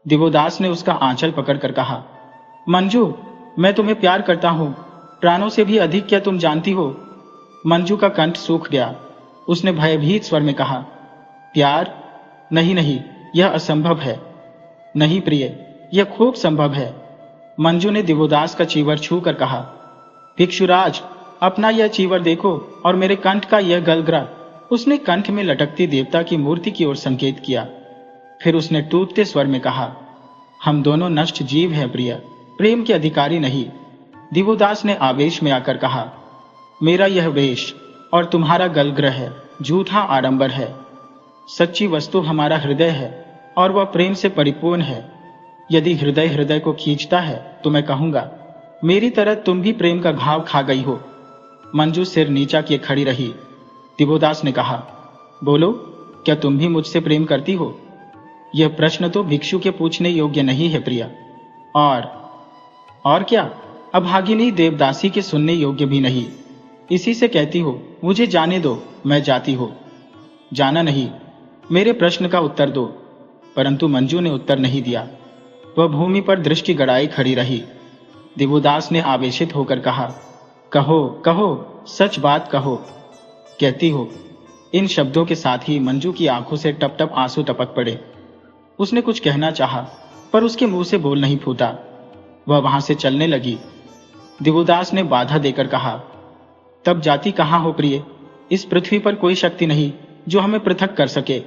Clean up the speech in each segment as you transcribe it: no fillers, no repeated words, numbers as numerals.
दिवोदास ने उसका आंचल पकड़कर कहा, मंजू, मैं तुम्हें प्यार करता हूं, प्राणों से भी अधिक, क्या तुम जानती हो? मंजू का कंठ सूख गया। उसने भयभीत स्वर में कहा, प्यार? नहीं नहीं, यह असंभव है। नहीं प्रिय, यह खूब संभव है। मंजू ने दिवोदास का चीवर छू कर कहा, भिक्षुराज, अपना यह चीवर देखो और मेरे कंठ का यह गलगरा। उसने कंठ में लटकती देवता की मूर्ति की ओर संकेत किया। फिर उसने टूटते स्वर में कहा, हम दोनों नष्ट जीव हैं प्रिय, प्रेम के अधिकारी नहीं। दिवोदास ने आवेश में आकर कहा, मेरा यह वेश और तुम्हारा गलग्रह झूठा आडंबर है। सच्ची वस्तु हमारा हृदय है और वह प्रेम से परिपूर्ण है। यदि हृदय हृदय को खींचता है तो मैं कहूंगा, मेरी तरह तुम भी प्रेम का घाव खा गई हो। मंजू सिर नीचा किए खड़ी रही। दिवोदास ने कहा, बोलो, क्या तुम भी मुझसे प्रेम करती हो? यह प्रश्न तो भिक्षु के पूछने योग्य नहीं है प्रिया। और क्या? अभागिनी देवदासी के सुनने योग्य भी नहीं। इसी से कहती हो, मुझे जाने दो, मैं जाती हो। जाना नहीं, मेरे प्रश्न का उत्तर दो। परंतु मंजू ने उत्तर नहीं दिया। वह भूमि पर दृष्टि गड़ाई खड़ी रही। दिवोदास ने आवेशित होकर कहा, कहो कहो, सच बात कहो। कहती हो। इन शब्दों के साथ ही मंजू की आंखों से टप टप आंसू टपक पड़े। उसने कुछ कहना चाहा, पर उसके मुंह से बोल नहीं फूटा। वह वहां से चलने लगी। दिवोदास ने बाधा देकर कहा, तब जाती कहां हो प्रिय? इस पृथ्वी पर कोई शक्ति नहीं जो हमें पृथक कर सके।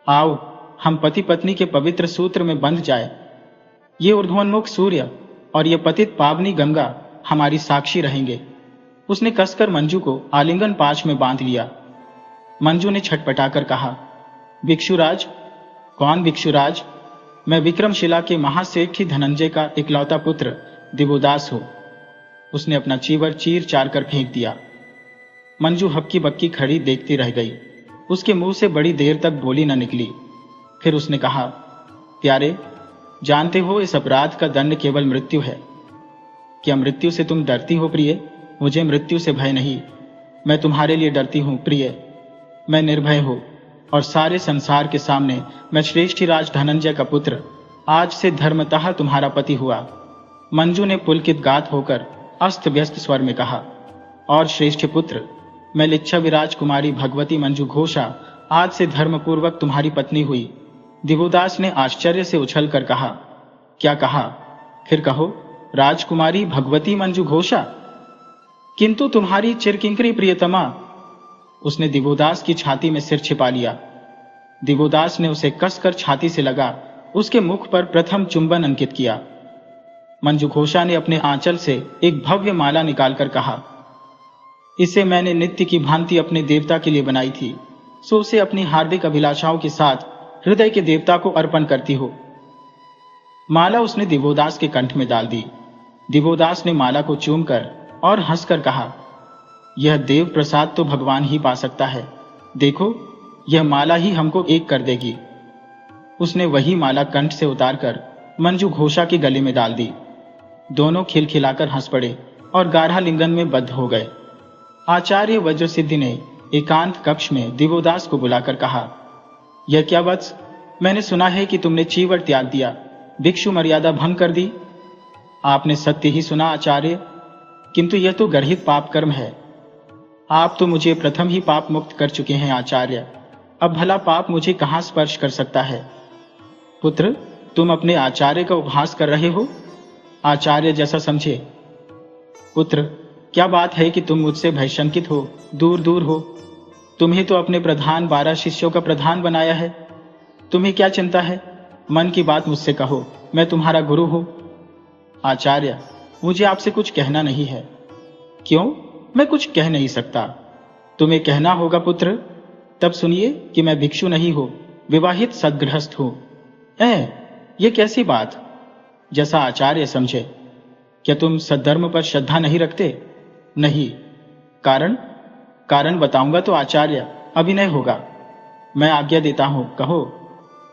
आओ, हम पति पत्नी के पवित्र सूत्र में बंध जाए। ये ऊर्ध्वोन्मुख सूर्य और ये पतित पावनी गंगा हमारी साक्षी रहेंगे। उसने कसकर मंजू को आलिंगन पाश में बांध लिया। मंजू ने छटपटाकर कहा, भिक्षुराज? कौन भिक्षुराज? मैं विक्रमशिला के महासेठी धनंजय का इकलौता पुत्र दिवोदास हूं। उसने अपना चीवर चीर चार कर फेंक दिया। मंजू हक्की बक्की खड़ी देखती रह गई। उसके मुंह से बड़ी देर तक बोली न निकली। फिर उसने कहा, प्यारे, जानते हो इस अपराध का दंड केवल मृत्यु है। क्या मृत्यु से तुम डरती हो प्रिय? मुझे मृत्यु से भय नहीं, मैं तुम्हारे लिए डरती हूं प्रिय। मैं निर्भय हूं और सारे संसार के सामने मैं श्रेष्ठीराज धनंजय का पुत्र आज से धर्मतः तुम्हारा पति हुआ। मंजू ने पुलकित गात होकर अस्त व्यस्त स्वर में कहा, और श्रेष्ठ पुत्र, मैं लिच्छविराज कुमारी भगवती मंजू घोषा आज से धर्मपूर्वक तुम्हारी पत्नी हुई। दिवोदास ने आश्चर्य से उछल कर कहा, क्या कहा? फिर कहो, राजकुमारी भगवती मंजू घोषा? किंतु तुम्हारी चिरकिंकरी प्रियतमा। उसने दिवोदास की छाती में सिर छिपा लिया। दिवोदास ने उसे कसकर छाती से लगा उसके मुख पर प्रथम चुंबन अंकित किया। मंजू घोषा ने अपने आंचल से एक भव्य माला निकालकर कहा, इसे मैंने नित्य की भांति अपने देवता के लिए बनाई थी, सो उसे अपनी हार्दिक अभिलाषाओं के साथ हृदय के देवता को अर्पण करती हो। माला उसने दिवोदास के कंठ में डाल दी। दिवोदास ने माला को चूमकर और हंसकर कहा, यह देव प्रसाद तो भगवान ही पा सकता है। देखो, यह माला ही हमको एक कर देगी। उसने वही माला कंठ से उतारकर मंजू घोषा के गले में डाल दी। दोनों खिलखिलाकर हंस पड़े और गाढ़ा लिंगन में बद्ध हो गए। आचार्य वज्रसिद्धि ने एकांत कक्ष में दिवोदास को बुलाकर कहा, यह क्या वत्स, मैंने सुना है कि तुमने चीवर त्याग दिया, भिक्षु मर्यादा भंग कर दी। आपने सत्य ही सुना आचार्य, किंतु यह तो गर्हित पाप कर्म है। आप तो मुझे प्रथम ही पाप मुक्त कर चुके हैं आचार्य, अब भला पाप मुझे कहां स्पर्श कर सकता है? पुत्र, तुम अपने आचार्य का उपहास कर रहे हो? आचार्य जैसा समझे। पुत्र, क्या बात है कि तुम मुझसे भयशंकित हो, दूर दूर हो। तुम्हें तो अपने प्रधान 12 शिष्यों का प्रधान बनाया है। तुम्हें क्या चिंता है? मन की बात मुझसे कहो, मैं तुम्हारा गुरु हूं। आचार्य, मुझे आपसे कुछ कहना नहीं है। क्यों? मैं कुछ कह नहीं सकता। तुम्हें कहना होगा पुत्र। तब सुनिए कि मैं भिक्षु नहीं हूं, विवाहित सद्गृहस्थ हूं। ये कैसी बात? जैसा आचार्य समझे। क्या तुम सद्धर्म पर श्रद्धा नहीं रखते? नहीं। कारण? कारण बताऊंगा तो आचार्य अभिनय होगा। मैं आज्ञा देता हूं, कहो।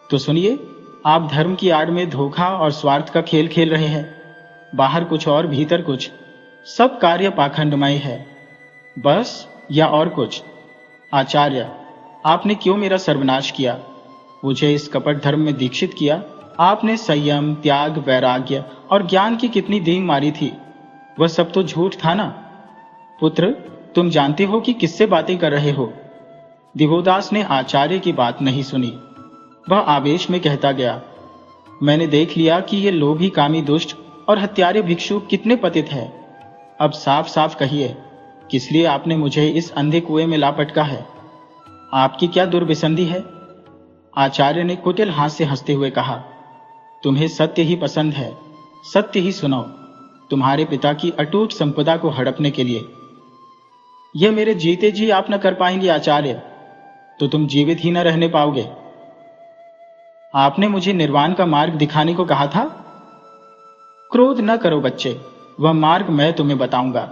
तो सुनिए, आप धर्म की आड़ में धोखा और स्वार्थ का खेल खेल रहे हैं। बाहर कुछ और भीतर कुछ, सब कार्य पाखंडमय है। बस या और कुछ? आचार्य, आपने क्यों मेरा सर्वनाश किया? मुझे इस कपट धर्म में दीक्षित किया, आपने संयम, त्याग, वैराग्य और ज्ञान की कितनी डींग मारी थी, वह सब तो झूठ था ना। पुत्र, तुम जानते हो कि किससे बातें कर रहे हो। दिवोदास ने आचार्य की बात नहीं सुनी। वह आवेश में कहता गया, मैंने देख लिया कि ये लोभी, कामी, दुष्ट और हत्यारे भिक्षु कितने पतित हैं। अब साफ साफ कहिए, किस लिए आपने मुझे इस अंधे कुएं में ला पटका है? आपकी क्या दुर्विसंधि है? आचार्य ने कुटिल हाथ से हंसते हुए कहा, तुम्हें सत्य ही पसंद है, सत्य ही सुनाओ। तुम्हारे पिता की अटूट संपदा को हड़पने के लिए यह मेरे जीते जी आप न कर पाएंगे आचार्य, तो तुम जीवित ही न रहने पाओगे। आपने मुझे निर्वाण का मार्ग दिखाने को कहा था। क्रोध न करो बच्चे, वह मार्ग मैं तुम्हें बताऊंगा।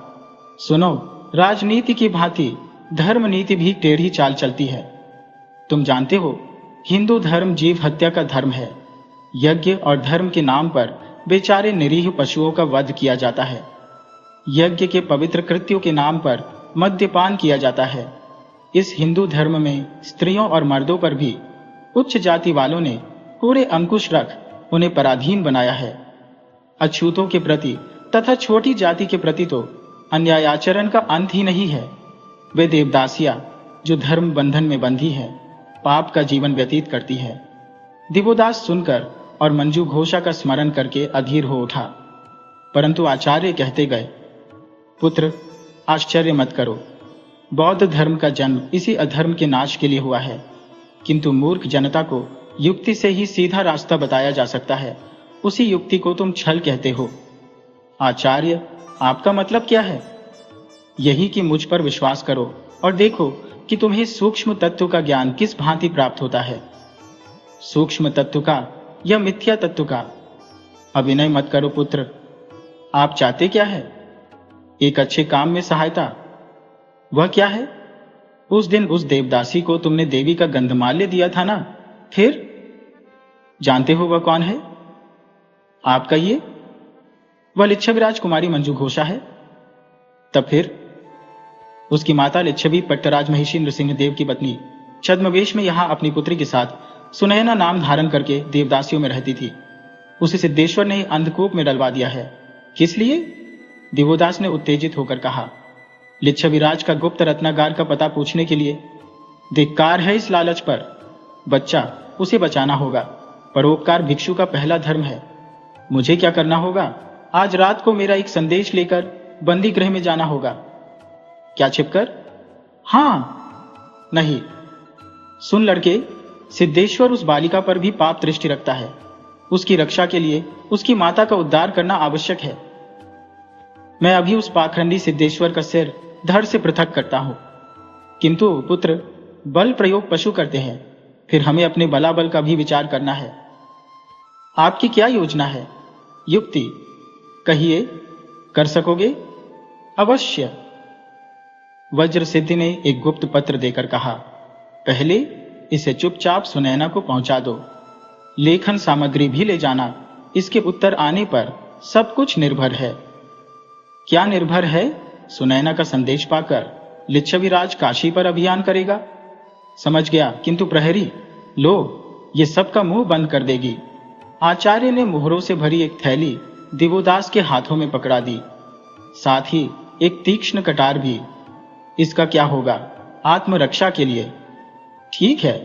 सुनो, राजनीति की भांति धर्म नीति भी टेढ़ी चाल चलती है। तुम जानते हो, हिंदू धर्म जीव हत्या का धर्म है। यज्ञ और धर्म के नाम पर बेचारे निरीह पशुओं का वध किया जाता है। यज्ञ के पवित्र कृत्यों के नाम पर मद्यपान किया जाता है। इस हिंदू धर्म में स्त्रियों और मर्दों पर भी उच्च जाति वालों ने पूरे अंकुश रख उन्हें पराधीन बनाया है। अछूतों के प्रति तथा छोटी जाति के प्रति तो अन्यायाचरण का अंत ही नहीं है। वे देवदासियां जो धर्म बंधन में बंधी है, पाप का जीवन व्यतीत करती है। दिवोदास सुनकर और मंजू घोषा का स्मरण करके अधीर हो उठा, परंतु आचार्य कहते गए, पुत्र, आश्चर्य मत करो। बौद्ध धर्म का जन्म इसी अधर्म के नाश के लिए हुआ है, किंतु मूर्ख जनता को युक्ति से ही सीधा रास्ता बताया जा सकता है। उसी युक्ति को तुम छल कहते हो। आचार्य, आपका मतलब क्या है? यही कि मुझ पर विश्वास करो और देखो कि तुम्हें सूक्ष्म तत्व का ज्ञान किस भांति प्राप्त होता है। सूक्ष्म तत्व का या मिथ्या तत्व का? अभिनय मत करो पुत्र। आप चाहते क्या है? एक अच्छे काम में सहायता। वह क्या है? उस दिन उस देवदासी को तुमने देवी का गंधमाल्य दिया था ना, फिर जानते हो वह कौन है? आपका ये वह लिच्छविराज कुमारी मंजू घोषा है। तब फिर उसकी माता लिच्छवी पट्टराज महिषी नृसिंहदेव की पत्नी छद्मवेश में यहां अपनी पुत्री के साथ सुनैना नाम धारण करके देवदासियों में रहती थी। उसे सिद्धेश्वर ने अंधकूप में डलवा दिया है। किस लिए? दिवोदास ने उत्तेजित होकर कहा, लिच्छविराज का गुप्त रत्नागार का पता पूछने के लिए। धिक्कार है इस लालच पर। बच्चा, उसे बचाना होगा। परोपकार भिक्षु का पहला धर्म है। मुझे क्या करना होगा? आज रात को मेरा एक संदेश लेकर बंदी गृह में जाना होगा। क्या छिपकर? हां। नहीं। सुन लड़के, सिद्धेश्वर उस बालिका पर भी पाप दृष्टि रखता है। उसकी रक्षा के लिए उसकी माता का उद्धार करना आवश्यक है। मैं अभी उस पाखंडी सिद्धेश्वर का सिर धड़ से पृथक करता हूं। किंतु पुत्र, बल प्रयोग पशु करते हैं, फिर हमें अपने बलाबल का भी विचार करना है। आपकी क्या योजना है? युक्ति कहिए, कर सकोगे? अवश्य। वज्र सिद्धि ने एक गुप्त पत्र देकर कहा, पहले इसे चुपचाप सुनैना को पहुंचा दो। लेखन सामग्री भी ले जाना। इसके उत्तर आने पर सब कुछ निर्भर है। क्या निर्भर है? सुनैना का संदेश पाकर लिच्छविराज काशी पर अभियान करेगा। समझ गया, किंतु प्रहरी, लो, ये सबका मुंह बंद कर देगी। आचार्य ने मोहरों से भरी एक थैली दिवोदास के हाथों में पकड़ा दी, साथ ही एक तीक्ष्ण कटार भी। इसका क्या होगा? आत्मरक्षा के लिए। ठीक है।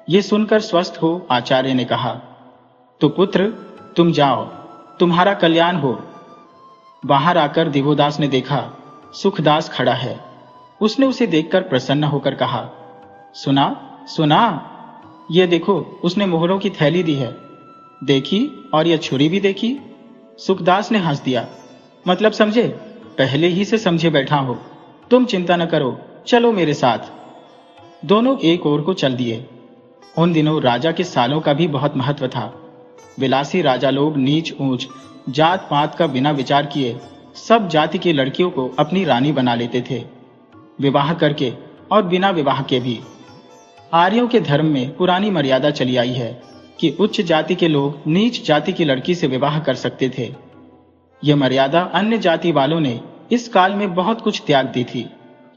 ये सुनकर स्वस्थ हो आचार्य ने कहा, तो पुत्र, तुम जाओ, तुम्हारा कल्याण हो। बाहर आकर दिवोदास ने देखा सुखदास खड़ा है। उसने उसे देखकर प्रसन्न होकर कहा, सुना सुना, ये देखो, उसने मोहरों की थैली दी है। देखी, और यह छुरी भी देखी। सुखदास ने हंस दिया। मतलब समझे? पहले ही से समझे बैठा हो। तुम चिंता न करो, चलो मेरे साथ। दोनों एक ओर को चल दिए। उन दिनों राजा के सालों का भी बहुत महत्व था। विलासी राजा लोग नीच ऊंच जात पात का बिना विचार किए सब जाति की लड़कियों को अपनी रानी बना लेते थे, विवाह करके और बिना विवाह के भी। आर्यों के धर्म में पुरानी मर्यादा चली आई है कि उच्च जाति के लोग नीच जाति की लड़की से विवाह कर सकते थे। यह मर्यादा अन्य जाति वालों ने इस काल में बहुत कुछ त्याग दी थी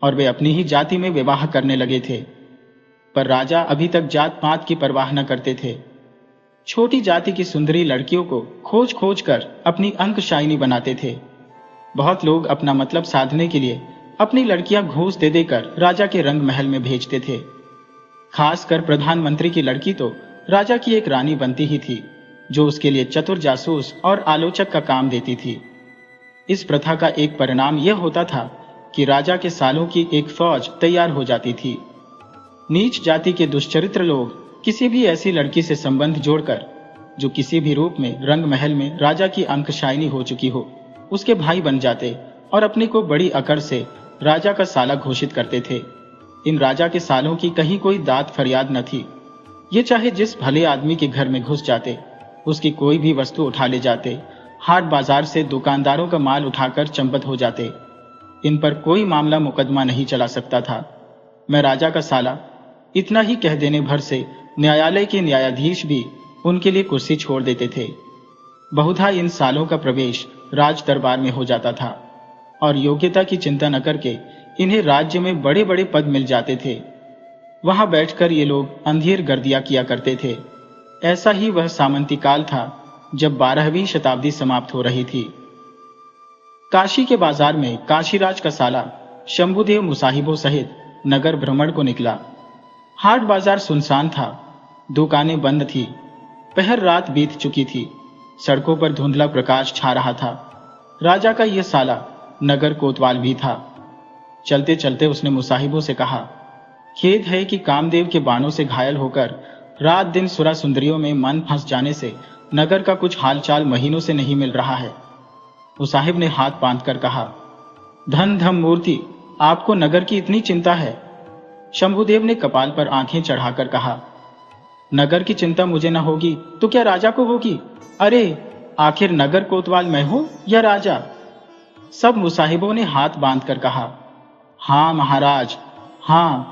और वे अपनी ही जाति में विवाह करने लगे थे। पर राजा अभी तक जात पात की परवाह न करते थे। छोटी जाति की सुंदरी लड़कियों को खोज खोज कर अपनी अंकशायनी बनाते थे। बहुत लोग अपना मतलब साधने के लिए अपनी लड़कियां घूस दे देकर राजा के रंग महल में भेजते थे। खासकर प्रधानमंत्री की लड़की तो राजा की एक रानी बनती ही थी, जो उसके लिए चतुर जासूस और आलोचक का काम देती थी। इस प्रथा का एक परिणाम यह होता था कि राजा के सालों की एक फौज तैयार हो जाती थी। नीच जाति के दुष्चरित्र लोग किसी भी ऐसी लड़की से संबंध जोड़कर, जो किसी भी रूप में रंग महल में राजा की अंकशायनी हो चुकी हो, उसके भाई बन जाते और अपने को बड़ी अकड़ से राजा का साला घोषित करते थे। इन राजा के सालों की कहीं कोई दाद फरियाद न थी। ये चाहे जिस भले आदमी के घर में घुस जाते, उसकी कोई भी वस्तु उठा ले जाते, हाट बाजार से दुकानदारों का माल उठाकर चंपत हो जाते। इन पर कोई मामला मुकदमा नहीं चला सकता था। मैं राजा का साला, इतना ही कह देने भर से न्यायालय के न्यायाधीश भी उनके लिए कुर्सी छोड़ देते थे। बहुधा इन सालों का प्रवेश राज दरबार में हो जाता था और योग्यता की चिंता न करके इन्हें राज्य में बड़े बड़े पद मिल जाते थे। वहां बैठकर ये लोग अंधेर गर्दियां किया करते थे। ऐसा ही वह सामंती काल था जब 12वीं शताब्दी समाप्त हो रही थी। काशी के बाजार में काशीराज का साला शंभुदेव मुसाहिबों सहित नगर भ्रमण को निकला। हाट बाजार सुनसान था, दुकानें बंद थी, पहर रात बीत चुकी थी, सड़कों पर धुंधला प्रकाश छा रहा था। राजा का यह साला नगर कोतवाल भी था। चलते चलते उसने मुसाहिबों से कहा, खेद है कि कामदेव के बाणों से घायल होकर रात दिन सुरा सुंदरियों में मन फंस जाने से नगर का कुछ हालचाल महीनों से नहीं मिल रहा है। मुसाहिब ने हाथ बांधकर कहा, धन धम मूर्ति, आपको नगर की इतनी चिंता है? शंभुदेव ने कपाल पर आंखें चढ़ाकर कहा, नगर की चिंता मुझे न होगी तो क्या राजा को होगी? अरे आखिर नगर कोतवाल मैं हूं या राजा? सब मुसाहिबों ने हाथ बांधकर कहा, हां महाराज, हां,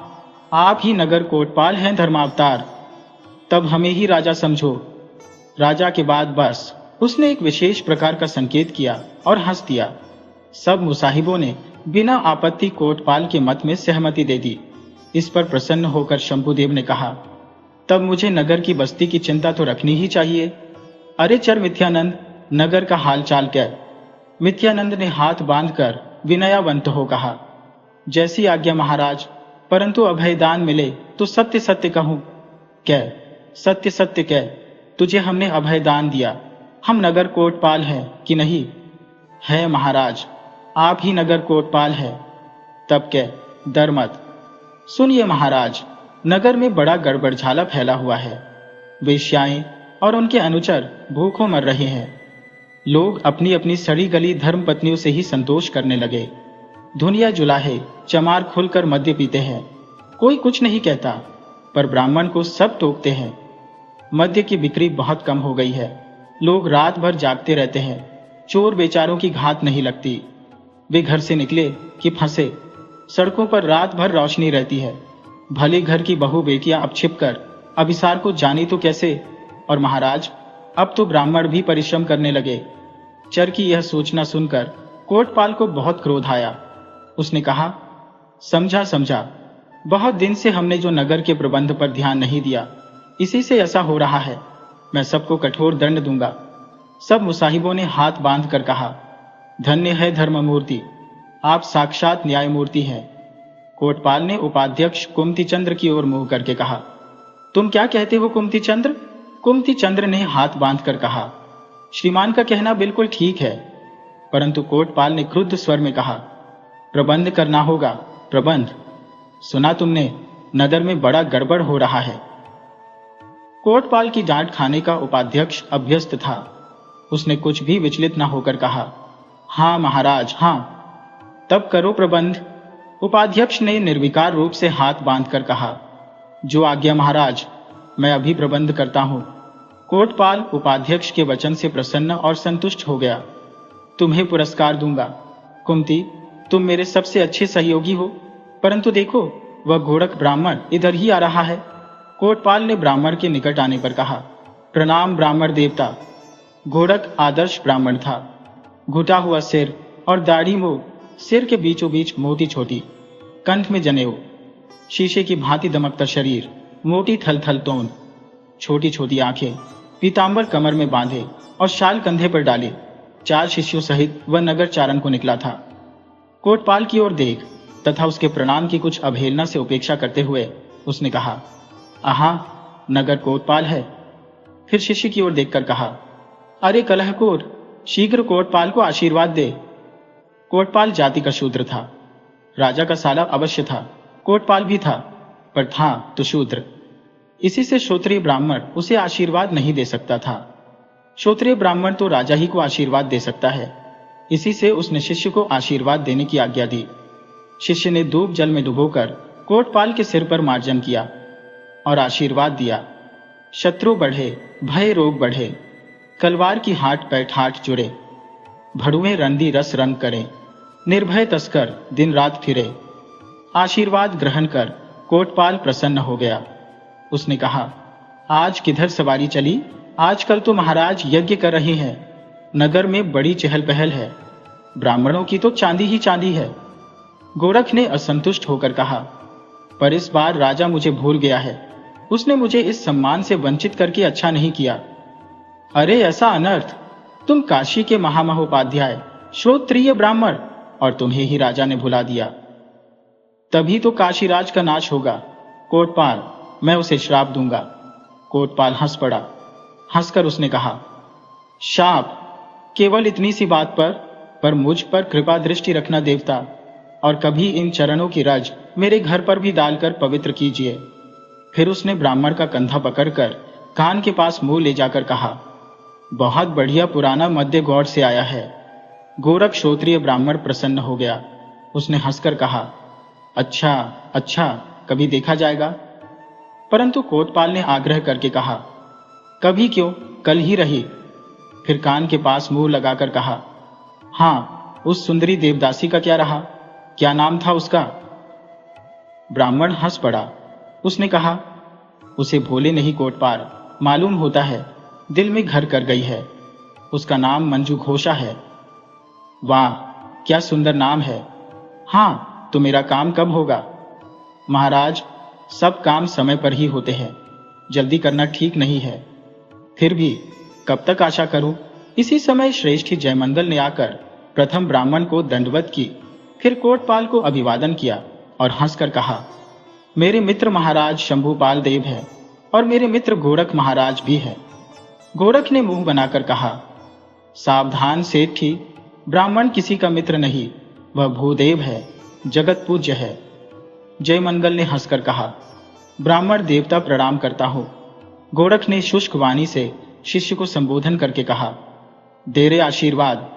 आप ही नगर कोतवाल हैं धर्मावतार। तब हमें ही राजा समझो। राजा के बाद बस उसने एक विशेष प्रकार का संकेत किया और हंस दिया। सब मुसाहिबों ने बिना आपत्ति कोतवाल के मत में सहमति दे दी। इस पर प्रसन्न होकर शंभुदेव ने कहा, तब मुझे नगर की बस्ती की चिंता तो रखनी ही चाहिए। अरे चर मिथ्यानंद, नगर का हाल चाल क्या? मिथ्यानंद ने हाथ बांधकर विनयावंत हो कहा, जैसी आज्ञा महाराज, परंतु अभयदान मिले तो सत्य सत्य कहूं। क्या? सत्य सत्य क्या? तुझे हमने अभयदान दिया, हम नगर कोतवाल हैं कि नहीं? है महाराज, आप ही नगर कोतवाल है। तब क्या, डर मत। सुनिए महाराज, नगर में बड़ा गड़बड़झाला फैला हुआ है। वेश्याएं और उनके अनुचर भूखों मर रहे हैं। लोग अपनी अपनी सड़ी गली धर्म पत्नियों से ही संतोष करने लगे। धुनिया जुलाहे चमार खुलकर मद्य पीते हैं। कोई कुछ नहीं कहता, पर ब्राह्मण को सब टोकते हैं। मद्य की बिक्री बहुत कम हो गई है। लोग रात भर जागते रहते हैं। चोर बेचारों की घात नहीं लगती। वे घर से निकले कि फंसे। सड़कों पर रात भर रोशनी रहती है। भले घर की बहू बेटियां अब छिपकर अभिसार को जानी तो कैसे। और महाराज, अब तो ब्राह्मण भी परिश्रम करने लगे। चर की यह सूचना सुनकर कोतवाल को बहुत क्रोध आया। उसने कहा, समझा समझा, बहुत दिन से हमने जो नगर के प्रबंध पर ध्यान नहीं दिया, इसी से ऐसा हो रहा है। मैं सबको कठोर दंड दूंगा। सब मुसाहिबों ने हाथ बांध कर कहा, धन्य है धर्ममूर्ति, आप साक्षात न्यायमूर्ति हैं। कोतवाल ने उपाध्यक्ष कुमतिचंद्र की ओर मुंह करके कहा, तुम क्या कहते हो कुमतिचंद्र? कुमतिचंद्र ने हाथ बांधकर कहा, श्रीमान का कहना बिल्कुल ठीक है। परंतु कोतवाल ने क्रुद्ध स्वर में कहा, प्रबंध करना होगा, प्रबंध। सुना तुमने, नगर में बड़ा गड़बड़ हो रहा है। कोतवाल की डांट खाने का उपाध्यक्ष अभ्यस्त था। उसने कुछ भी विचलित न होकर कहा, हां महाराज, हां। तब करो प्रबंध। उपाध्यक्ष ने निर्विकार रूप से हाथ बांधकर कहा, जो आज्ञा महाराज, मैं अभी प्रबंध करता हूं। कोतवाल उपाध्यक्ष के वचन से प्रसन्न और संतुष्ट हो गया। तुम्हें पुरस्कार दूंगा। कुंती, तुम मेरे सबसे अच्छे सहयोगी हो। परंतु देखो, वह घोड़क ब्राह्मण इधर ही आ रहा है। कोतवाल ने ब्राह्मण के निकट आने पर कहा, प्रणाम ब्राह्मण देवता। घोड़क आदर्श ब्राह्मण था। घुटा हुआ सिर और दाढ़ी मुंह, सिर के बीचों बीच मोटी छोटी, कंठ में जनेऊ, शीशे की भांति दमकता शरीर, मोटी थल थल तोंद, छोटी छोटी आंखें पीतांबर कमर में बांधे और शाल कंधे पर डाले 4 शिष्यों सहित वह नगर चारण को निकला था। कोटपाल की ओर देख तथा उसके प्रणाम की कुछ अवहेलना से उपेक्षा करते हुए उसने कहा, आहा, नगर कोटपाल है। फिर शिष्य की ओर देखकर कहा, अरे कलहकोट, शीघ्र कोटपाल को आशीर्वाद दे। कोटपाल जाति का शूद्र था। राजा का साला अवश्य था, कोटपाल भी था, पर था तो शूद्र। इसी से क्षत्रिय ब्राह्मण उसे आशीर्वाद नहीं दे सकता था। क्षत्रिय ब्राह्मण तो राजा ही को आशीर्वाद दे सकता है। इसी से उसने शिष्य को आशीर्वाद देने की आज्ञा दी। शिष्य ने दूब जल में डुबोकर कोटपाल के सिर पर मार्जन किया और आशीर्वाद दिया। शत्रु बढ़े, भय रोग बढ़े, कलवार की हाट पैठाट जुड़े, भड़ुए रंदी रस रंग करे, निर्भय तस्कर दिन रात फिरे। आशीर्वाद ग्रहण कर कोटपाल प्रसन्न हो गया। उसने कहा, आज किधर सवारी चली? आजकल तो महाराज यज्ञ कर रहे हैं। नगर में बड़ी चहल पहल है। ब्राह्मणों की तो चांदी ही चांदी है। गोरख ने असंतुष्ट होकर कहा, पर इस बार राजा मुझे भूल गया है। उसने मुझे इस सम्मान से वंचित करके अच्छा नहीं किया। अरे ऐसा अनर्थ! तुम काशी के महामहोपाध्याय, श्रोत्रिय ब्राह्मण, और तुम्हें ही राजा ने भुला दिया। तभी तो काशीराज का नाश होगा। कोटपाल, मैं उसे श्राप दूंगा। कोटपाल हंस पड़ा। हंसकर उसने कहा, शाप? केवल इतनी सी बात पर मुझ पर कृपा दृष्टि रखना देवता, और कभी इन चरणों की रज मेरे घर पर भी डालकर पवित्र कीजिए। फिर उसने ब्राह्मण का कंधा पकड़कर कान के पास मुंह ले जाकर कहा, बहुत बढ़िया पुराना मध्य गौड़ से आया है। गोरख क्षत्रिय ब्राह्मण प्रसन्न हो गया। उसने हंसकर कहा, अच्छा अच्छा, कभी देखा जाएगा। परंतु कोटपाल ने आग्रह करके कहा, कभी क्यों, कल ही रही। फिर कान के पास मुंह लगाकर कहा, हाँ, उस सुंदरी देवदासी का क्या रहा? क्या नाम था उसका? ब्राह्मण हंस पड़ा। उसने कहा, उसे भोले नहीं कोटपाल, मालूम होता है दिल में घर कर गई है। उसका नाम मंजू घोषा है। वाह, क्या सुंदर नाम है। हाँ, तो मेरा काम कब होगा? महाराज, सब काम समय पर ही होते हैं। जल्दी करना ठीक नहीं है। फिर भी कब तक आशा करूं? इसी समय श्रेष्ठी जयमंगल ने आकर प्रथम ब्राह्मण को दंडवत की, फिर कोटपाल को अभिवादन किया और हंसकर कहा, मेरे मित्र महाराज शंभुपाल देव है और मेरे मित्र गोरख महाराज भी है। गोरख ने मुंह बनाकर कहा, सावधान सेठी, ब्राह्मण किसी का मित्र नहीं, वह भूदेव है, जगत पूज्य है। जयमंगल ने हंसकर कहा, ब्राह्मण देवता प्रणाम करता हूं। गोरख ने शुष्क वाणी से शिष्य को संबोधन करके कहा, दे रे आशीर्वाद।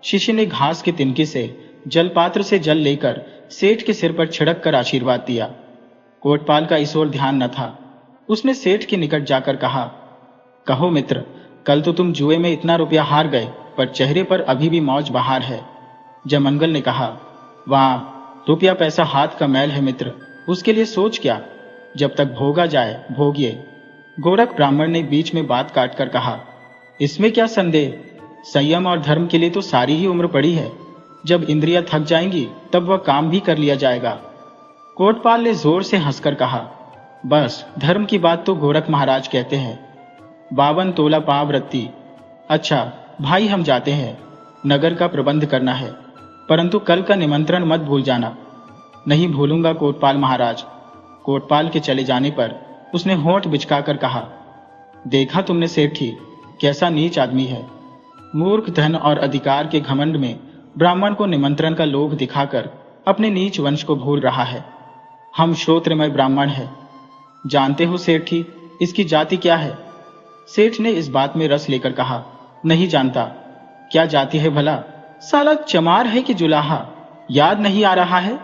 शिष्य ने घास के तिनके से जलपात्र से जल लेकर सेठ के सिर पर छिड़क कर आशीर्वाद दिया। कोटपाल का इस ओर ध्यान न था। उसने सेठ के निकट जाकर कहा, कहो मित्र, कल तो तुम जुए में इतना रुपया हार गए, पर चेहरे पर अभी भी मौज बहार है। जयमंगल ने कहा, वाह, रुपया पैसा हाथ का मैल है मित्र, उसके लिए सोच क्या, जब तक भोगा जाए भोगिए। गोरख ब्राह्मण ने बीच में बात काटकर कहा, इसमें क्या संदेह, संयम और धर्म के लिए तो सारी ही उम्र पड़ी है। जब इंद्रियां थक जाएंगी तब वह काम भी कर लिया जाएगा। कोटपाल ने जोर से हंसकर कहा, बस धर्म की बात तो गोरख महाराज कहते हैं। 52 तोला पाव रत्ती। अच्छा भाई, हम जाते हैं, नगर का प्रबंध करना है, परंतु कल का निमंत्रण मत भूल जाना। नहीं भूलूंगा कोटपाल महाराज। कोटपाल के चले जाने पर उसने होंठ बिचकाकर कहा, देखा तुमने सेठी, कैसा नीच आदमी है। मूर्ख धन और अधिकार के घमंड में ब्राह्मण को निमंत्रण का लोभ दिखाकर अपने नीच वंश को भूल रहा है। हम श्रोत्रमय ब्राह्मण हैं। जानते हो सेठी, इसकी जाति क्या है? सेठ ने इस बात में रस लेकर कहा, नहीं जानता। क्या जाति है भला? साला चमार है कि जुलाहा, याद नहीं आ रहा है।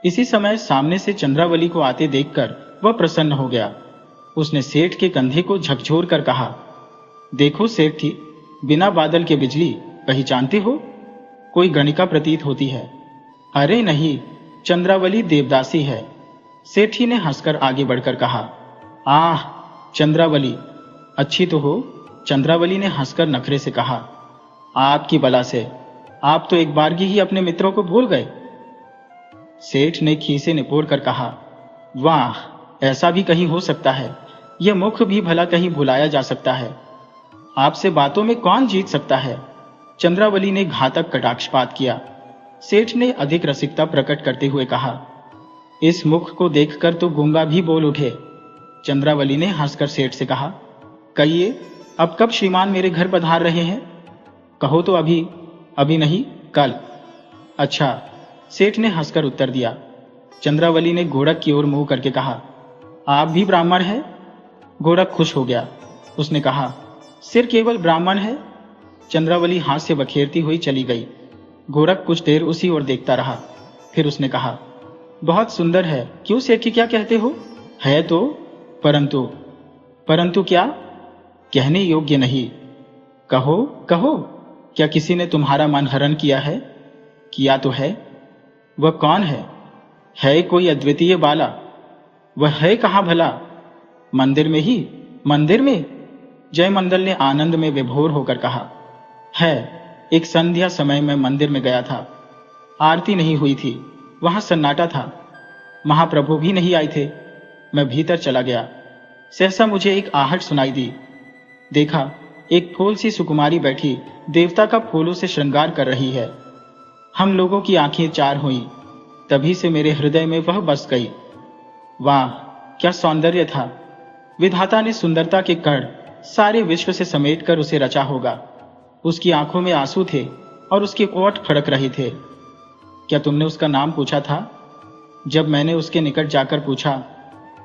इसी समय सामने से चंद्रावली को आते देखकर वह प्रसन्न हो गया। उसने सेठ के कंधे को झकझोर कर कहा, देखो सेठी, बिना बादल के बिजली पहचानते हो? कोई गणिका प्रतीत होती है। अरे नहीं, चंद्रावली देवदासी है। सेठी ने हंसकर आगे बढ़कर कहा, आह चंद्रावली, अच्छी तो हो। चंद्रावली ने हंसकर नखरे से कहा, आपकी बला से, आप तो एक बारगी ही अपने मित्रों को भूल गए। सेठ ने खीसे निपोड़ कर कहा, वाह, ऐसा भी कहीं हो सकता है। यह मुख भी भला कहीं भुलाया जा सकता है। आपसे बातों में कौन जीत सकता है? चंद्रावली ने घातक कटाक्षपात किया। सेठ ने अधिक रसिकता प्रकट करते हुए कहा, इस मुख को देखकर तो गूंगा भी बोल उठे। चंद्रावली ने हंसकर सेठ से कहा, कहिए, अब कब श्रीमान मेरे घर पधार रहे हैं? कहो तो अभी। अभी नहीं, कल। अच्छा, सेठ ने हंसकर उत्तर दिया। चंद्रावली ने गोरख की ओर मुंह करके कहा, आप भी ब्राह्मण हैं? गोरख खुश हो गया। उसने कहा, सिर केवल ब्राह्मण है? चंद्रावली हाथ से बखेरती हुई चली गई। गोरख कुछ देर उसी ओर देखता रहा। फिर उसने कहा, बहुत सुंदर है। क्यों सेठ जी, क्या कहते हो? है तो, परंतु। परंतु क्या? कहने योग्य नहीं। कहो कहो, क्या किसी ने तुम्हारा मन हरण किया है? किया तो है। वह कौन है? है कोई अद्वितीय बाला। वह है कहाँ भला? मंदिर में ही। मंदिर में? जयमंगल ने आनंद में विभोर होकर कहा, है। एक संध्या समय में मंदिर में गया था। आरती नहीं हुई थी, वहां सन्नाटा था। महाप्रभु भी नहीं आए थे। मैं भीतर चला गया। सहसा मुझे एक आहट सुनाई दी। देखा, एक फूल सी सुकुमारी बैठी देवता का फूलों से श्रृंगार कर रही है। हम लोगों की आंखें चार हुई। तभी से मेरे हृदय में वह बस गई। वाह, क्या सौंदर्य था! विधाता ने सुंदरता के कण सारे विश्व से समेटकर उसे रचा होगा। उसकी आंखों में आंसू थे और उसके ओठ फड़क रहे थे। क्या तुमने उसका नाम पूछा था? जब मैंने उसके निकट जाकर पूछा,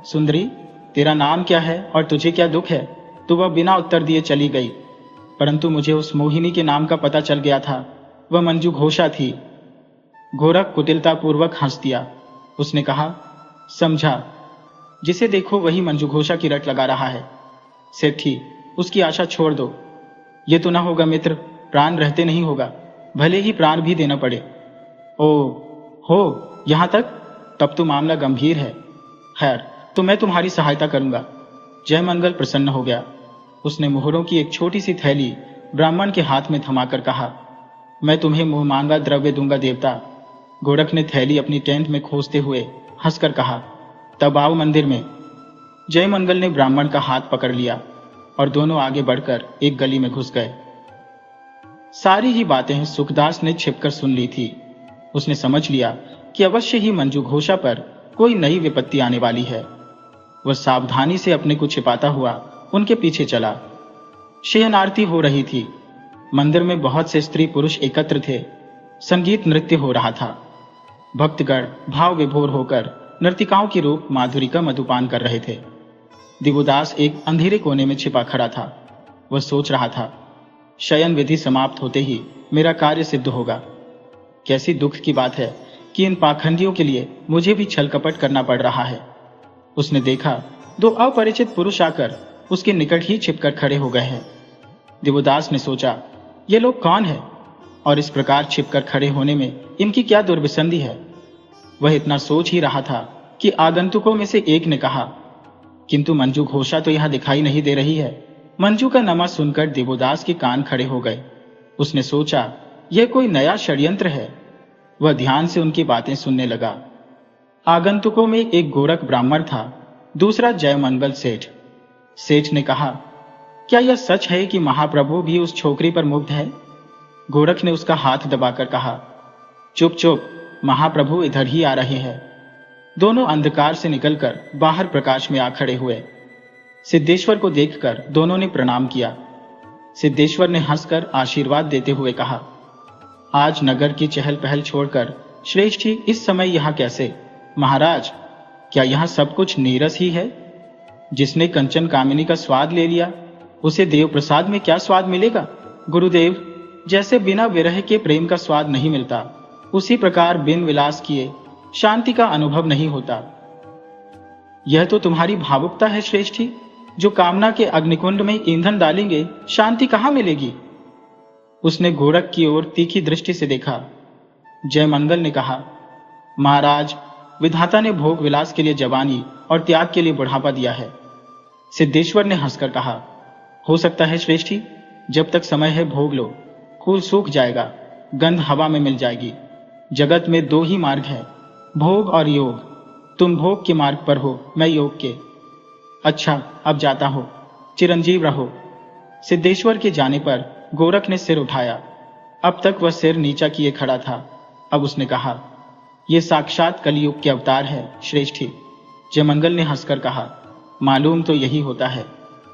सुंदरी, तेरा नाम क्या है और तुझे क्या दुख है, तो वह बिना उत्तर दिए चली गई। परंतु मुझे उस मोहिनी के नाम का पता चल गया था। वह मंजू घोषा थी। गोरख कुटिलतापूर्वक हंस दिया। उसने कहा, समझा, जिसे देखो वही मंजू घोषा की रट लगा रहा है। सेठी, उसकी आशा छोड़ दो। ये तो ना होगा मित्र, प्राण रहते नहीं होगा, भले ही प्राण भी देना पड़े। ओ हो, यहां तक? तब तो मामला गंभीर है। खैर, तो मैं तुम्हारी सहायता करूंगा। जयमंगल प्रसन्न हो गया। उसने मोहरों की एक छोटी सी थैली ब्राह्मण के हाथ में थमाकर कहा, मैं तुम्हें मुंह मांगा द्रव्य दूंगा देवता। गोरख ने थैली अपनी टेंट में खोसते हुए हंसकर कहा, तब आओ मंदिर में। जयमंगल ने ब्राह्मण का हाथ पकड़ लिया और दोनों आगे बढ़कर एक गली में घुस गए। सारी ही बातें सुखदास ने छिपकर सुन ली थी। उसने समझ लिया कि अवश्य ही मंजू घोषा पर कोई नई विपत्ति आने वाली है। वह सावधानी से अपने को छिपाता हुआ उनके पीछे चला। शयन आरती हो रही थी। मंदिर में बहुत से स्त्री पुरुष एकत्र थे। संगीत नृत्य हो रहा था। भक्तगण भाव विभोर होकर नर्तिकाओं की रूप माधुरी का मधुपान कर रहे थे। दिवोदास एक अंधेरे कोने में छिपा खड़ा था। वह सोच रहा था, शयन विधि समाप्त होते ही मेरा कार्य सिद्ध होगा। कैसी दुख की बात है कि इन पाखंडियों के लिए मुझे भी छल कपट करना पड़ रहा है। उसने देखा, दो अपरिचित पुरुष आकर उसके निकट ही छिपकर खड़े हो गए हैं। दिवोदास ने सोचा, ये लोग कौन है और इस प्रकार छिपकर खड़े होने में इनकी क्या दुर्विसंधि है। वह इतना सोच ही रहा था कि आगंतुकों में से एक ने कहा, किंतु मंजू घोषा तो यहां दिखाई नहीं दे रही है। मंजू का नमा सुनकर दिवोदास के कान खड़े हो गए। उसने सोचा, यह कोई नया षड्यंत्र है। वह ध्यान से उनकी बातें सुनने लगा। आगंतुकों में एक गोरख ब्राह्मण था, दूसरा जयमंगल सेठ। सेठ ने कहा, क्या यह सच है कि महाप्रभु भी उस छोकरी पर मुग्ध है? गोरख ने उसका हाथ दबाकर कहा, चुप चुप, महाप्रभु इधर ही आ रहे हैं। दोनों अंधकार से निकलकर बाहर प्रकाश में आ खड़े हुए। सिद्धेश्वर को देखकर दोनों ने प्रणाम किया। सिद्धेश्वर ने हंसकर आशीर्वाद देते हुए कहा, आज नगर की चहल पहल छोड़कर श्रेष्ठ ही इस समय यहां कैसे? महाराज, क्या यहां सब कुछ नीरस ही है? जिसने कंचन कामिनी का स्वाद ले लिया, उसे देव प्रसाद में क्या स्वाद मिलेगा? गुरुदेव, जैसे बिना विरह के प्रेम का स्वाद नहीं मिलता, उसी प्रकार बिन विलास किए शांति का अनुभव नहीं होता। यह तो तुम्हारी भावुकता है श्रेष्ठी। जो कामना के अग्निकुंड में ईंधन डालेंगे, शांति कहां मिलेगी? उसने गोरख की ओर तीखी दृष्टि से देखा। जयमंगल ने कहा, महाराज, विधाता ने भोग विलास के लिए जवानी और त्याग के लिए बुढ़ापा दिया है। सिद्धेश्वर ने हंसकर कहा, हो सकता है श्रेष्ठी, जब तक समय है भोग लो। फूल सूख जाएगा, गंध हवा में मिल जाएगी। जगत में दो ही मार्ग है, भोग और योग। तुम भोग के मार्ग पर हो, मैं योग के। अच्छा, अब जाता हो। चिरंजीव रहो। सिद्धेश्वर के जाने पर गोरख ने सिर उठाया। अब तक वह सिर नीचा किए खड़ा था। अब उसने कहा, ये साक्षात कलयुग के अवतार है श्रेष्ठी। जयमंगल ने हंसकर कहा, मालूम तो यही होता है,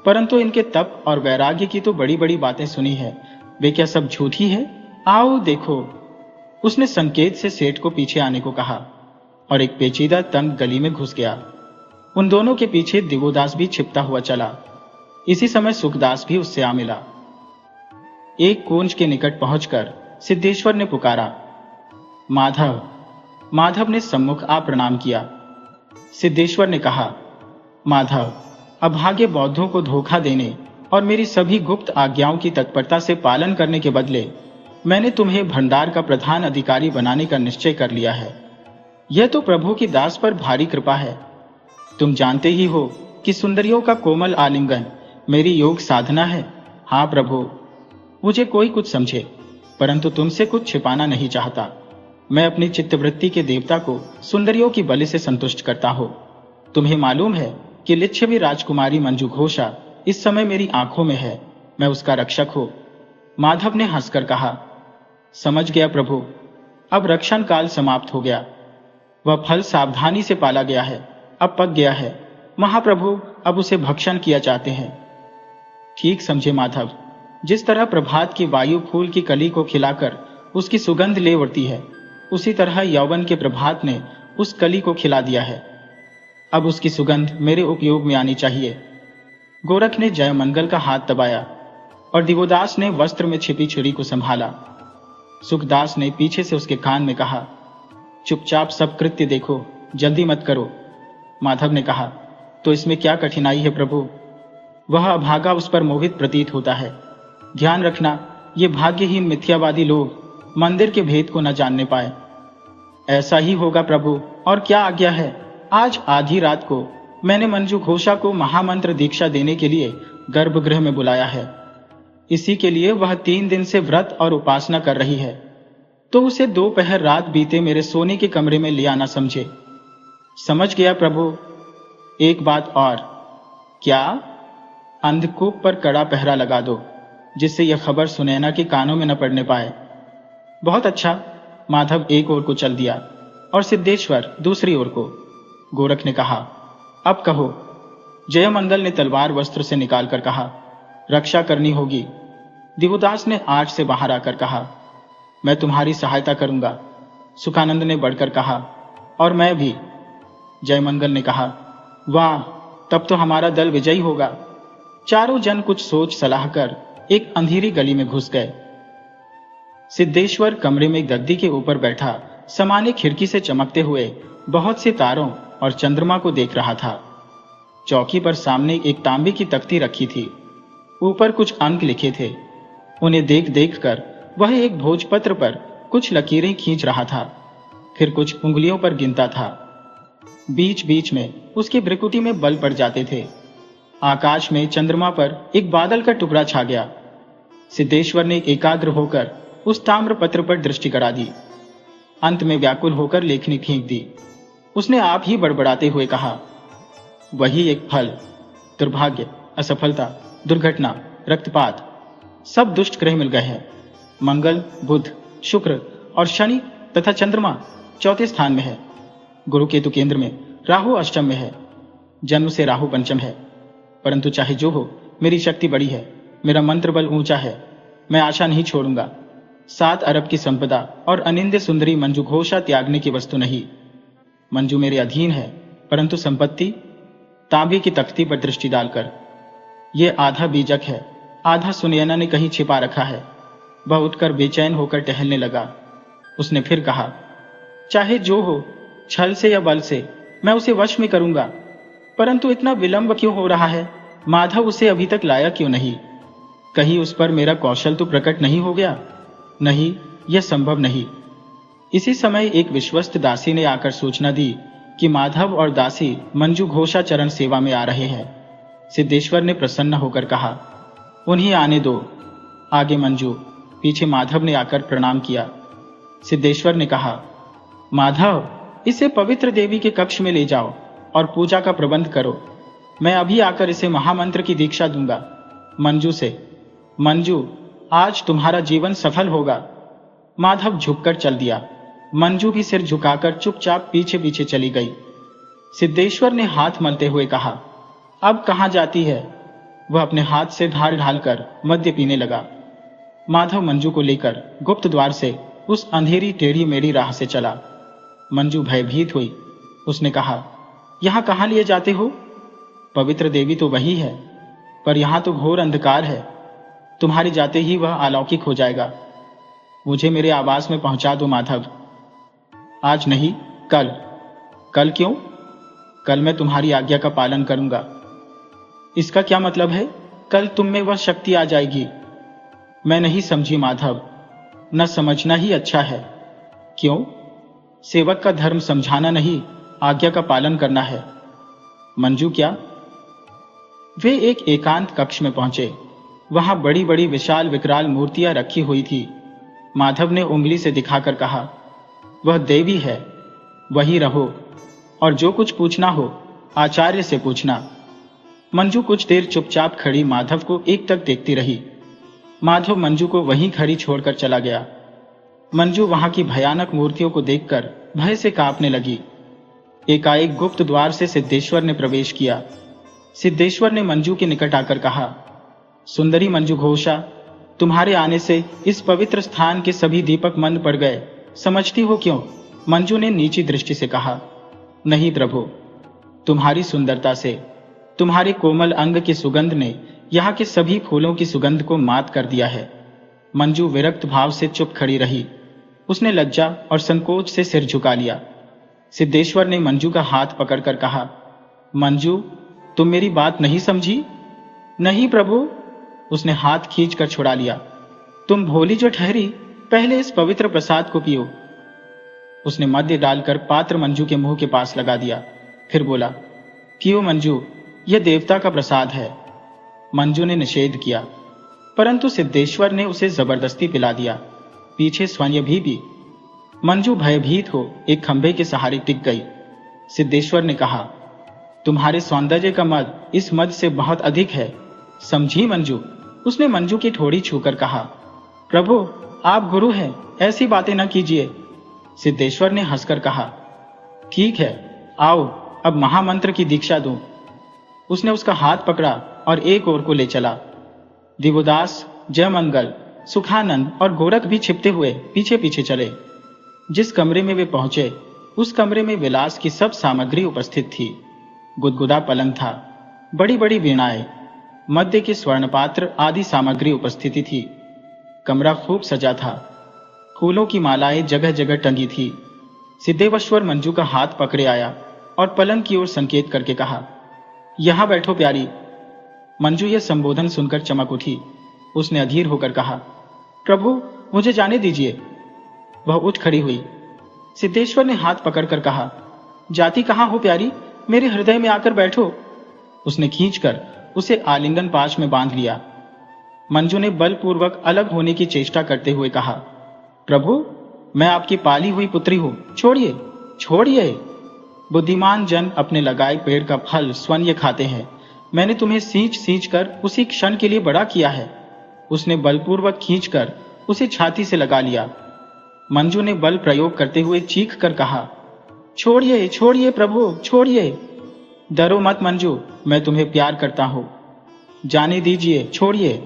परंतु इनके तप और वैराग्य की तो बड़ी बड़ी बातें सुनी है, वे क्या सब झूठी है? आओ देखो। उसने संकेत से सेठ को पीछे आने को कहा और एक पेचीदा तंग गली में घुस गया। उन दोनों के पीछे दिवोदास भी छिपता हुआ चला। इसी समय सुखदास भी उससे आ मिला। एक कुंज के निकट पहुंचकर सिद्धेश्वर ने पुकारा, माधव। माधव ने सम्मुख आ प्रणाम किया। सिद्धेश्वर ने कहा, माधव, अभागे बौद्धों को धोखा देने और मेरी सभी गुप्त आज्ञाओं की तत्परता से पालन करने के बदले मैंने तुम्हें भंडार का प्रधान अधिकारी बनाने का निश्चय कर लिया है। यह तो प्रभु की दास पर भारी कृपा है। तुम जानते ही हो कि सुंदरियों का कोमल आलिंगन मेरी योग साधना है। हाँ प्रभु, मुझे कोई कुछ समझे, परंतु तुमसे कुछ छिपाना नहीं चाहता। मैं अपनी चित्तवृत्ति के देवता को सुंदरियों की बलि से संतुष्ट करता हूं। तुम्हें मालूम है कि लिच्छवी राजकुमारी मंजू घोषा इस समय मेरी आंखों में है। मैं उसका रक्षक हूं। माधव ने हंसकर कहा, समझ गया प्रभु, अब रक्षण काल समाप्त हो गया। वह फल सावधानी से पाला गया है, अब पक गया है। महाप्रभु अब उसे भक्षण किया चाहते हैं। ठीक समझे माधव, जिस तरह प्रभात की वायु फूल की कली को खिलाकर उसकी सुगंध ले उड़ती है, उसी तरह यौवन के प्रभात ने उस कली को खिला दिया है। अब उसकी सुगंध मेरे उपयोग में आनी चाहिए। गोरख ने जयमंगल का हाथ दबाया और दिवोदास ने वस्त्र में छिपी छुरी को संभाला। सुखदास ने पीछे से उसके कान में कहा, चुपचाप सब कृत्य देखो, जल्दी मत करो। माधव ने कहा, तो इसमें क्या कठिनाई है प्रभु? वह अभागा उस पर मोहित प्रतीत होता है। ध्यान रखना, ये भाग्यहीन मिथ्यावादी लोग मंदिर के भेद को न जानने पाए। ऐसा ही होगा प्रभु, और क्या आज्ञा है? आज आधी रात को मैंने मंजू घोषा को महामंत्र दीक्षा देने के लिए गर्भगृह में बुलाया है। इसी के लिए वह 3 दिन से व्रत और उपासना कर रही है, तो उसे दोपहर रात बीते मेरे सोने के कमरे में ले आना समझे। समझ गया प्रभु। एक बात और। क्या? अंधकूप पर कड़ा पहरा लगा दो, जिससे यह खबर सुनैना के कानों में न पड़ने पाए। बहुत अच्छा। माधव एक ओर को चल दिया और सिद्धेश्वर दूसरी ओर को। गोरख ने कहा, अब कहो। जयमंगल ने तलवार वस्त्र से निकालकर कहा, रक्षा करनी होगी। दिवोदास ने आठ से बाहर आकर कहा, मैं तुम्हारी सहायता करूंगा। सुखानंद ने बढ़कर कहा, और मैं भी। जयमंगल ने कहा, वाह, तब तो हमारा दल विजयी होगा। चारों जन कुछ सोच सलाह कर एक अंधेरी गली में घुस गए। सिद्धेश्वर कमरे में गद्दी के ऊपर बैठा समाने खिड़की से चमकते हुए बहुत से तारों और चंद्रमा को देख रहा था। चौकी पर सामने एक तांबे की तख्ती रखी थी। ऊपर कुछ अंक लिखे थे। उन्हें देख देख कर वह एक भोजपत्र पर कुछ लकीरें खींच रहा था, फिर कुछ उंगलियों पर गिनता था। बीच बीच में उसकी भ्रिकुटी में बल पड़ जाते थे। आकाश में चंद्रमा पर एक बादल का टुकड़ा छा गया। सिद्धेश्वर ने एकाग्र होकर उस ताम्र पत्र पर दृष्टि गड़ा दी। अंत में व्याकुल होकर लेखनी फेंक दी। उसने आप ही बड़बड़ाते हुए कहा, वही एक फल, दुर्भाग्य, असफलता, दुर्घटना, रक्तपात, सब दुष्ट ग्रह मिल गए हैं। मंगल, बुध, शुक्र और शनि तथा चंद्रमा चौथे स्थान में है। गुरु केतु केंद्र में, राहु अष्टम में है। जन्म से राहु पंचम है। परंतु चाहे जो हो, मेरी शक्ति बड़ी है, मेरा मंत्र बल ऊंचा है। मैं आशा नहीं छोड़ूंगा। 7 अरब की संपदा और अनिंद्य सुंदरी मंजू घोषा त्यागने की वस्तु नहीं। मंजू मेरे अधीन है, परंतु संपत्ति तांबे की तख्ती पर दृष्टि डालकर। यह आधा बीजक है, आधा सुनैना ने कहीं छिपा रखा है। वह उठकर बेचैन होकर टहलने लगा। उसने फिर कहा, चाहे जो हो, छल से या बल से मैं उसे वश में करूंगा। परंतु इतना विलंब क्यों हो रहा है? माधव उसे अभी तक लाया क्यों नहीं? कहीं उस पर मेरा कौशल तो प्रकट नहीं हो गया? नहीं, यह संभव नहीं। इसी समय एक विश्वस्त दासी ने आकर सूचना दी कि माधव और दासी मंजू घोषा चरण सेवा में आ रहे हैं। सिद्धेश्वर ने प्रसन्न होकर कहा, उन्हें आने दो। आगे मंजू, पीछे माधव ने आकर प्रणाम किया। सिद्धेश्वर ने कहा, माधव, इसे पवित्र देवी के कक्ष में ले जाओ और पूजा का प्रबंध करो। मैं अभी आकर इसे महामंत्र की दीक्षा दूंगा। मंजू से, मंजू, आज तुम्हारा जीवन सफल होगा। माधव झुककर चल दिया। मंजू भी सिर झुकाकर चुपचाप पीछे पीछे चली गई। सिद्धेश्वर ने हाथ मलते हुए कहा, अब कहाँ जाती है? वह अपने हाथ से ढाल ढालकर मद्य पीने लगा। माधव मंजू को लेकर गुप्त द्वार से उस अंधेरी टेढ़ी मेढ़ी राह से चला। मंजू भयभीत हुई। उसने कहा, यहाँ कहाँ लिए जाते हो? पवित्र देवी तो वही है, पर यहाँ तो घोर अंधकार है। तुम्हारे जाते ही वह अलौकिक हो जाएगा। मुझे मेरे आवास में पहुंचा दो माधव। आज नहीं, कल। कल क्यों? कल मैं तुम्हारी आज्ञा का पालन करूंगा। इसका क्या मतलब है? कल तुम में वह शक्ति आ जाएगी। मैं नहीं समझी माधव। न समझना ही अच्छा है। क्यों? सेवक का धर्म समझाना नहीं, आज्ञा का पालन करना है। मंजू क्या? वे एक एकांत कक्ष में पहुंचे। वहां बड़ी बड़ी विशाल विकराल मूर्तियां रखी हुई थी। माधव ने उंगली से दिखाकर कहा, वह देवी है, वही रहो, और जो कुछ पूछना हो आचार्य से पूछना। मंजू कुछ देर चुपचाप खड़ी माधव को एकटक देखती रही। माधव मंजू को वहीं खड़ी छोड़कर चला गया। मंजू वहां की भयानक मूर्तियों को देखकर भय से कांपने लगी। एकाएक गुप्त द्वार से सिद्धेश्वर ने प्रवेश किया। सिद्धेश्वर ने मंजू के निकट आकर कहा, सुंदरी मंजू घोषा, तुम्हारे आने से इस पवित्र स्थान के सभी दीपक मंद पड़ गए, समझती हो क्यों? मंजू ने नीची दृष्टि से कहा, नहीं प्रभु, तुम्हारी सुंदरता से, तुम्हारे कोमल अंग की सुगंध ने यहाँ के सभी फूलों की सुगंध को मात कर दिया है। मंजू विरक्त भाव से चुप खड़ी रही। उसने लज्जा और संकोच से सिर झुका लिया। सिद्धेश्वर ने मंजू का हाथ पकड़कर कहा, मंजू, तुम मेरी बात नहीं समझी? नहीं प्रभु। उसने हाथ खींचकर छुड़ा लिया। तुम भोली जो ठहरी, पहले इस पवित्र प्रसाद को पियो। उसने मद्य डालकर पात्र मंजू के मुंह के पास लगा दिया, फिर बोला, पियो मंजू, यह देवता का प्रसाद है। मंजू ने निषेध किया, परंतु सिद्धेश्वर ने उसे जबरदस्ती पिला दिया। पीछे स्वयं भी मंजू भयभीत हो एक खंभे के सहारे टिक गई। सिद्धेश्वर ने कहा, तुम्हारे सौंदर्य का मद इस मद से बहुत अधिक है, समझी मंजू? उसने मंजू की ठोड़ी छूकर कहा, प्रभु, आप गुरु हैं, ऐसी बातें न कीजिए। सिद्धेश्वर ने हंसकर कहा, ठीक है, आओ अब महामंत्र की दीक्षा दूं। उसने उसका हाथ पकड़ा और एक ओर को ले चला। दिवोदास, जयमंगल, सुखानंद और गोरख भी छिपते हुए पीछे पीछे चले। जिस कमरे में वे पहुंचे, उस कमरे में विलास की सब सामग्री उपस्थित थी। गुदगुदा पलंग था, बड़ी बड़ी वीणाएं, मद्य के स्वर्णपात्र आदि सामग्री उपस्थिति थी। कमरा खूब सजा था। फूलों की मालाएं जगह जगह टंगी थी। सिद्धेश्वर मंजू का हाथ पकड़े आया और पलंग की ओर संकेत करके कहा, यहां बैठो प्यारी। मंजू यह संबोधन सुनकर चमक उठी। उसने अधीर होकर कहा, प्रभु, मुझे जाने दीजिए। वह उठ खड़ी हुई। सिद्धेश्वर ने हाथ पकड़कर कहा, जाती कहां हो प्यारी, मेरे हृदय में आकर बैठो। उसने खींचकर उसे आलिंगन पाश में बांध लिया। मंजू ने बलपूर्वक अलग होने की चेष्टा करते हुए कहा, प्रभु, मैं आपकी पाली हुई पुत्री हूं, छोड़िए, छोड़िए। बुद्धिमान जन अपने लगाए पेड़ का फल स्वयं खाते हैं। मैंने तुम्हें सींच सींच कर उसी क्षण के लिए बड़ा किया है। उसने बलपूर्वक खींचकर उसे छाती से लगा लिया। मंजू ने बल प्रयोग करते हुए चीख कर कहा, छोड़िए, छोड़िए प्रभु, छोड़िए। डरो मत मंजू, मैं तुम्हें प्यार करता हूं, जाने दीजिए, छोड़िए।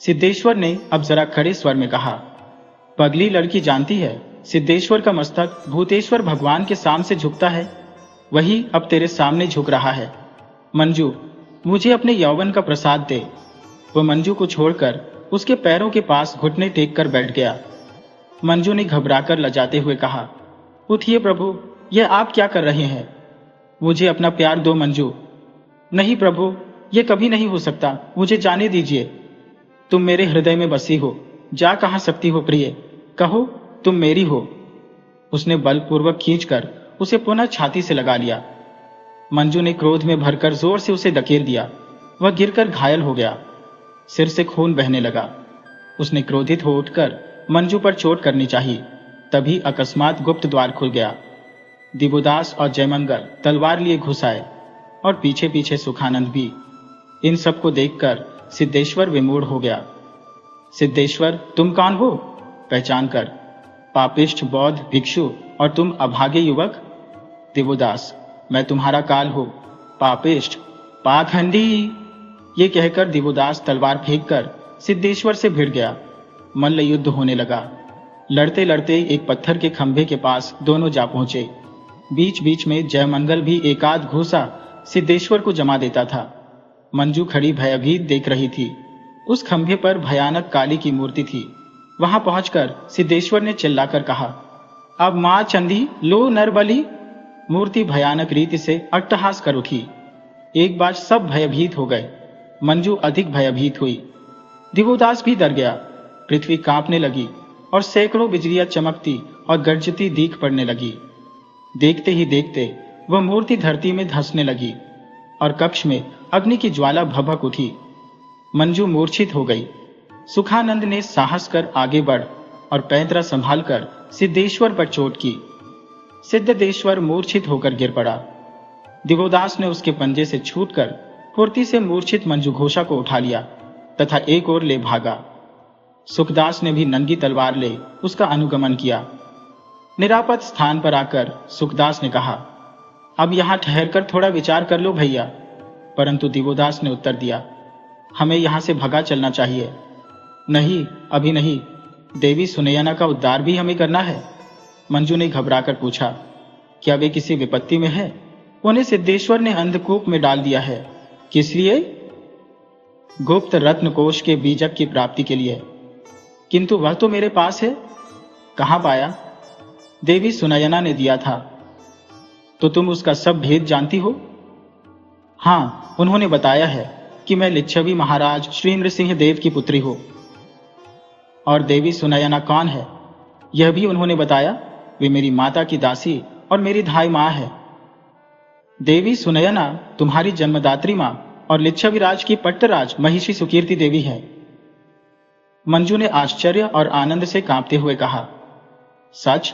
सिद्धेश्वर ने अब जरा खड़े स्वर में कहा, पगली लड़की जानती है, सिद्धेश्वर का मस्तक भूतेश्वर भगवान के सामने झुकता है, वही अब तेरे सामने झुक रहा है। मंजू, मुझे अपने यौवन का प्रसाद दे। वह मंजू को छोड़कर उसके पैरों के पास घुटने टेक कर बैठ गया। मंजू ने घबराकर लजाते हुए कहा, उठिए प्रभु, यह आप क्या कर रहे हैं? मुझे अपना प्यार दो मंजू। नहीं प्रभु, यह कभी नहीं हो सकता, मुझे जाने दीजिए। तुम मेरे हृदय में बसी हो, जा कहां सकती हो प्रिय, कहो तुम मेरी हो। उसने बलपूर्वक खींचकर उसे पुनः छाती से लगा लिया। मंजू ने क्रोध में भरकर जोर से उसे धकेल दिया। वह गिरकर घायल हो गया। सिर से खून बहने लगा। उसने क्रोधित हो उठकर मंजू पर चोट करनी चाहिए, तभी अकस्मात गुप्त द्वार खुल गया। दिवोदास और जयमंगल तलवार लिए घुस आए और पीछे पीछे सुखानंद भी। इन सबको देखकर सिद्धेश्वर विमूढ़ हो गया। सिद्धेश्वर, तुम कौन हो? पहचान कर। पापिष्ठ बौद्ध भिक्षु, और तुम अभागे युवक? दिवोदास, मैं तुम्हारा काल हूं। पापिष्ठ, पाखंडी। ये कहकर दिवोदास तलवार फेंककर सिद्धेश्वर से भिड़ गया। मल्ल युद्ध होने लगा। लड़ते लड़ते एक पत्थर के खंभे के पास दोनों जा पहुंचे। बीच बीच में जयमंगल भी एकाध घूसा सिद्धेश्वर को जमा देता था। मंजू खड़ी भयभीत देख रही थी। उस खंभे पर भयानक काली की मूर्ति थी। वहां पहुंचकर सिद्धेश्वर ने चिल्लाकर कहा, अब मां चंदी लो नरबली। मूर्ति भयानक रीति से अट्टहास कर उठी। एक बार सब भयभीत हो गए। मंजू अधिक भयभीत हुई। दिवोदास भी डर गया। पृथ्वी कांपने लगी और सैकड़ों बिजलियां चमकती और गरजती दीख पड़ने लगी। देखते ही देखते वह मूर्ति धरती में धंसने लगी और कक्ष में अग्नि की ज्वाला भभक उठी। मंजू मूर्छित हो गई। सुखानंद ने साहस कर आगे बढ़ और पैंतरा संभालकर सिद्धेश्वर पर चोट की। सिद्धेश्वर मूर्छित होकर गिर पड़ा। दिवोदास ने उसके पंजे से छूटकर फुर्ती से मूर्छित मंजू घोषा को उठा लिया तथा एक ओर ले भागा। सुखदास ने भी नंगी तलवार ले उसका अनुगमन किया। निरापद स्थान पर आकर सुखदास ने कहा, अब यहां ठहरकर थोड़ा विचार कर लो भैया। परंतु दिवोदास ने उत्तर दिया, हमें यहां से भगा चलना चाहिए। नहीं, अभी नहीं। देवी सुनैना का उद्धार भी हमें करना है। मंजू ने घबराकर पूछा, क्या वे किसी विपत्ति में है? उन्हें सिद्धेश्वर ने अंधकूप में डाल दिया है। किस लिए? गुप्त रत्न कोश के बीजक की प्राप्ति के लिए। किंतु वह तो मेरे पास है। कहां पाया? देवी सुनैना ने दिया था। तो तुम उसका सब भेद जानती हो? हां, उन्होंने बताया है कि मैं लिच्छवी महाराज श्री नृसिंह देव की पुत्री हूं। और देवी सुनैना कौन है? यह भी उन्होंने बताया। वे मेरी माता की दासी और मेरी धाई मां है। देवी सुनैना तुम्हारी जन्मदात्री मां और लिच्छविराज की पट्टराज महिषी सुकीर्ति देवी है। मंजू ने आश्चर्य और आनंद से कांपते हुए कहा, सच?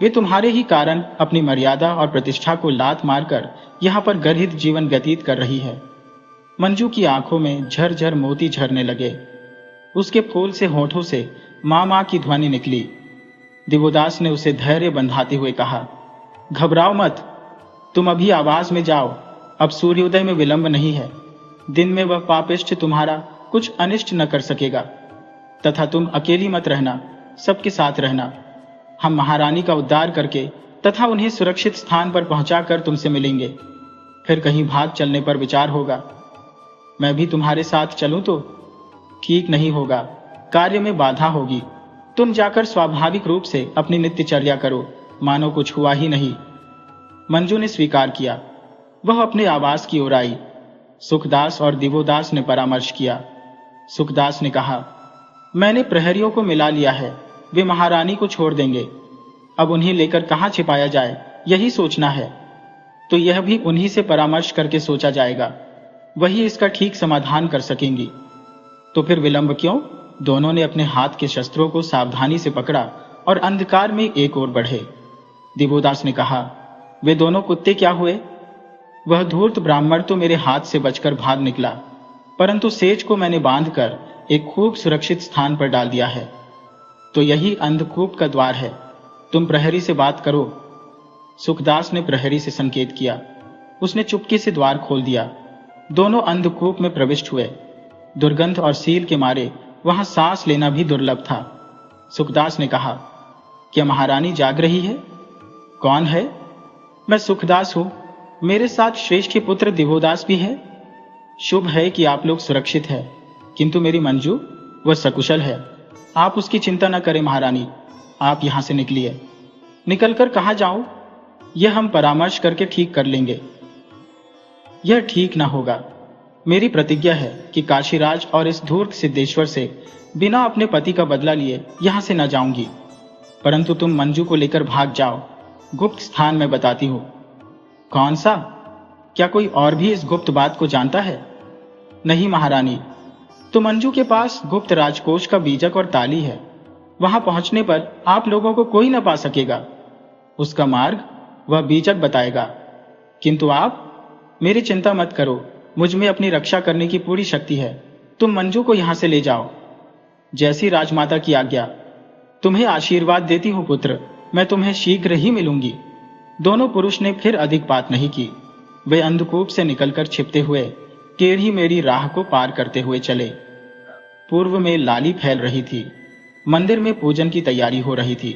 वे तुम्हारे ही कारण अपनी मर्यादा और प्रतिष्ठा को लात मारकर यहां पर गर्हित जीवन व्यतीत कर रही है। मंजू की आंखों में झरझर मोती झरने लगे। उसके फूल से होठों से मां मां की ध्वनि निकली। दिवोदास ने उसे धैर्य बंधाते हुए कहा, घबराओ मत, तुम अभी आवास में जाओ। अब सूर्योदय में विलंब नहीं है। दिन में वह पापिष्ठ तुम्हारा कुछ अनिष्ट न कर सकेगा। तथा तुम अकेली मत रहना, सबके साथ रहना। हम महारानी का उद्धार करके तथा उन्हें सुरक्षित स्थान पर पहुंचाकर तुमसे मिलेंगे। फिर कहीं भाग चलने पर विचार होगा। मैं भी तुम्हारे साथ चलूं तो? ठीक नहीं होगा, कार्य में बाधा होगी। तुम जाकर स्वाभाविक रूप से अपनी नित्यचर्या करो, मानो कुछ हुआ ही नहीं। मंजू ने स्वीकार किया। वह अपने आवास की ओर आई। सुखदास और दिवोदास ने परामर्श किया। सुखदास ने कहा, मैंने प्रहरियों को मिला लिया है। वे महारानी को छोड़ देंगे। अब उन्हें लेकर कहां छिपाया जाए, यही सोचना है। तो यह भी उन्हीं से परामर्श करके सोचा जाएगा। वही इसका ठीक समाधान कर सकेंगी। तो फिर विलंब क्यों? दोनों ने अपने हाथ के शस्त्रों को सावधानी से पकड़ा और अंधकार में एक ओर बढ़े। दिवोदास ने कहा, वे दोनों कुत्ते क्या हुए? वह धूर्त ब्राह्मण तो मेरे हाथ से बचकर भाग निकला, परंतु सेज को मैंने बांधकर एक खूब सुरक्षित स्थान पर डाल दिया है। तो यही अंधकूप का द्वार है। तुम प्रहरी से बात करो। सुखदास ने प्रहरी से संकेत किया। उसने चुपके से द्वार खोल दिया। दोनों अंधकूप में प्रविष्ट हुए। दुर्गंध और सील के मारे वहां सांस लेना भी दुर्लभ था। सुखदास ने कहा, क्या महारानी जाग रही है? कौन है? मैं सुखदास हूं। मेरे साथ श्रेष्ठ के पुत्र दिवोदास भी है। शुभ है कि आप लोग सुरक्षित है, किंतु मेरी मंजू, वह सकुशल है। आप उसकी चिंता न करें महारानी। आप यहां से निकलिए। निकलकर कहां जाऊं? यह हम परामर्श करके ठीक कर लेंगे। यह ठीक ना होगा। मेरी प्रतिज्ञा है कि काशीराज और इस धूर्त सिद्धेश्वर से बिना अपने पति का बदला लिए यहां से न जाऊंगी। परंतु तुम मंजू को लेकर भाग जाओ। गुप्त स्थान मैं बताती हूं। कौन सा? क्या कोई और भी इस गुप्त बात को जानता है? नहीं महारानी। तो मंजू के पास गुप्त राजकोष का बीजक और ताली है। वहां पहुंचने पर आप लोगों को कोई न पा सकेगा। उसका मार्ग वह बीजक बताएगा। किंतु आप मेरी चिंता मत करो। मुझ में अपनी रक्षा करने की पूरी शक्ति है। तुम मंजू को यहां से ले जाओ। जैसी राजमाता की आज्ञा। तुम्हें आशीर्वाद देती हूँ पुत्र, मैं तुम्हें शीघ्र ही मिलूंगी। दोनों पुरुष ने फिर अधिक बात नहीं की। वे अंधकूप से निकलकर छिपते हुए टेढ़ी मेढ़ी राह को पार करते हुए चले। पूर्व में लाली फैल रही थी। मंदिर में पूजन की तैयारी हो रही थी।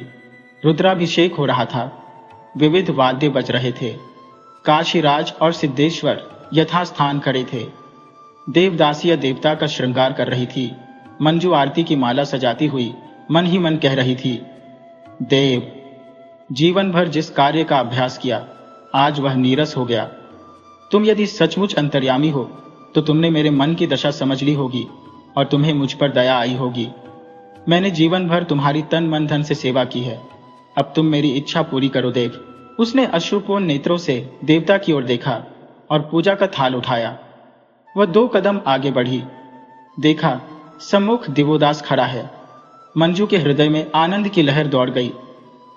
रुद्राभिषेक हो रहा था। विविध वाद्य बज रहे थे। काशीराज और सिद्धेश्वर यथास्थान खड़े थे। देवदासियां देवता का श्रृंगार कर रही थी। मंजू आरती की माला सजाती हुई मन ही मन कह रही थी, देव, जीवन भर जिस कार्य का अभ्यास किया आज वह नीरस हो गया। तुम यदि सचमुच अंतर्यामी हो तो तुमने मेरे मन की दशा समझ ली होगी और तुम्हें मुझ पर दया आई होगी। मैंने जीवन भर तुम्हारी तन मन धन से सेवा की है, अब तुम मेरी इच्छा पूरी करो देव। उसने अश्रुपूर्ण नेत्रों से देवता की ओर देखा और पूजा का थाल उठाया। वह 2 कदम आगे बढ़ी। देखा, सम्मुख दिवोदास खड़ा है। मंजू के हृदय में आनंद की लहर दौड़ गई।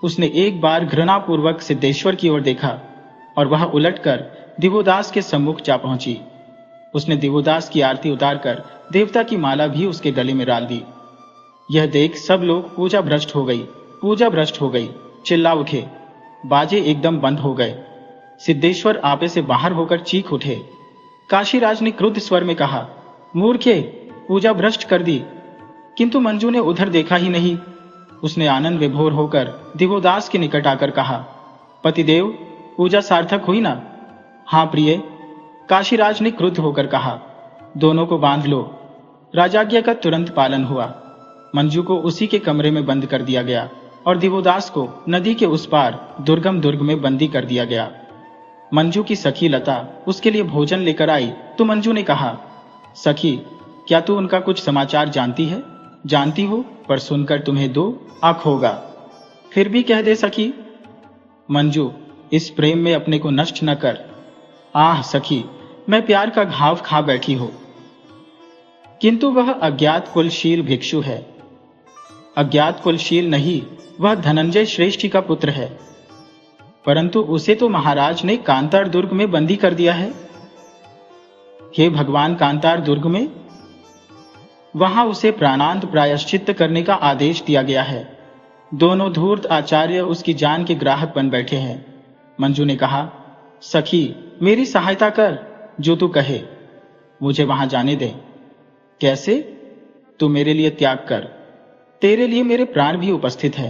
उसने एक बार घृणापूर्वक सिद्धेश्वर की ओर देखा और वह उलटकर दिवोदास के सम्मुख जा पहुंची। उसने दिवोदास की आरती उतारकर देवता की माला भी उसके गले में डाल दी। यह देख सब लोग पूजा भ्रष्ट हो गई, पूजा भ्रष्ट हो गई चिल्ला उठे। बाजे एकदम बंद हो गए। सिद्धेश्वर आपे से बाहर होकर चीख उठे। काशीराज ने क्रुद्ध स्वर में कहा, मूर्खे, पूजा भ्रष्ट कर दी। किंतु मंजू ने उधर देखा ही नहीं। उसने आनंद विभोर होकर दिवोदास के निकट आकर कहा, पतिदेव, पूजा सार्थक हुई ना? हाँ प्रिय, काशीराज ने क्रुद्ध होकर कहा। दोनों को बांध लो। राजाज्ञा का तुरंत पालन हुआ। मंजू को उसी के कमरे में बंद कर दिया गया और दिवोदास को नदी के उस पार दुर्गम दुर्ग में बंदी कर दिया गया। मंजू की सखी लता उसके लिए भोजन लेकर आई तो मंजू ने कहा, सखी, क्या तू उनका कुछ समाचार जानती है? जानती हो, पर सुनकर तुम्हें दो आंख होगा। फिर भी कह दे सखी। मंजू, इस प्रेम में अपने को नष्ट न कर। आह सखी, मैं प्यार का घाव खा बैठी हो। किंतु वह अज्ञात कुलशील भिक्षु है। अज्ञात कुलशील नहीं, वह धनंजय श्रेष्ठी का पुत्र है। परंतु उसे तो महाराज ने कांतार दुर्ग में बंदी कर दिया है। हे भगवान, कांतार दुर्ग में? वहां उसे प्राणांत प्रायश्चित्त करने का आदेश दिया गया है। दोनों धूर्त आचार्य उसकी जान के ग्राहक बन बैठे हैं। मंजू ने कहा, सखी, मेरी सहायता कर, जो तू कहे। मुझे वहां जाने दे। कैसे? तू मेरे लिए त्याग कर। तेरे लिए मेरे प्राण भी उपस्थित है।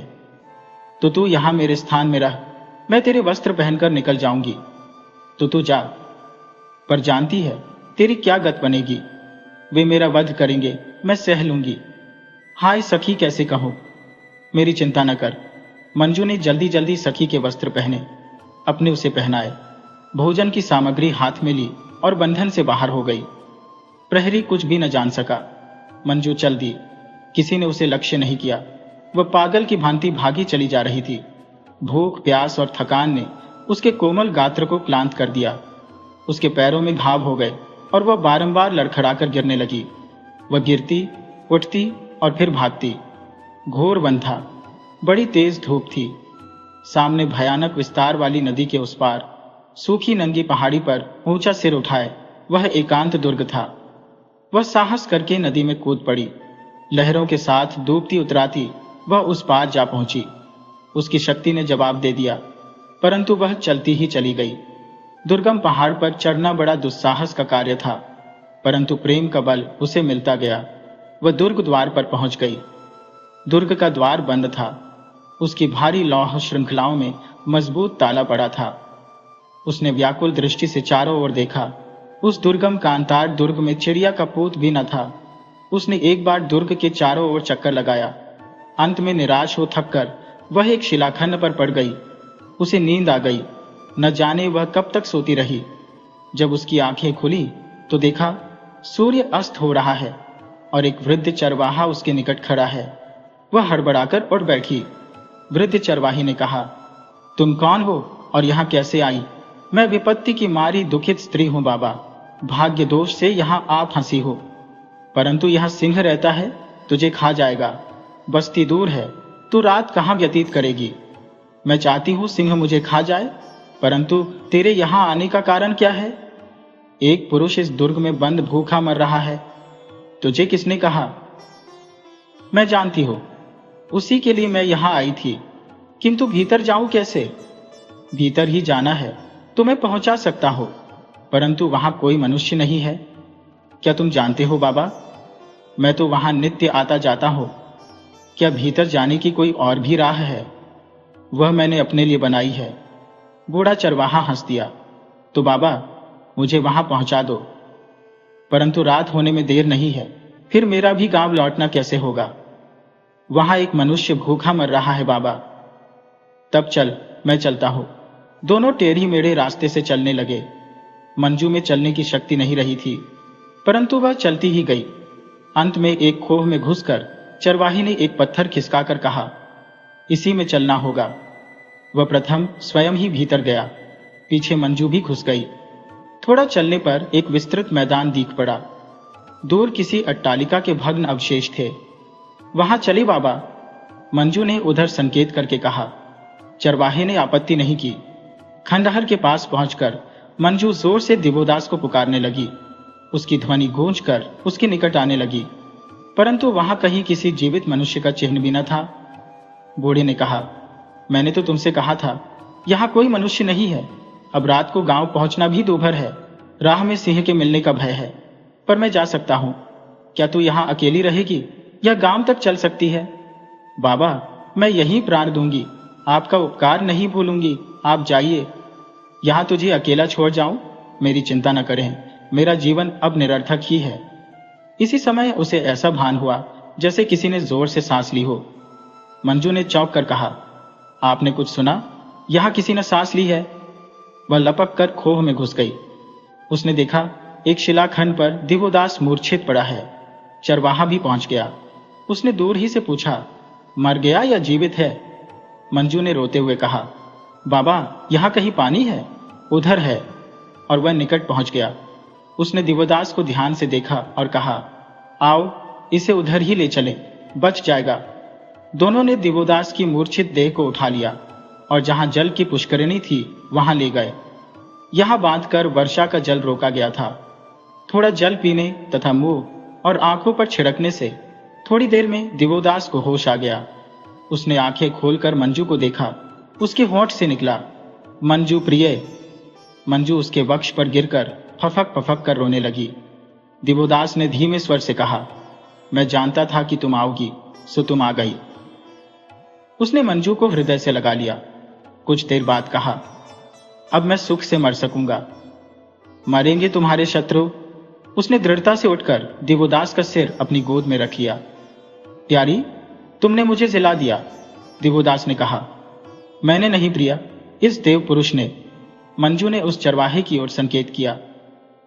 तो तू यहां मेरे स्थान में रह, मैं तेरे वस्त्र पहनकर निकल जाऊंगी। तो तू जा। पर जानती है तेरी क्या गत बनेगी? वे मेरा वध करेंगे, मैं सह लूंगी। हाय सखी, कैसे कहूं? मेरी चिंता न कर। मंजू ने जल्दी जल्दी सखी के वस्त्र पहने, अपने उसे पहनाए। भोजन की सामग्री हाथ में ली और बंधन से बाहर हो गई। प्रहरी कुछ भी न जान सका। मंजू चल दी। किसी ने उसे लक्ष्य नहीं किया। वह पागल की भांति भागी चली जा रही थी। भूख, प्यास और थकान ने उसके कोमल गात्र को क्लांत कर दिया। उसके पैरों में घाव हो गए और वह बारंबार लड़खड़ाकर गिरने लगी। वह गिरती, उठती और फिर भागती। घोर वन था। बड़ी तेज धूप थी। सामने भयानक विस्तार वाली नदी के उस पार सूखी नंगी पहाड़ी पर ऊंचा सिर उठाए वह एकांत दुर्ग था। वह साहस करके नदी में कूद पड़ी। लहरों के साथ डूबती उतराती वह उस पार जा पहुंची। उसकी शक्ति ने जवाब दे दिया, परंतु वह चलती ही चली गई। दुर्गम पहाड़ पर चढ़ना बड़ा दुस्साहस का कार्य था, परंतु प्रेम का बल उसे मिलता गया। वह दुर्ग द्वार पर पहुंच गई। दुर्ग का द्वार बंद था। उसकी भारी लौह श्रृंखलाओं में मजबूत ताला पड़ा था। उसने व्याकुल दृष्टि से चारों ओर देखा। उस दुर्गम कांतार दुर्ग में चिड़िया का पूत भी न था। उसने एक बार दुर्ग के चारों ओर चक्कर लगाया। अंत में निराश हो थककर वह एक शिलाखंड पर पड़ गई। उसे नींद आ गई। न जाने वह कब तक सोती रही। जब उसकी आंखें खुली तो देखा सूर्य अस्त हो रहा है और एक वृद्ध चरवाहा उसके निकट खड़ा है। वह हड़बड़ाकर उठ बैठी। वृद्ध चरवाही ने कहा, तुम कौन हो और यहाँ कैसे आई? मैं विपत्ति की मारी दुखित स्त्री हूं बाबा। भाग्य दोष से यहाँ आप फंसी हो, परंतु यहाँ सिंह रहता है, तुझे खा जाएगा। बस्ती दूर है, तू रात कहाँ व्यतीत करेगी? मैं चाहती हूँ सिंह मुझे खा जाए, परंतु तेरे यहाँ आने का कारण क्या है? एक पुरुष इस दुर्ग में बंद भूखा मर रहा है। तुझे किसने कहा? मैं जानती हूं, उसी के लिए मैं यहां आई थी, किंतु भीतर जाऊं कैसे? भीतर ही जाना है तो मैं पहुंचा सकता हूं, परंतु वहां कोई मनुष्य नहीं है। क्या तुम जानते हो बाबा, मैं तो वहां नित्य आता जाता हूं। क्या भीतर जाने की कोई और भी राह है? वह मैंने अपने लिए बनाई है। बूढ़ा चरवाहा हंस दिया। तो बाबा, मुझे वहां पहुंचा दो, परंतु रात होने में देर नहीं है, फिर मेरा भी गांव लौटना कैसे होगा? वहां एक मनुष्य भूखा मर रहा है बाबा। तब चल, मैं चलता हूं। दोनों टेढ़ी मेढ़े रास्ते से चलने लगे। मंजू में चलने की शक्ति नहीं रही थी, परंतु वह चलती ही गई। अंत में एक खोह में घुसकर चरवाही ने एक पत्थर खिसकाकर कहा, इसी में चलना होगा। वह प्रथम स्वयं ही भीतर गया, पीछे मंजू भी घुस गई। थोड़ा चलने पर एक विस्तृत मैदान दिख पड़ा। दूर किसी अट्टालिका के भग्न अवशेष थे। वहां चले बाबा, मंजू ने उधर संकेत करके कहा। चरवाहे ने आपत्ति नहीं की। खंडहर के पास पहुंचकर मंजू जोर से दिवोदास को पुकारने लगी। उसकी ध्वनि गूंजकर उसके निकट आने लगी, परंतु वहां कहीं किसी जीवित मनुष्य का चिन्ह भी न था। बूढ़े ने कहा, मैंने तो तुमसे कहा था, यहां कोई मनुष्य नहीं है। अब रात को गांव पहुंचना भी दूभर है। राह में सिंह के मिलने का भय है, पर मैं जा सकता हूं। क्या तू यहां अकेली रहेगी या गांव तक चल सकती है? बाबा, मैं यहीं प्राण दूंगी, आपका उपकार नहीं भूलूंगी। आप जाइए। यहां तुझे अकेला छोड़ जाऊं? मेरी चिंता न करें, मेरा जीवन अब निरर्थक ही है। इसी समय उसे ऐसा भान हुआ जैसे किसी ने जोर से सांस ली हो। मंजू ने चौंक कर कहा, आपने कुछ सुना? यहां किसी ने सांस ली है। वह लपक कर खोह में घुस गई। उसने देखा एक शिलाखंड पर दिवोदास मूर्छित पड़ा है। चरवाहा भी पहुंच गया। उसने दूर ही से पूछा, मर गया या जीवित है? मंजू ने रोते हुए कहा, बाबा, यहां कहीं पानी है? उधर है। और वह निकट पहुंच गया। उसने दिवोदास को ध्यान से देखा और कहा, आओ, इसे उधर ही ले चलें, बच जाएगा। दोनों ने दिवोदास की मूर्छित देह को उठा लिया और जहां जल की पुष्करिणी थी वहां ले गए। यहां बांधकर वर्षा का जल रोका गया था। थोड़ा जल पीने तथा मुंह और आंखों पर छिड़कने से थोड़ी देर में दिवोदास को होश आ गया। उसने आंखें खोलकर मंजू को देखा। उसके होंठ से निकला, मंजू प्रिय। मंजू उसके वक्ष पर गिरकर फफक फफक कर रोने लगी। दिवोदास ने धीमे स्वर से कहा, मैं जानता था कि तुम आओगी, सो तुम आ गई। उसने मंजू को हृदय से लगा लिया। कुछ देर बाद कहा, अब मैं सुख से मर सकूंगा। मरेंगे तुम्हारे शत्रु। उसने दृढ़ता से उठकर दिवोदास का सिर अपनी गोद में रख लिया। प्यारी, तुमने मुझे जिला दिया, दिवोदास ने कहा। मैंने नहीं प्रिया, इस देव पुरुष ने। मंजू ने उस चरवाहे की ओर संकेत किया।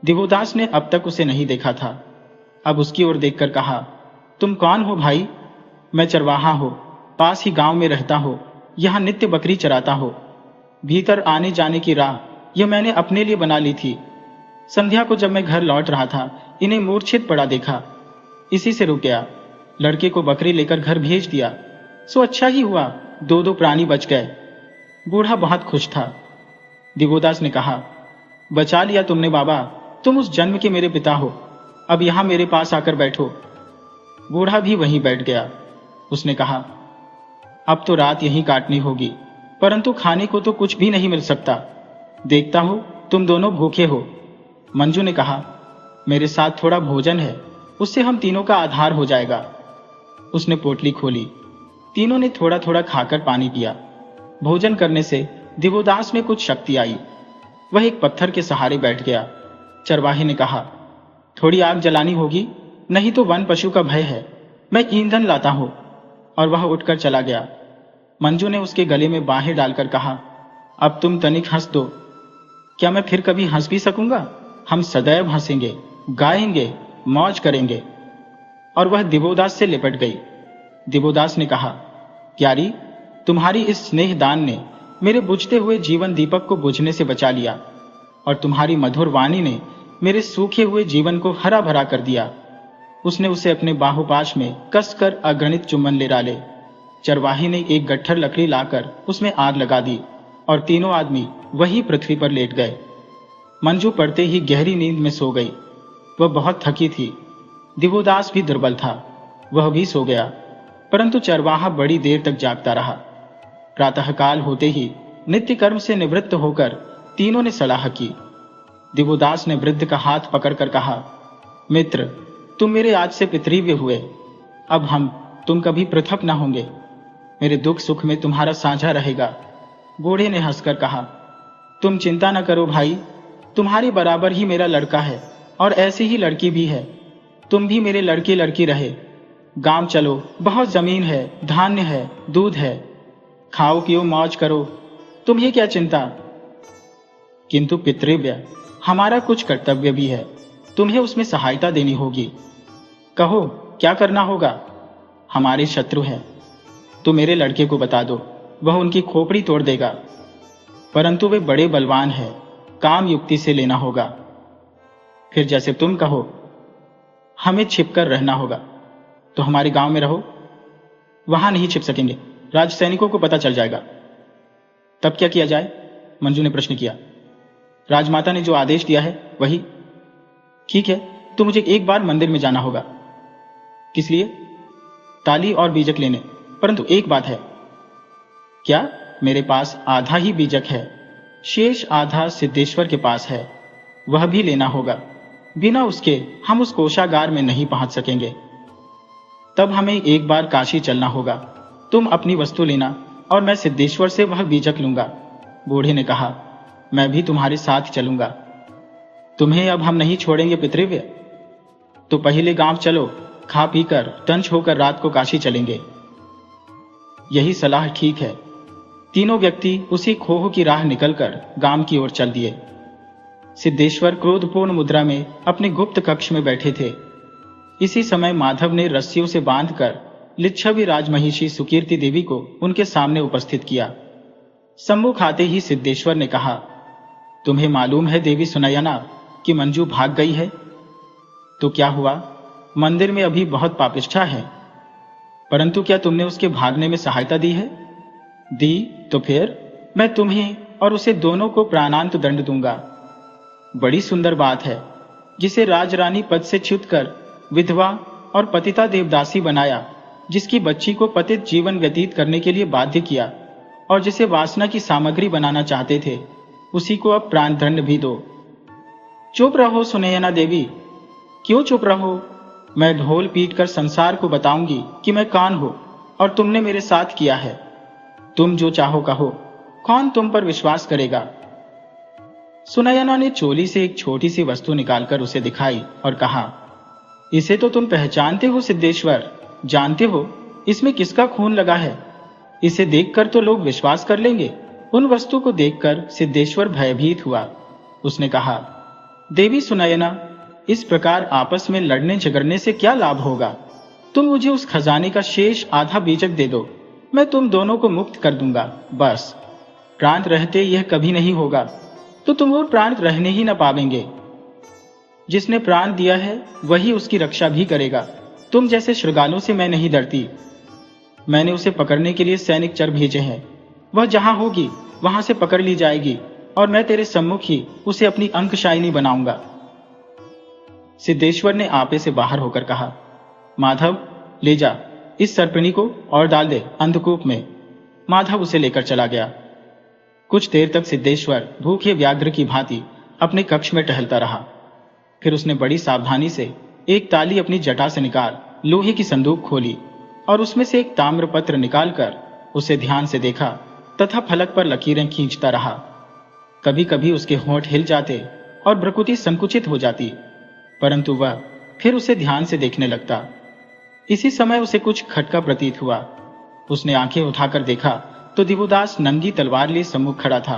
दिवोदास ने अब तक उसे नहीं देखा था। अब उसकी ओर देखकर कहा, तुम कौन हो भाई? मैं चरवाहा हूं, पास ही गांव में रहता हो, यहां नित्य बकरी चराता हो। भीतर आने जाने की राह यह मैंने अपने लिए बना ली थी। संध्या को जब मैं घर लौट रहा था, इन्हें मूर्छित पड़ा देखा, इसी से रुक गया। लड़के को बकरी लेकर घर भेज दिया, सो अच्छा ही हुआ, दो प्राणी बच गए। बूढ़ा बहुत खुश था। दिवोदास ने कहा, बचा लिया तुमने बाबा, तुम उस जन्म के मेरे पिता हो। अब यहां मेरे पास आकर बैठो। बूढ़ा भी वहीं बैठ गया। उसने कहा, अब तो रात यहीं काटनी होगी, परंतु खाने को तो कुछ भी नहीं मिल सकता। देखता हूं तुम दोनों भूखे हो। मंजू ने कहा, मेरे साथ थोड़ा भोजन है, उससे हम तीनों का आधार हो जाएगा। उसने पोटली खोली। तीनों ने थोड़ा थोड़ा खाकर पानी पिया। भोजन करने से दिवोदास में कुछ शक्ति आई। वह एक पत्थर के सहारे बैठ गया। चरवाहे ने कहा, थोड़ी आग जलानी होगी, नहीं तो वन पशु का भय है। मैं ईंधन लाता हूं। और वह उठकर चला गया। मंजू ने उसके गले में बाहें डालकर कहा, अब तुम तनिक हंस दो। क्या मैं फिर कभी हंस भी सकूंगा? हम सदैव हंसेंगे, गाएंगे, मौज करेंगे। और वह दिवोदास से लिपट गई। दिवोदास ने कहा, प्यारी, तुम्हारी इस स्नेह दान ने मेरे बुझते हुए जीवन दीपक को बुझने से बचा लिया, और तुम्हारी मधुर वाणी ने मेरे सूखे हुए जीवन को हरा भरा कर दिया। उसने उसे अपने बाहुपाश में कसकर अगणित चुम्बन ले डाले। चरवाही ने एक गट्ठर लकड़ी लाकर उसमें आग लगा दी और तीनों आदमी वही पृथ्वी पर लेट गए। मंजू पड़ते ही गहरी नींद में सो गई। वह बहुत थकी थी। दिवोदास भी दुर्बल था, वह भी सो गया, परंतु चरवाहा बड़ी देर तक जागता रहा। प्रातःकाल होते ही नित्य कर्म से निवृत्त होकर तीनों ने सलाह की। दिवोदास ने वृद्ध का हाथ पकड़कर कहा, मित्र, तुम मेरे आज से पितृव्य हुए। अब हम तुम कभी पृथक न होंगे। मेरे दुख सुख में तुम्हारा साझा रहेगा। बूढ़े ने हंसकर कहा, तुम चिंता न करो भाई, तुम्हारे बराबर ही मेरा लड़का है और ऐसी ही लड़की भी है। तुम भी मेरे लड़के लड़की रहे। गांव चलो, बहुत जमीन है, धान्य है, दूध है, खाओ पियो मौज करो, तुम्हें क्या चिंता। किंतु पितृव्य, हमारा कुछ कर्तव्य भी है, तुम्हें उसमें सहायता देनी होगी। कहो क्या करना होगा। हमारे शत्रु हैं, तो मेरे लड़के को बता दो, वह उनकी खोपड़ी तोड़ देगा। परंतु वे बड़े बलवान हैं, काम युक्ति से लेना होगा। फिर जैसे तुम कहो, हमें छिपकर रहना होगा, तो हमारे गांव में रहो। वहां नहीं छिप सकेंगे, राज सैनिकों को पता चल जाएगा। तब क्या किया जाए? मंजू ने प्रश्न किया। राजमाता ने जो आदेश दिया है वही। ठीक है, तो मुझे एक बार मंदिर में जाना होगा। किस लिए? ताली और बीजक लेने। परंतु एक बात है। क्या? मेरे पास आधा ही बीजक है, शेष आधा सिद्धेश्वर के पास है, वह भी लेना होगा। बिना उसके हम उस कोषागार में नहीं पहुंच सकेंगे। तब हमें एक बार काशी चलना होगा। तुम अपनी वस्तु लेना और मैं सिद्धेश्वर से वह बीजक लूंगा। बूढ़े ने कहा, मैं भी तुम्हारे साथ चलूंगा। तुम्हें अब हम नहीं छोड़ेंगे पितृव्य। तो पहले गांव चलो, खा पीकर टंच होकर रात को काशी चलेंगे। यही सलाह ठीक है। तीनों व्यक्ति उसी खोह की राह निकलकर गांव की ओर चल दिए। सिद्धेश्वर क्रोधपूर्ण मुद्रा में अपने गुप्त कक्ष में बैठे थे। इसी समय माधव ने रस्सियों से बांधकर लिच्छवी राजमहिषी सुकीर्ति देवी को उनके सामने उपस्थित किया। सम्मुख आते ही सिद्धेश्वर ने कहा, तुम्हें मालूम है देवी सुनयना कि मंजू भाग गई है? तो क्या हुआ? मंदिर में अभी बहुत पापिष्ठा है, परंतु क्या तुमने उसके भागने में सहायता दी है? दी तो फिर मैं तुम्हें और उसे दोनों को प्राणांत दंड दूंगा। बड़ी सुंदर बात है। जिसे राजरानी पद से च्युत कर विधवा और पतिता देवदासी बनाया, जिसकी बच्ची को पतित जीवन व्यतीत करने के लिए बाध्य किया और जिसे वासना की सामग्री बनाना चाहते थे, उसी को अब प्राणदंड भी दो। चुप रहो सुनयना देवी। क्यों चुप रहो? मैं ढोल पीटकर संसार को बताऊंगी कि मैं कौन हूं और तुमने मेरे साथ किया है। तुम जो चाहो कहो, कौन तुम पर विश्वास करेगा? सुनयना ने चोली से एक छोटी सी वस्तु निकालकर उसे दिखाई और कहा, इसे तो तुम पहचानते हो सिद्धेश्वर, जानते हो इसमें किसका खून लगा है। इसे देखकर तो लोग विश्वास कर लेंगे। उन वस्तु को देखकर सिद्धेश्वर भयभीत हुआ। उसने कहा, देवी सुनयना, इस प्रकार आपस में लड़ने झगड़ने से क्या लाभ होगा? तुम मुझे उस खजाने का शेष आधा बीजक दे दो, मैं तुम दोनों को मुक्त कर दूंगा। बस, प्राण रहते यह कभी नहीं होगा, तो तुम वो प्राण रहने ही न पावेंगे। जिसने प्राण दिया है वही उसकी रक्षा भी करेगा। तुम जैसे शृगालों से मैं नहीं डरती। मैंने उसे पकड़ने के लिए सैनिक चर भेजे हैं। वह जहां होगी वहां से पकड़ ली जाएगी और मैं तेरे सम्मुख ही उसे अपनी अंकशायिनी बनाऊंगा। सिद्धेश्वर ने आपे से बाहर होकर कहा, माधव, ले जा इस सर्पिणी को और डाल दे अंधकूप में। माधव उसे लेकर चला गया। कुछ देर तक सिद्धेश्वर भूखे व्याघ्र की भांति अपने कक्ष में टहलता रहा। फिर उसने बड़ी सावधानी से एक ताली अपनी जटा से निकाल लोहे की संदूक खोली और उसमें से एक ताम्रपत्र निकालकर उसे ध्यान से देखा तथा फलक पर लकीरें खींचता रहा। कभी कभी उसके होंठ हिल जाते और भ्रुकुटी संकुचित हो जाती, परंतु वह फिर उसे ध्यान से देखने लगता। इसी समय उसे कुछ खटका प्रतीत हुआ। उसने आंखें उठाकर देखा तो दिवोदास नंगी तलवार लिए सम्मुख खड़ा था।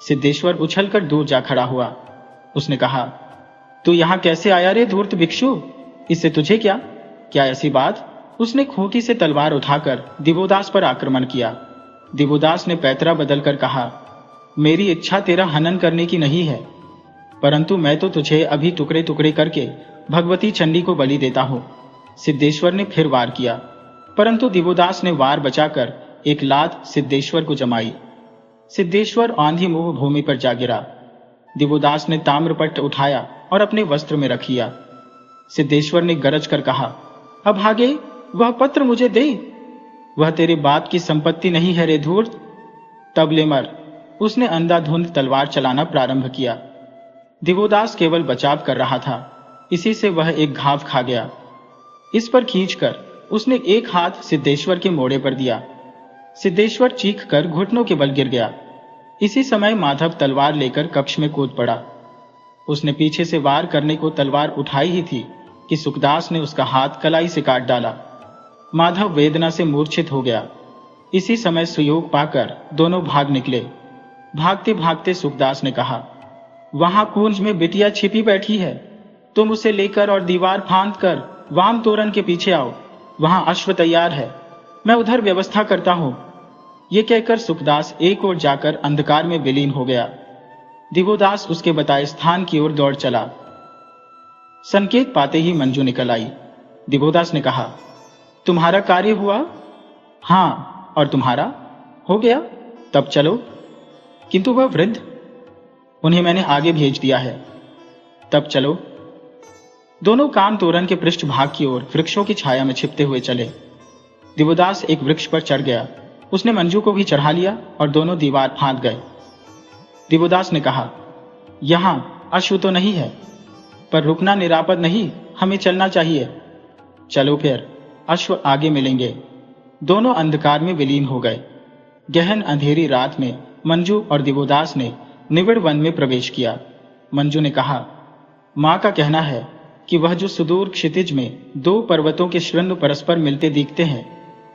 सिद्धेश्वर उछलकर दूर जा खड़ा हुआ। उसने कहा, तू यहां कैसे आया रे धूर्त भिक्षु? इससे तुझे क्या? क्या ऐसी बात? उसने खूंटी से तलवार उठाकर दिवोदास पर आक्रमण किया। दिवोदास ने पैतरा बदलकर कहा, मेरी इच्छा तेरा हनन करने की नहीं है, परंतु मैं तो तुझे अभी टुकड़े टुकड़े करके भगवती चंडी को बलि देता हूं। सिद्धेश्वर ने फिर वार किया, परंतु दिवोदास ने वार बचाकर एक लात सिद्धेश्वर को जमाई। सिद्धेश्वर आंधी मुंह भूमि पर जा गिरा। दिवोदास ने ताम्रपट्ट उठाया और अपने वस्त्र में रख लिया। सिद्धेश्वर ने गरज कर कहा, अब आगे वह पत्र मुझे दे। वह तेरे बाप की संपत्ति नहीं है रे धूर्त। तब ले मर। उसने अंधाधुंध तलवार चलाना प्रारंभ किया। दिवोदास केवल बचाव कर रहा था, इसी से वह एक घाव खा गया। इस पर खींचकर उसने एक हाथ सिद्धेश्वर के मोड़े पर दिया। सिद्धेश्वर चीख कर घुटनों के बल गिर गया। इसी समय माधव तलवार लेकर कक्ष में कूद पड़ा। उसने पीछे से वार करने को तलवार उठाई ही थी कि सुखदास ने उसका हाथ कलाई से काट डाला। माधव वेदना से मूर्छित हो गया। इसी समय सुयोग पाकर दोनों भाग निकले। भागते भागते सुखदास ने कहा, वहां कुंज में बिटिया छिपी बैठी है, तुम उसे लेकर और दीवार फांद कर वाम तोरण के पीछे आओ, वहां अश्व तैयार है, मैं उधर व्यवस्था करता हूं। ये कहकर सुखदास एक ओर जाकर अंधकार में विलीन हो गया। दिवोदास उसके बताए स्थान की ओर दौड़ चला। संकेत पाते ही मंजू निकल आई। दिवोदास ने कहा, तुम्हारा कार्य हुआ? हां, और तुम्हारा? हो गया, तब चलो। किंतु वह वृद्ध? उन्हें मैंने आगे भेज दिया है। तब चलो। दोनों काम तोरण के पृष्ठभाग की ओर वृक्षों की छाया में छिपते हुए चले। दिवोदास एक वृक्ष पर चढ़ गया। उसने मंजू को भी चढ़ा लिया और दोनों दीवार फांद गए। दिवोदास ने कहा, यहां अश्व तो नहीं है, पर रुकना निरापद नहीं, हमें चलना चाहिए। चलो फिर, अश्व आगे मिलेंगे। दोनों अंधकार में विलीन हो गए। गहन अंधेरी रात में मंजू और दिवोदास ने निविड़ वन में प्रवेश किया। मंजू ने कहा, मां का कहना है कि वह जो सुदूर क्षितिज में दो पर्वतों के शृंग परस्पर मिलते दिखते हैं,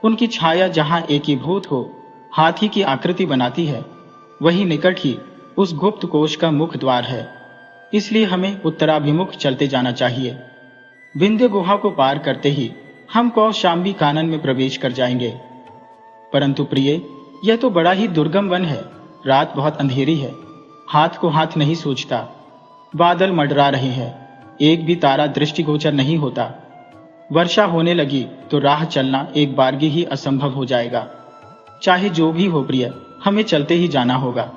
उनकी छाया जहां एकीभूत हो हाथी की आकृति बनाती है, वही निकट ही उस गुप्त कोश का मुख द्वार है। इसलिए हमें उत्तराभिमुख चलते जाना चाहिए। विंध्य गुहा को पार करते ही हम कौशाम्बी कानन में प्रवेश कर जाएंगे। परंतु प्रिय, यह तो बड़ा ही दुर्गम वन है। रात बहुत अंधेरी है, हाथ को हाथ नहीं सूझता। बादल मंडरा रहे हैं, एक भी तारा दृष्टिगोचर नहीं होता। वर्षा होने लगी तो राह चलना एक बारगी ही असंभव हो जाएगा। चाहे जो भी हो प्रिय, हमें चलते ही जाना होगा।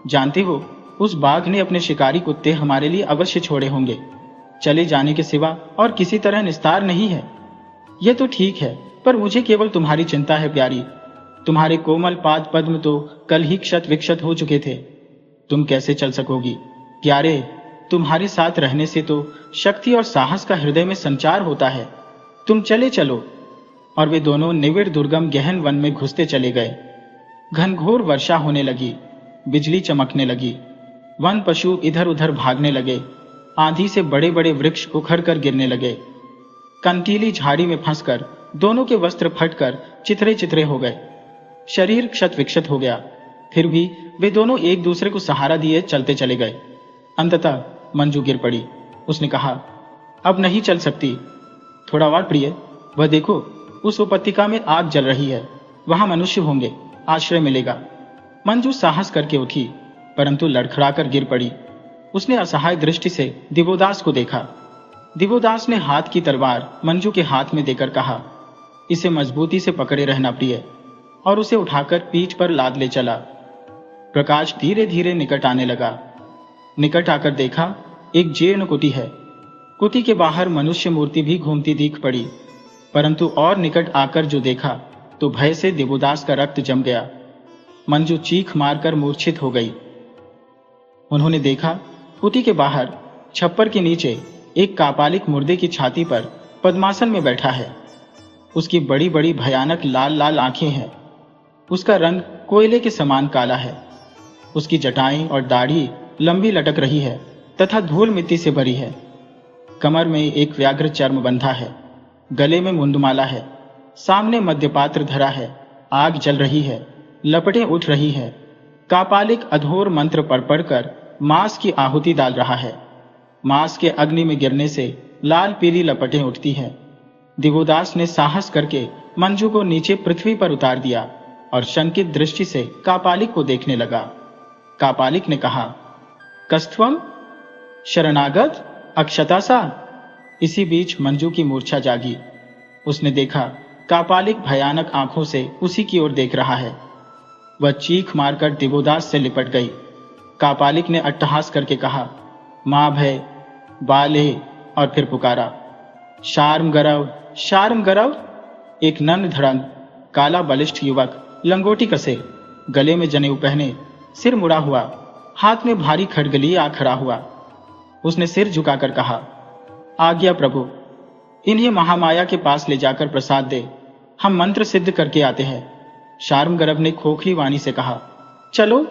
जानते हो, उस बाघ ने अपने शिकारी कुत्ते हमारे लिए अवश्य छोड़े होंगे। चले जाने के सिवा और किसी तरह निस्तार नहीं है। यह तो ठीक है, पर मुझे केवल तुम्हारी चिंता है प्यारी। तुम्हारे कोमल पाद पद्म तो कल ही क्षत विक्षत हो चुके थे। तुम कैसे चल सकोगी? प्यारे, तुम्हारे साथ रहने से तो शक्ति और साहस का हृदय में संचार होता है। तुम चले चलो। और वे दोनों निविड़ दुर्गम गहन वन में घुसते चले गए। घनघोर वर्षा होने लगी, बिजली चमकने लगी, वन पशु इधर उधर भागने लगे, आंधी से बड़े बड़े वृक्ष उखड़ कर गिरने लगे। कंटीली झाड़ी में फंसकर दोनों के वस्त्र फटकर चिथरे चिथरे हो गए। शरीर क्षत विक्षत हो गया। फिर भी वे दोनों एक दूसरे को सहारा दिए चलते चले गए। अंततः मंजू गिर पड़ी। उसने कहा, अब नहीं चल सकती। थोड़ा और प्रिय, वह देखो, उस उपत्यका में आग जल रही है, वहां मनुष्य होंगे, आश्रय मिलेगा। मंजू साहस करके उठी, परंतु लड़खड़ाकर गिर पड़ी। उसने असहाय दृष्टि से दिवोदास को देखा। दिवोदास ने हाथ की तलवार मंजू के हाथ में देकर कहा, इसे मजबूती से पकड़े रहना प्रिय, और उसे उठाकर पीठ पर लाद ले चला। प्रकाश धीरे धीरे निकट आने लगा। निकट आकर देखा, एक जीर्ण कुटी है। कुटी के बाहर मनुष्य मूर्ति भी घूमती दिख पड़ी, परंतु और निकट आकर जो देखा तो भय से दिवोदास का रक्त जम गया। मंजू चीख मारकर मूर्छित हो गई। उन्होंने देखा, कुटी के बाहर छप्पर के नीचे एक कापालिक मुर्दे की छाती पर पद्मासन में बैठा है। उसकी बड़ी बड़ी भयानक लाल लाल आंखें हैं। उसका रंग कोयले के समान काला है। उसकी जटाएं और दाढ़ी लंबी लटक रही है तथा धूल मिट्टी से भरी है। कमर में एक व्याघ्र चर्म बंधा है, गले में मुंडमाला है, सामने मध्यपात्र धरा है, आग जल रही है, लपटें उठ रही है। कापालिक अधोर मंत्र पढ़कर मांस की आहुति डाल रहा है। मांस के अग्नि में गिरने से लाल पीली लपटें उठती हैं। दिवोदास ने साहस करके मंजू को नीचे पृथ्वी पर उतार दिया और शंकित दृष्टि से कापालिक को देखने लगा। कापालिक ने कहा, कस्त्वम? शरणागत? अक्षता सा? इसी बीच मंजू की मूर्छा जागी। उसने देखा, कापालिक भयानक आंखों से उसी की ओर देख रहा है। वह चीख मारकर दिवोदास से लिपट गई। कापालिक ने अट्टहास करके कहा, माँ भय, बाले, और फिर पुकारा, शार्म गरव, शार्म गरव। एक नन्न धड़ंग काला बलिष्ठ युवक लंगोटी कसे, गले में जनेऊ पहने, सिर मुड़ा हुआ, हाथ में भारी खड्ग लिए आ खड़ा हुआ। उसने सिर झुकाकर कहा, आज्ञा प्रभु, इन्हें महामाया के पास ले जाकर प्रसाद दे, हम मंत्र सिद्ध करके आते हैं। शार्मगरव ने खोखली वाणी से कहा, चलो।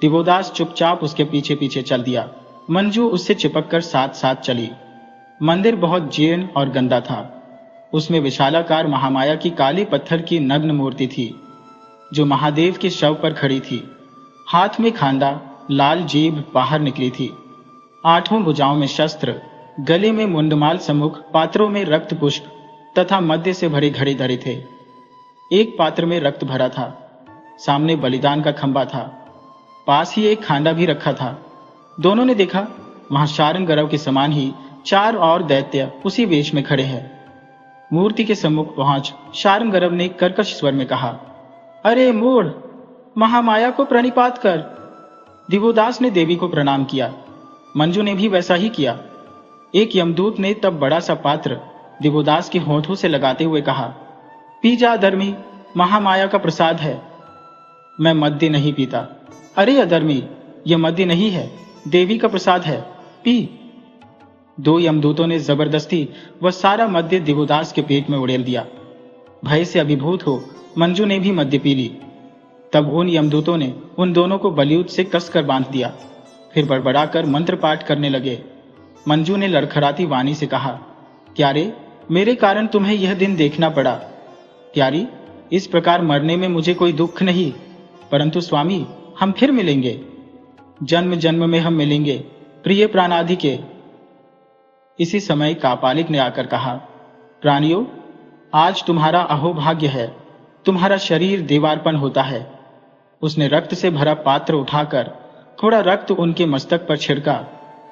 दिवोदास चुपचाप उसके पीछे पीछे चल दिया। मंजू उससे चिपककर साथ साथ चली। मंदिर बहुत जीर्ण और गंदा था। उसमें विशालाकार महामाया की काले पत्थर की नग्न मूर्ति थी, जो महादेव के शव पर खड़ी थी। हाथ में खांदा, लाल जीभ बाहर निकली थी। आठों भुजाओं में शस्त्र, गले में मुंडमाल सम्मुख पात्रों में रक्त पुष्प तथा मध्य से भरे घड़े धरे थे। एक पात्र में रक्त भरा था, सामने बलिदान का खंबा था, पास ही एक खांडा भी रखा था। दोनों ने देखा, वहां शार्ंगरव के समान ही 4 और दैत्य उसी वेश में खड़े हैं। मूर्ति के सम्मुख पहुंच शार्ंगरव ने कर्कश स्वर में कहा, अरे मूढ़, महामाया को प्रणिपात कर। दिवोदास ने देवी को प्रणाम किया। मंजू ने भी वैसा ही किया। एक यमदूत ने तब बड़ा सा पात्र दिवोदास के होठों से लगाते हुए कहा, पी जा अधर्मी, महामाया का प्रसाद है। मैं मद्य नहीं पीता। अरे अधर्मी, यह मद्य नहीं है, देवी का प्रसाद है, पी। 2 यमदूतों ने जबरदस्ती वह सारा मद्य दिवोदास के पेट में उड़ेल दिया। भय से अभिभूत हो मंजू ने भी मद्य पी ली। तब उन यमदूतों ने उन दोनों को बलियूद से कसकर बांध दिया। फिर बड़बड़ाकर मंत्र पाठ करने लगे। मंजू ने लड़खड़ाती वाणी से कहा, प्यारे, मेरे कारण तुम्हें यह दिन देखना पड़ा। प्यारी, इस प्रकार मरने में मुझे कोई दुख नहीं, परंतु स्वामी, हम फिर मिलेंगे, जन्म जन्म में हम मिलेंगे, प्रिय प्राणादि के। इसी समय कापालिक ने आकर कहा, प्राणियों, आज तुम्हारा अहोभाग्य है, तुम्हारा शरीर देवार्पण होता है। उसने रक्त से भरा पात्र उठाकर थोड़ा रक्त उनके मस्तक पर छिड़का,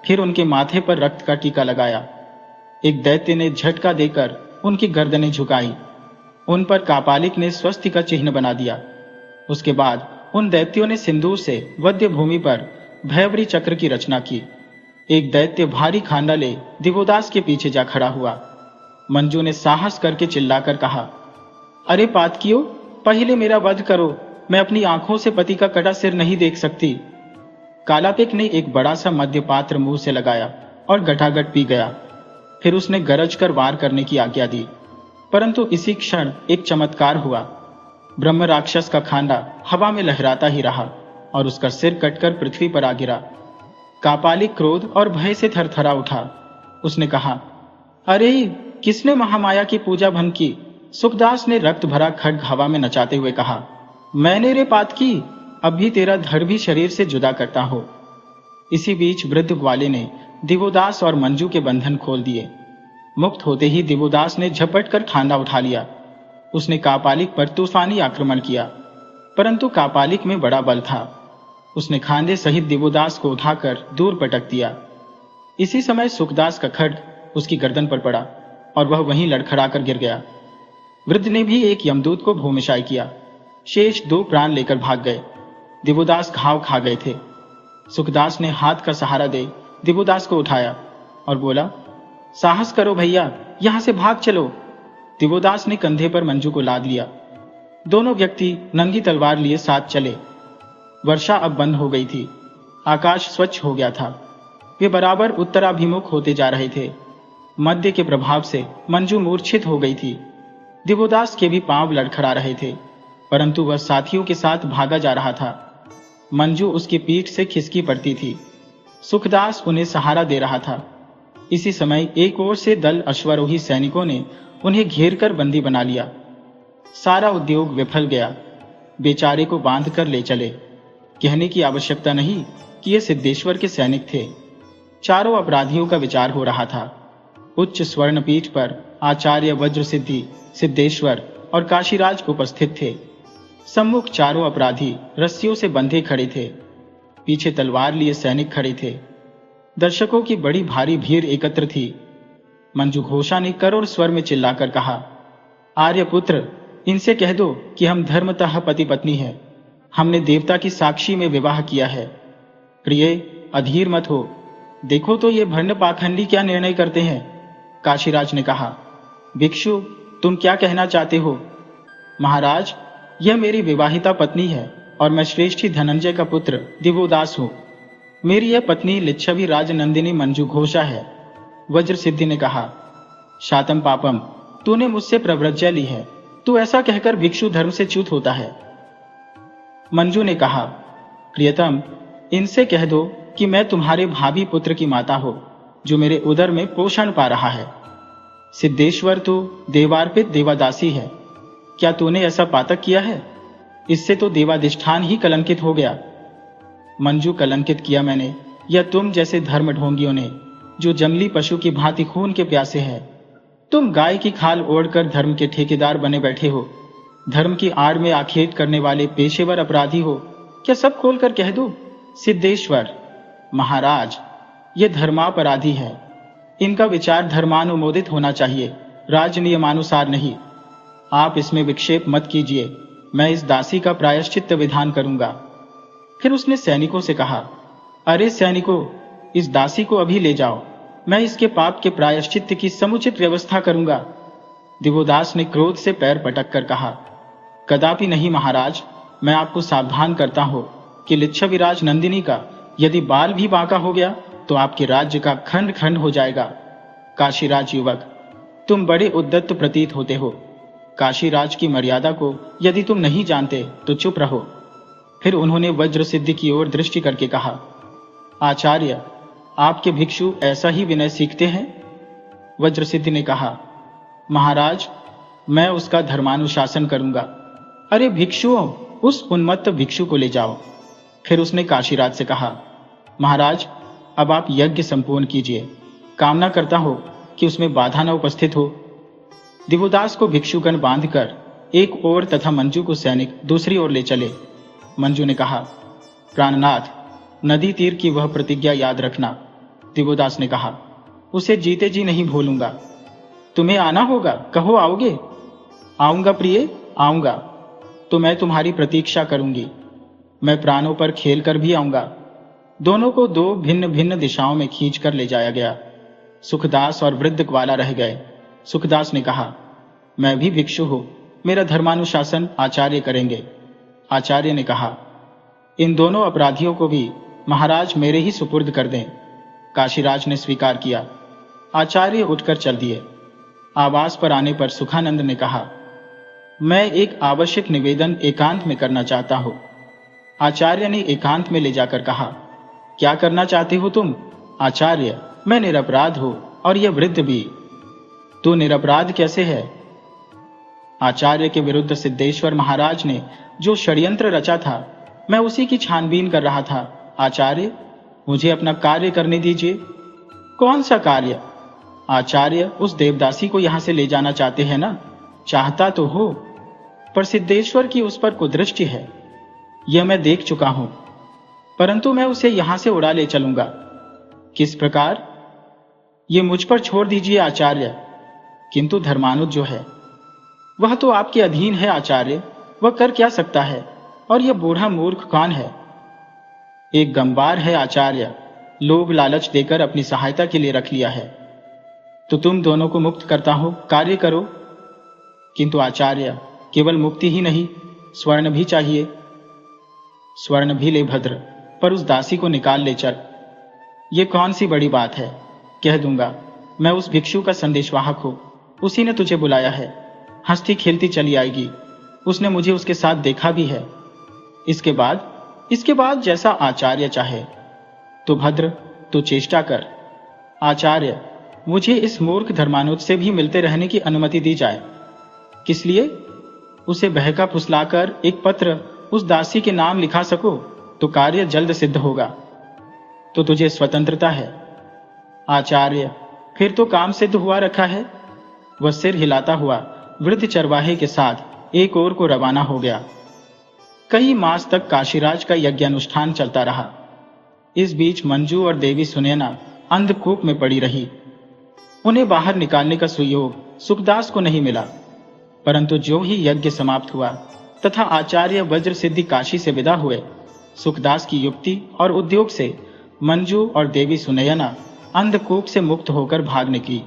फिर उनके माथे पर रक्त का टीका लगाया। एक दैत्य ने झटका देकर उनकी गर्दनें झुकाई। उन पर कापालिक ने स्वस्ति का चिन्ह बना दिया। उसके बाद उन दैत्यों ने सिंदूर से वध्य भूमि पर भैवरी चक्र की रचना की। एक दैत्य भारी खांडा ले दिवोदास के पीछे जा खड़ा हुआ। मंजू ने साहस करके चिल्लाकर कहा, अरे पातकियों, पहले मेरा वध करो, मैं अपनी आंखों से पति का कटा सिर नहीं देख सकती। कालापेक ने एक बड़ा सा मद्य पात्र मुंह से लगाया और गटागट पी गया। फिर उसने गरज कर वार करने की आज्ञा दी, परंतु इसी क्षण एक चमत्कार हुआ। ब्रह्म राक्षस का खांडा हवा में लहराता ही रहा और उसका सिर कटकर पृथ्वी पर आ गिरा। कापालिक क्रोध और भय से थरथरा उठा। उसने कहा, अरे, किसने महामाया की पूजा भंग की? सुखदास ने रक्त भरा खड्ग हवा में नचाते हुए कहा, मैंने रे पातकी, अब भी तेरा धड़ भी शरीर से जुदा करता हो। इसी बीच वृद्ध ग्वाले ने दिवोदास और मंजू के बंधन खोल दिए। मुक्त होते ही दिवोदास ने झपट कर खांडा उठा लिया। उसने कापालिक पर तूफानी आक्रमण किया, परंतु कापालिक में बड़ा बल था। उसने खांडे सहित दिवोदास को उठाकर दूर पटक दिया। इसी समय सुखदास का खड्ग उसकी गर्दन पर पड़ा और वह वहीं लड़खड़ाकर गिर गया। वृद्ध ने भी एक यमदूत को भूमिशाय किया। शेष 2 प्राण लेकर भाग गए। दिवोदास घाव खा गए थे। सुखदास ने हाथ का सहारा दे दिवोदास को उठाया और बोला, साहस करो भैया, यहां से भाग चलो। दिवोदास ने कंधे पर मंजू को लाद लिया। दोनों व्यक्ति नंगी तलवार लिए साथ चले। वर्षा अब बंद हो गई थी। आकाश स्वच्छ हो गया था। वे बराबर उत्तराभिमुख होते जा रहे थे। मद्य के प्रभाव से मंजू मूर्छित हो गई थी। दिवोदास के भी पांव लड़खड़ा रहे थे, परंतु वह साथियों के साथ भागा जा रहा था। मंजू उसकी पीठ से खिसकी पड़ती थी। सुखदास उन्हें सहारा दे रहा था। इसी समय एक ओर से दल अश्वारोही सैनिकों ने उन्हें घेरकर बंदी बना लिया। सारा उद्योग विफल गया। बेचारे को बांध कर ले चले। कहने की आवश्यकता नहीं कि ये सिद्धेश्वर के सैनिक थे। चारों अपराधियों का विचार हो रहा था। उच्च स्वर्णपीठ पर आचार्य वज्रसिद्धि, सिद्धेश्वर और काशीराज उपस्थित थे। सम्मुख चारों अपराधी रस्सियों से बंधे खड़े थे। पीछे तलवार लिए सैनिक खड़े थे। दर्शकों की बड़ी भारी भीड़ एकत्र थी। मंजू घोषा ने करोड़ स्वर में चिल्लाकर कहा, आर्यपुत्र, इनसे कह दो कि हम धर्मतः पति पत्नी हैं। हमने देवता की साक्षी में विवाह किया है। प्रिय, अधीर मत हो, देखो तो ये भंड पाखंडी क्या निर्णय करते हैं। काशीराज ने कहा, भिक्षु, तुम क्या कहना चाहते हो? महाराज, यह मेरी विवाहिता पत्नी है और मैं श्रेष्ठी धनंजय का पुत्र दिवोदास हूँ। मेरी यह पत्नी लिच्छवी राजनंदिनी मंजू घोषा है। वज्र सिद्धि ने कहा, शातम पापम, तूने मुझसे प्रव्रज्या ली है, तू ऐसा कहकर भिक्षु धर्म से च्युत होता है। मंजू ने कहा, प्रियतम, इनसे कह दो कि मैं तुम्हारे भाभी पुत्र की माता हो, जो मेरे उदर में पोषण पा रहा है। सिद्धेश्वर, तू देवार्पित देवादासी है, क्या तूने ऐसा पातक किया है? इससे तो देवाधिष्ठान ही कलंकित हो गया। मंजू, कलंकित किया मैंने या तुम जैसे धर्म ढोंगियों ने, जो जंगली पशु की भांति खून के प्यासे हैं। तुम गाय की खाल ओढ़कर धर्म के ठेकेदार बने बैठे हो, धर्म की आड़ में आखेट करने वाले पेशेवर अपराधी हो। क्या सब खोलकर कह दो? सिद्धेश्वर महाराज, ये धर्मापराधी है, इनका विचार धर्मानुमोदित होना चाहिए, राज नियमानुसार नहीं। आप इसमें विक्षेप मत कीजिए, मैं इस दासी का प्रायश्चित्त विधान करूंगा। फिर उसने सैनिकों से कहा, अरे सैनिकों, इस दासी को अभी ले जाओ, मैं इसके पाप के प्रायश्चित्त की समुचित व्यवस्था करूंगा। दिवोदास ने क्रोध से पैर पटक कर कहा, कदापि नहीं महाराज, मैं आपको सावधान करता हूं कि लिच्छविराज नंदिनी का यदि बाल भी बांका हो गया तो आपके राज्य का खंड खंड हो जाएगा। काशीराज युवक, तुम बड़े उद्दत्त प्रतीत होते हो। काशीराज की मर्यादा को यदि तुम नहीं जानते तो चुप रहो। फिर उन्होंने वज्र सिद्धि की ओर दृष्टि करके कहा, आचार्य, आपके भिक्षु ऐसा ही विनय सीखते हैं? वज्र सिद्धि ने कहा, महाराज, मैं उसका धर्मानुशासन करूंगा। अरे भिक्षुओं, उस उन्मत्त भिक्षु को ले जाओ। फिर उसने काशीराज से कहा, महाराज, अब आप यज्ञ संपूर्ण कीजिए, कामना करता हो कि उसमें बाधा न उपस्थित हो। दिवोदास को भिक्षुगण बांधकर एक ओर तथा मंजू को सैनिक दूसरी ओर ले चले। मंजू ने कहा, प्राणनाथ, नदी तीर की वह प्रतिज्ञा याद रखना। दिवोदास ने कहा, उसे जीते जी नहीं भूलूंगा। तुम्हें आना होगा, कहो आओगे? आऊंगा प्रिय, आऊंगा, तो मैं तुम्हारी प्रतीक्षा करूंगी। मैं प्राणों पर खेल कर भी आऊंगा। दोनों को दो भिन्न भिन्न दिशाओं में खींच कर ले जाया गया। सुखदास और वृद्ध ग्वाला रह गए। सुखदास ने कहा, मैं भी भिक्षु हूं, मेरा धर्मानुशासन आचार्य करेंगे। आचार्य ने कहा, इन दोनों अपराधियों को भी महाराज मेरे ही सुपुर्द कर दें। काशीराज ने स्वीकार किया। आचार्य उठकर चल दिए। आवास पर आने पर सुखानंद ने कहा, मैं एक आवश्यक निवेदन एकांत में करना चाहता हूं। आचार्य ने एकांत में ले जाकर कहा, क्या करना चाहते हो तुम? आचार्य, मैं निरपराध हूं और यह वृद्ध भी। तू निरपराध कैसे है? आचार्य के विरुद्ध सिद्धेश्वर महाराज ने जो षड्यंत्र रचा था, मैं उसी की छानबीन कर रहा था। आचार्य, मुझे अपना कार्य करने दीजिए। कौन सा कार्य? आचार्य, उस देवदासी को यहां से ले जाना चाहते हैं ना? चाहता तो हो, पर सिद्धेश्वर की उस पर कुदृष्टि है, यह मैं देख चुका हूं, परंतु मैं उसे यहां से उड़ा ले चलूंगा। किस प्रकार? ये मुझ पर छोड़ दीजिए आचार्य। किंतु धर्मानुज जो है वह तो आपके अधीन है आचार्य, वह कर क्या सकता है? और यह बूढ़ा मूर्ख कौन है? एक गंवार है आचार्य, लोभ लालच देकर अपनी सहायता के लिए रख लिया है। तो तुम दोनों को मुक्त करता हो, कार्य करो। किंतु आचार्य, केवल मुक्ति ही नहीं, स्वर्ण भी चाहिए। स्वर्ण भी ले भद्र, पर उस दासी को निकाल ले चल। ये कौन सी बड़ी बात है? कह दूंगा, मैं उस भिक्षु का संदेशवाहक हूं, उसी ने तुझे बुलाया है। हंसती खेलती चली आएगी। उसने मुझे उसके साथ देखा भी है। इसके बाद जैसा आचार्य चाहे। तो भद्र, तो चेष्टा कर। आचार्य, मुझे इस मूर्ख धर्मानुज से भी मिलते रहने की अनुमति दी जाए। किस लिए? उसे बहका फुसलाकर एक पत्र उस दासी के नाम लिखा सको तो कार्य जल्द सिद्ध होगा। तो तुझे स्वतंत्रता है। आचार्य, फिर तो काम सिद्ध हुआ रखा है। वह सिर हिलाता हुआ वृद्ध चरवाहे के साथ एक ओर को रवाना हो गया। कई मास तक काशीराज का यज्ञानुष्ठान चलता रहा। इस बीच मंजू और देवी सुनैना अंधकूप में पड़ी रही। उन्हें बाहर निकालने का सुयोग सुखदास को नहीं मिला, परंतु जो ही यज्ञ समाप्त हुआ तथा आचार्य वज्र सिद्धि काशी से विदा हुए, सुखदास की युक्ति और उद्योग से मंजू और देवी सुनयना अंधकूप से मुक्त होकर भाग निकली।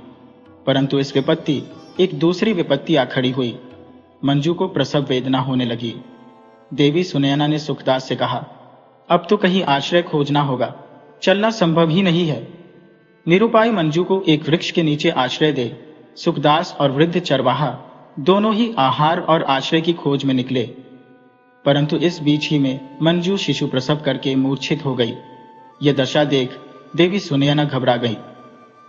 परंतु इस विपत्ति एक दूसरी विपत्ति आ खड़ी हुई। मंजू को प्रसव वेदना होने लगी। देवी सुनयना ने सुखदास से कहा, अब तो कहीं आश्रय खोजना होगा, चलना संभव ही नहीं है। निरुपाय मंजू को एक वृक्ष के नीचे आश्रय दे सुखदास और वृद्ध चरवाहा दोनों ही आहार और आश्रय की खोज में निकले। परंतु इस बीच ही में मंजू शिशु प्रसव करके मूर्छित हो गई। यह दशा देख देवी सुनयना घबरा गई।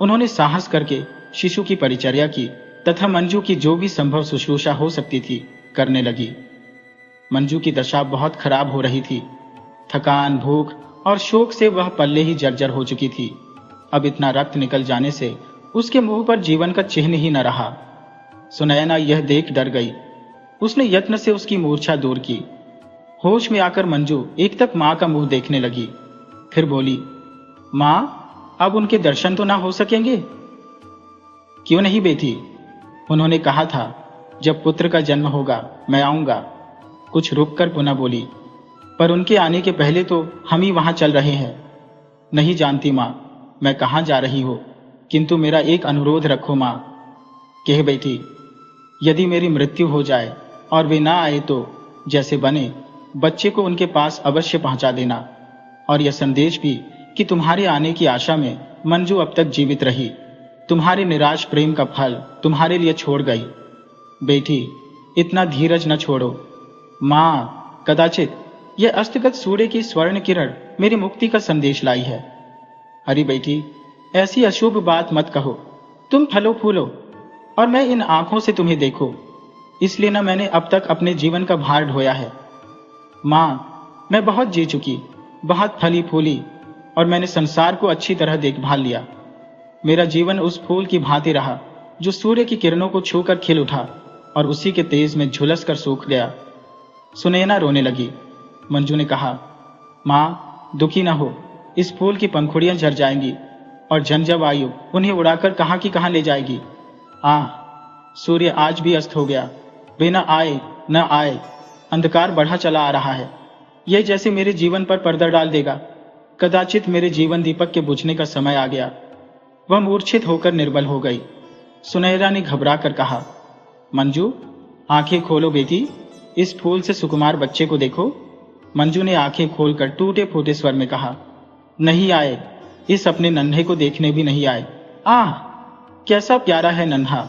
उन्होंने साहस करके शिशु की परिचर्या की तथा मंजू की जो भी संभव शुश्रूषा हो सकती थी करने लगी। मंजू की दशा बहुत खराब हो रही थी। थकान, भूख और शोक से वह पल्ले ही जर्जर हो चुकी थी। अब इतना रक्त निकल जाने से उसके मुंह पर जीवन का चिन्ह ही न रहा। सुनयना यह देख डर गई। उसने यत्न से उसकी मूर्छा दूर की। होश में आकर मंजू एक तक मां का मुंह देखने लगी, फिर बोली, मां, अब उनके दर्शन तो ना हो सकेंगे? क्यों नहीं बेटी, उन्होंने कहा था जब पुत्र का जन्म होगा मैं आऊंगा। कुछ रुककर पुनः बोली, पर उनके आने के पहले तो हम ही वहां चल रहे हैं। नहीं जानती मां मैं कहां जा रही हूं, किंतु मेरा एक अनुरोध रखो मां। कह बेटी, यदि मेरी मृत्यु हो जाए और वे ना आए तो जैसे बने बच्चे को उनके पास अवश्य पहुंचा देना, और यह संदेश भी कि तुम्हारे आने की आशा में मंजू अब तक जीवित रही। तुम्हारे निराश प्रेम का फल तुम्हारे लिए छोड़ गई। बेटी, इतना धीरज न छोड़ो। मां, कदाचित यह अस्तगत सूर्य की स्वर्ण किरण मेरी मुक्ति का संदेश लाई है। अरे बेटी, ऐसी अशुभ बात मत कहो। तुम फलो फूलो और मैं इन आंखों से तुम्हें देखो, इसलिए न मैंने अब तक अपने जीवन का भार ढोया है। मां, मैं बहुत जी चुकी, बहुत फली फूली, और मैंने संसार को अच्छी तरह देखभाल लिया। मेरा जीवन उस फूल की भांति रहा जो सूर्य की किरणों को छूकर खिल उठा और उसी के तेज में झुलस कर सूख गया। सुनैना रोने लगी। मंजू ने कहा, मां, दुखी न हो, इस फूल की पंखुड़ियां झड़ जाएंगी और झंझवायु उन्हें उड़ाकर कहां की कहां ले जाएगी। सूर्य आज भी अस्त हो गया। वे न आए न आए, अंधकार बढ़ा चला आ रहा है। यह जैसे मेरे जीवन पर पर्दा डाल देगा। कदाचित मेरे जीवन दीपक के बुझने का समय आ गया। वह मूर्छित होकर निर्बल हो गई। सुनैना ने घबरा कर कहा, मंजू, आंखें खोलो बेटी, इस फूल से सुकुमार बच्चे को देखो। मंजू ने आंखें खोलकर टूटे फूटे स्वर में कहा, नहीं आए, इस अपने नन्हे को देखने भी नहीं आए। कैसा प्यारा है नन्हा,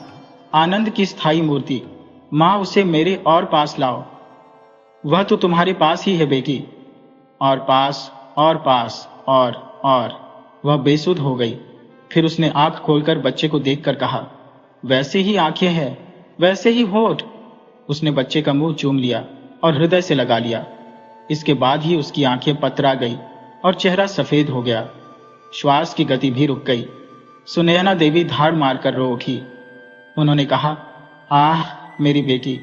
आनंद की स्थायी मूर्ति। मां, उसे मेरे और पास लाओ। वह तो तुम्हारे पास ही है बेटी। और पास और पास और वह बेसुध हो गई। फिर उसने आंख खोलकर बच्चे को देखकर कहा, वैसे ही आंखें हैं, वैसे ही होठ। उसने बच्चे का मुंह चूम लिया और हृदय से लगा लिया। इसके बाद ही उसकी आंखें पतरा गई और चेहरा सफेद हो गया। श्वास की गति भी रुक गई। सुनैना देवी धाड़ मारकर रो उठी। उन्होंने कहा, मेरी बेटी,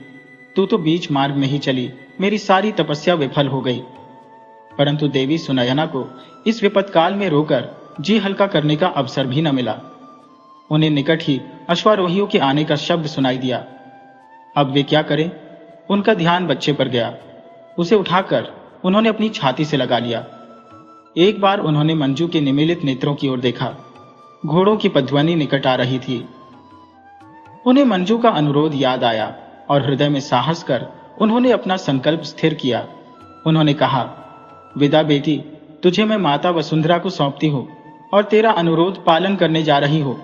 तू तो बीच मार्ग में ही चली, मेरी सारी तपस्या विफल हो गई। परंतु देवी सुनैना को इस विपत्काल में रोकर जी हल्का करने का अवसर भी न मिला। उन्हें निकट ही अश्वारोहियों के आने का शब्द सुनाई दिया। अब वे क्या करें? उनका ध्यान बच्चे पर गया। उसे उठाकर उन्होंने अपनी छाती से लगा लिया। एक बार उन्होंने मंजू के निमीलित नेत्रों की ओर देखा। घोड़ों की पध्वनि निकट आ रही थी। उन्हें मंजू का अनुरोध याद आया और हृदय में साहस कर उन्होंने अपना संकल्प स्थिर किया। उन्होंने कहा, विदा बेटी, तुझे मैं माता वसुंधरा को सौंपती हूँ और तेरा अनुरोध पालन करने जा रही हूँ।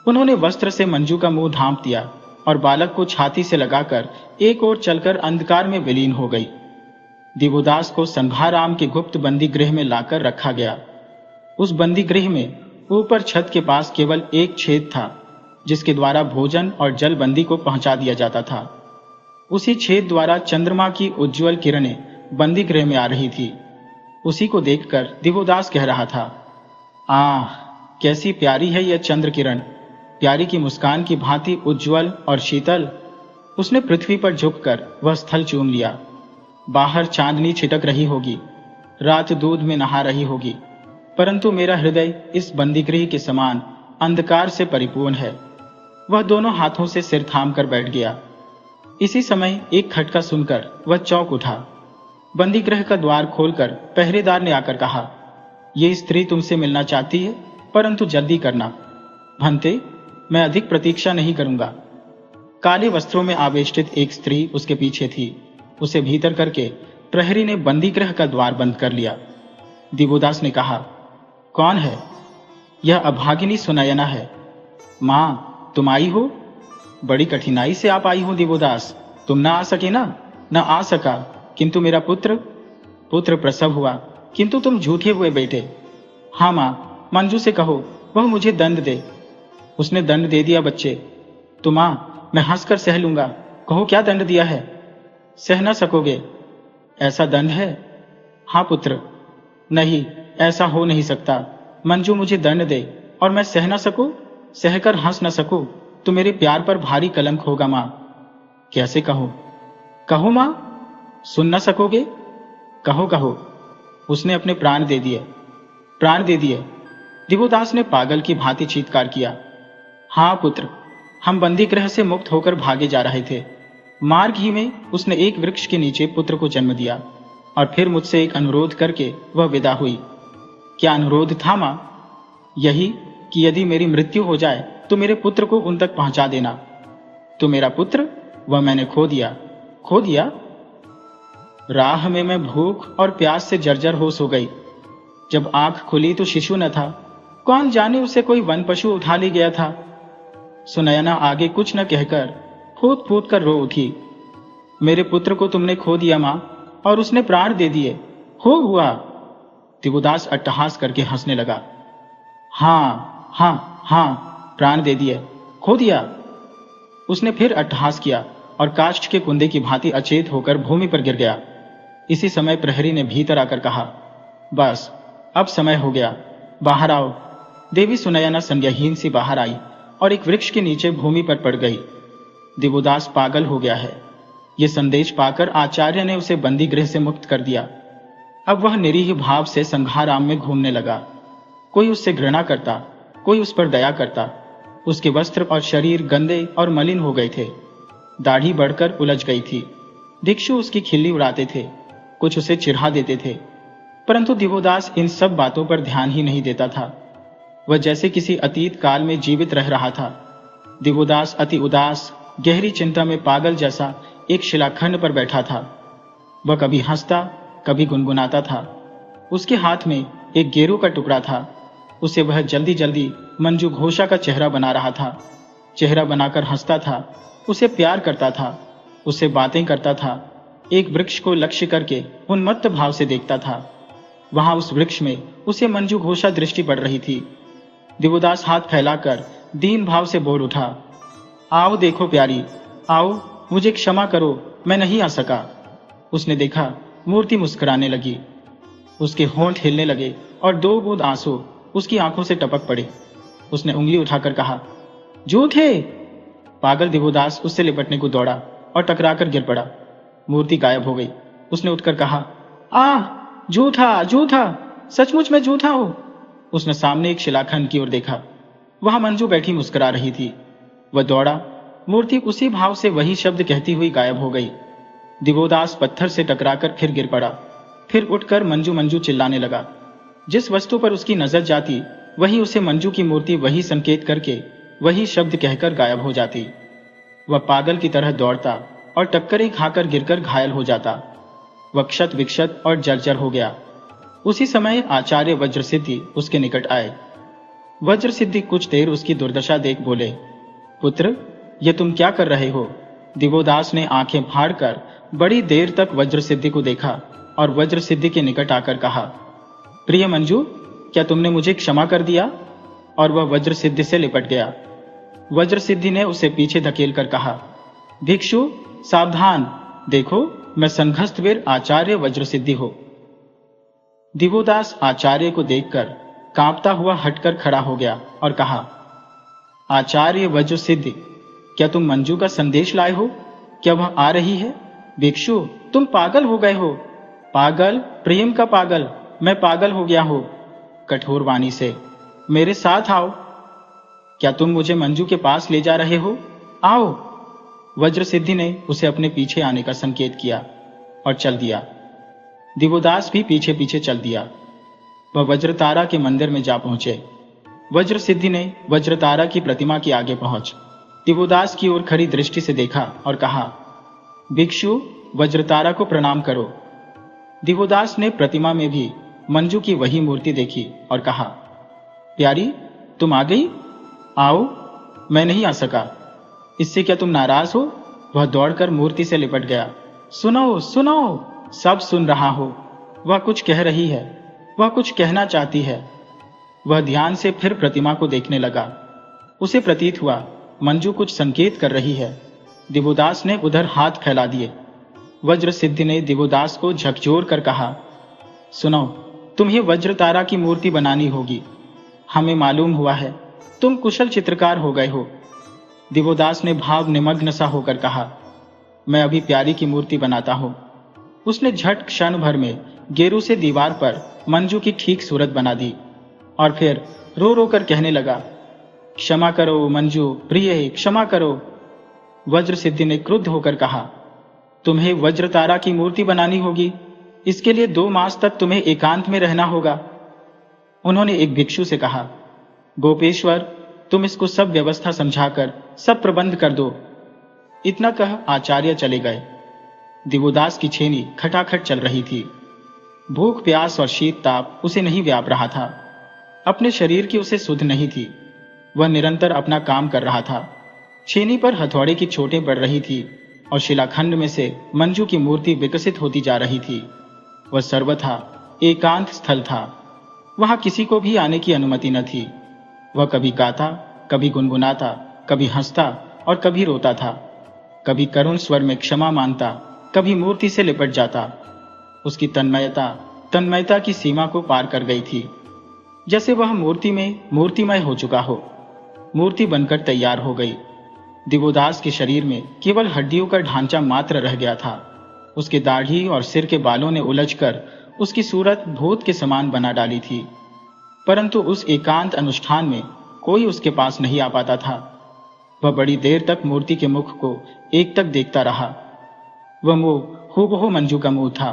उन्होंने वस्त्र से मंजू का मुंह ढांप दिया और बालक को छाती से लगाकर एक ओर चलकर अंधकार में विलीन हो गई। दिवोदास को संघाराम के गुप्त बंदी गृह में लाकर रखा गया। उस बंदी गृह में ऊपर छत के पास केवल एक छेद था, जिसके द्वारा भोजन और जल बंदी को पहुंचा दिया जाता था। उसी छेद द्वारा चंद्रमा की उज्ज्वल किरणें बंदी गृह में आ रही थी। उसी को देखकर दिवोदास कह रहा था, कैसी प्यारी है यह चंद्र किरण, प्यारी की मुस्कान की भांति उज्ज्वल और शीतल। उसने पृथ्वी पर झुककर वह स्थल चूम लिया। बाहर चांदनी छिटक रही होगी, रात दूध में नहा रही होगी, परंतु मेरा हृदय इस बंदीगृह के समान अंधकार से परिपूर्ण है। वह दोनों हाथों से सिर थाम कर बैठ गया। इसी समय एक खटका सुनकर वह चौंक उठा। बंदी गृह का द्वार खोलकर पहरेदार ने आकर कहा, ये स्त्री तुमसे मिलना चाहती है, परंतु जल्दी करना। भंते, मैं अधिक प्रतीक्षा नहीं करूंगा। काले वस्त्रों में आवेष्टित एक स्त्री उसके पीछे थी। उसे भीतर करके प्रहरी ने बंदी गृह का द्वार बंद कर लिया। दिवोदास ने कहा, कौन है? यह अभागिनी सुनयना है। मां, तुम आई हो? बड़ी कठिनाई से आप आई हो दिवोदास। तुम ना आ सके ना? न आ सका, किंतु मेरा पुत्र प्रसव हुआ, किंतु तुम झूठे हुए बेटे। हाँ मां, मंजू से कहो वह मुझे दंड दे। उसने दंड दे दिया बच्चे। तो मां, मैं हंसकर सह लूंगा। कहो क्या दंड दिया है? सह न सकोगे? ऐसा दंड है? हाँ पुत्र। नहीं, ऐसा हो नहीं सकता। मंजू मुझे दंड दे और मैं सह न सकूं, सहकर हंस न सकूं, तो मेरे प्यार पर भारी कलंक होगा मां। कैसे कहूं? कहो मां। सुन न सकोगे? कहो कहो। उसने अपने प्राण दे दिए। प्राण दे दिए? दिवोदास ने पागल की भांति चीत्कार किया। हाँ पुत्र, हम बंदी गृह से मुक्त होकर भागे जा रहे थे। मार्ग ही में उसने एक वृक्ष के नीचे पुत्र को जन्म दिया और फिर मुझसे एक अनुरोध करके वह विदा हुई। क्या अनुरोध था मां? यही कि यदि मेरी मृत्यु हो जाए तो मेरे पुत्र को उन तक पहुंचा देना। तो मेरा पुत्र, वह मैंने खो दिया। खो दिया? राह में मैं भूख और प्यास से जर्जर होश हो गई। जब आंख खुली तो शिशु न था। कौन जाने उसे कोई वन पशु उठा ले गया था। सुनयना आगे कुछ न कहकर फूट फूट कर रो उठी। मेरे पुत्र को तुमने खो दिया मां, और उसने प्राण दे दिए। हो हुआ? दिवोदास अट्टहास करके हंसने लगा। हाँ हाँ हाँ, प्राण दे दिए, खो दिया। उसने फिर अट्टहास किया और काष्ठ के कुंदे की भांति अचेत होकर भूमि पर गिर गया। इसी समय प्रहरी ने भीतर आकर कहा, बस अब समय हो गया, बाहर आओ। देवी सुनयना संज्ञाहीन सी बाहर आई और एक वृक्ष के नीचे भूमि पर पड़ गई। दिवोदास पागल हो गया है। ये संदेश पाकर आचार्य ने उसे बंदी गृह से मुक्त कर दिया। अब वह निरीह भाव से संघाराम में घूमने लगा। कोई उससे घृणा करता, कोई उस पर दया करता। उसके वस्त्र और शरीर गंदे और मलिन हो गए थे। दाढ़ी बढ़कर उलझ गई थी। भिक्षु उसकी खिल्ली उड़ाते थे, कुछ उसे चिढ़ा देते थे, परंतु दिवोदास इन सब बातों पर ध्यान ही नहीं देता था। वह जैसे किसी अतीत काल में जीवित रह रहा था। दिवोदास अति उदास, गहरी चिंता में पागल जैसा एक शिलाखंड पर बैठा था। वह कभी हंसता, कभी गुनगुनाता था। उसके हाथ में एक गेरू का टुकड़ा था। उसे वह जल्दी जल्दी मंजू घोषा का चेहरा बना रहा था। चेहरा बनाकर हंसता था, उसे प्यार करता था, उससे बातें करता था। एक वृक्ष को लक्ष्य करके उन्मत्त भाव से देखता था। वहां उस वृक्ष में उसे मंजू घोषा दृष्टि पड़ रही थी। दिवोदास हाथ फैलाकर दीन भाव से बोल उठा, आओ देखो प्यारी, आओ, मुझे क्षमा करो, मैं नहीं आ सका। उसने देखा, मूर्ति मुस्कुराने लगी। उसके होंठ हिलने लगे और दो बूंद आंसू उसकी आंखों से टपक पड़े। उसने उंगली उठाकर कहा, झूठे। पागल दिवोदास उससे लिपटने को दौड़ा और टकराकर गिर पड़ा। मूर्ति गायब हो गई। उसने उठकर कहा, झूठा झूठा, सचमुच में झूठा हूं। उसने सामने एक शिलाखंड की ओर देखा। वहां मंजू बैठी मुस्कुरा रही थी। वह दौड़ा। मूर्ति उसी भाव से वही शब्द कहती हुई गायब हो गई। दिवोदास पत्थर से टकराकर फिर गिर पड़ा। फिर उठकर मंजू मंजू चिल्लाने लगा। जिस वस्तु पर उसकी नजर जाती वही उसे मंजू की मूर्ति वही संकेत करके वही शब्द कहकर गायब हो जाती। वह पागल की तरह दौड़ता और टक्करें खाकर गिरकर घायल हो जाता। वह क्षत विक्षत और जर्जर हो गया। उसी समय आचार्य वज्रसिद्धि उसके निकट आए। वज्रसिद्धि कुछ देर उसकी दुर्दशा देख बोले, पुत्र, ये तुम क्या कर रहे हो? दिवोदास ने आंखें फाड़कर बड़ी देर तक वज्रसिद्धि को देखा और वज्रसिद्धि के निकट आकर कहा, प्रिय मंजू, क्या तुमने मुझे क्षमा कर दिया? और वह वज्रसिद्धि से लिपट गया। वज्रसिद्धि ने उसे पीछे धकेल कर कहा, भिक्षु सावधान, देखो मैं संघस्थ वीर आचार्य वज्रसिद्धि हो। दिवोदास आचार्य को देखकर कांपता हुआ हटकर खड़ा हो गया और कहा, आचार्य वज्रसिद्धि, क्या तुम मंजू का संदेश लाए हो? क्या वह आ रही है? भिक्षु, तुम पागल हो गए हो। पागल? प्रेम का पागल? मैं पागल हो गया हूं। कठोर वाणी से, मेरे साथ आओ। क्या तुम मुझे मंजू के पास ले जा रहे हो? आओ। वज्रसिद्धि ने उसे अपने पीछे आने का संकेत किया और चल दिया। दिवोदास भी पीछे पीछे चल दिया। वह वज्रतारा के मंदिर में जा पहुंचे। वज्र सिद्धि ने वज्रतारा की प्रतिमा के आगे पहुंच दिवोदास की ओर खड़ी दृष्टि से देखा और कहा, भिक्षु, वज्रतारा को प्रणाम करो। दिवोदास ने प्रतिमा में भी मंजू की वही मूर्ति देखी और कहा, प्यारी, तुम आ गई? आओ, मैं नहीं आ सका। इससे क्या तुम नाराज हो? वह दौड़कर मूर्ति से लिपट गया। सुनो सुनो, सब सुन रहा हो। वह कुछ कह रही है, वह कुछ कहना चाहती है। वह ध्यान से फिर प्रतिमा को देखने लगा। उसे प्रतीत हुआ मंजू कुछ संकेत कर रही है। दिवोदास ने उधर हाथ फैला दिए। वज्र सिद्धि ने दिवोदास को झकझोर कर कहा, सुनो, तुम्हें वज्रतारा की मूर्ति बनानी होगी। हमें मालूम हुआ है तुम कुशल चित्रकार हो गए हो। दिवोदास ने भाव निमग्न सा होकर कहा, मैं अभी प्यारी की मूर्ति बनाता हूं। उसने झट क्षण भर में गेरू से दीवार पर मंजू की ठीक सूरत बना दी और फिर रो रो कर कहने लगा, क्षमा करो मंजू प्रिय, क्षमा करो। वज्र सिद्धि ने क्रुद्ध होकर कहा, तुम्हें वज्रतारा की मूर्ति बनानी होगी, इसके लिए 2 मास तक तुम्हें एकांत में रहना होगा। उन्होंने एक भिक्षु से कहा, गोपेश्वर, तुम इसको सब व्यवस्था समझाकर सब प्रबंध कर दो। इतना कह आचार्य चले गए। दिवोदास की छेनी खटाखट चल रही थी। भूख प्यास और शीत ताप उसे नहीं व्याप रहा था। अपने शरीर की उसे सुध नहीं थी। वह निरंतर अपना काम कर रहा था। छेनी पर हथौड़े की चोटें पड़ रही थी और शिलाखंड में से मंजू की मूर्ति विकसित होती जा रही थी। वह सर्वथा एकांत स्थल था। वहां किसी को भी आने की अनुमति न थी। वह कभी गाता, कभी गुनगुनाता, कभी हंसता और कभी रोता था। कभी करुण स्वर में क्षमा मांगता, कभी मूर्ति से लिपट जाता। उसकी तन्मयता की सीमा को पार कर गई थी, जैसे वह मूर्ति में मूर्तिमय हो चुका हो। मूर्ति बनकर तैयार हो गई। दिवोदास के शरीर में केवल हड्डियों का ढांचा मात्र रह गया था। उसके दाढ़ी और सिर के बालों ने उलझकर उसकी सूरत भूत के समान बना डाली थी। परंतु उस एकांत अनुष्ठान में कोई उसके पास नहीं आ पाता था। वह बड़ी देर तक मूर्ति के मुख को एकटक देखता रहा। वह मुंह हूबहू मंजू का मुंह था।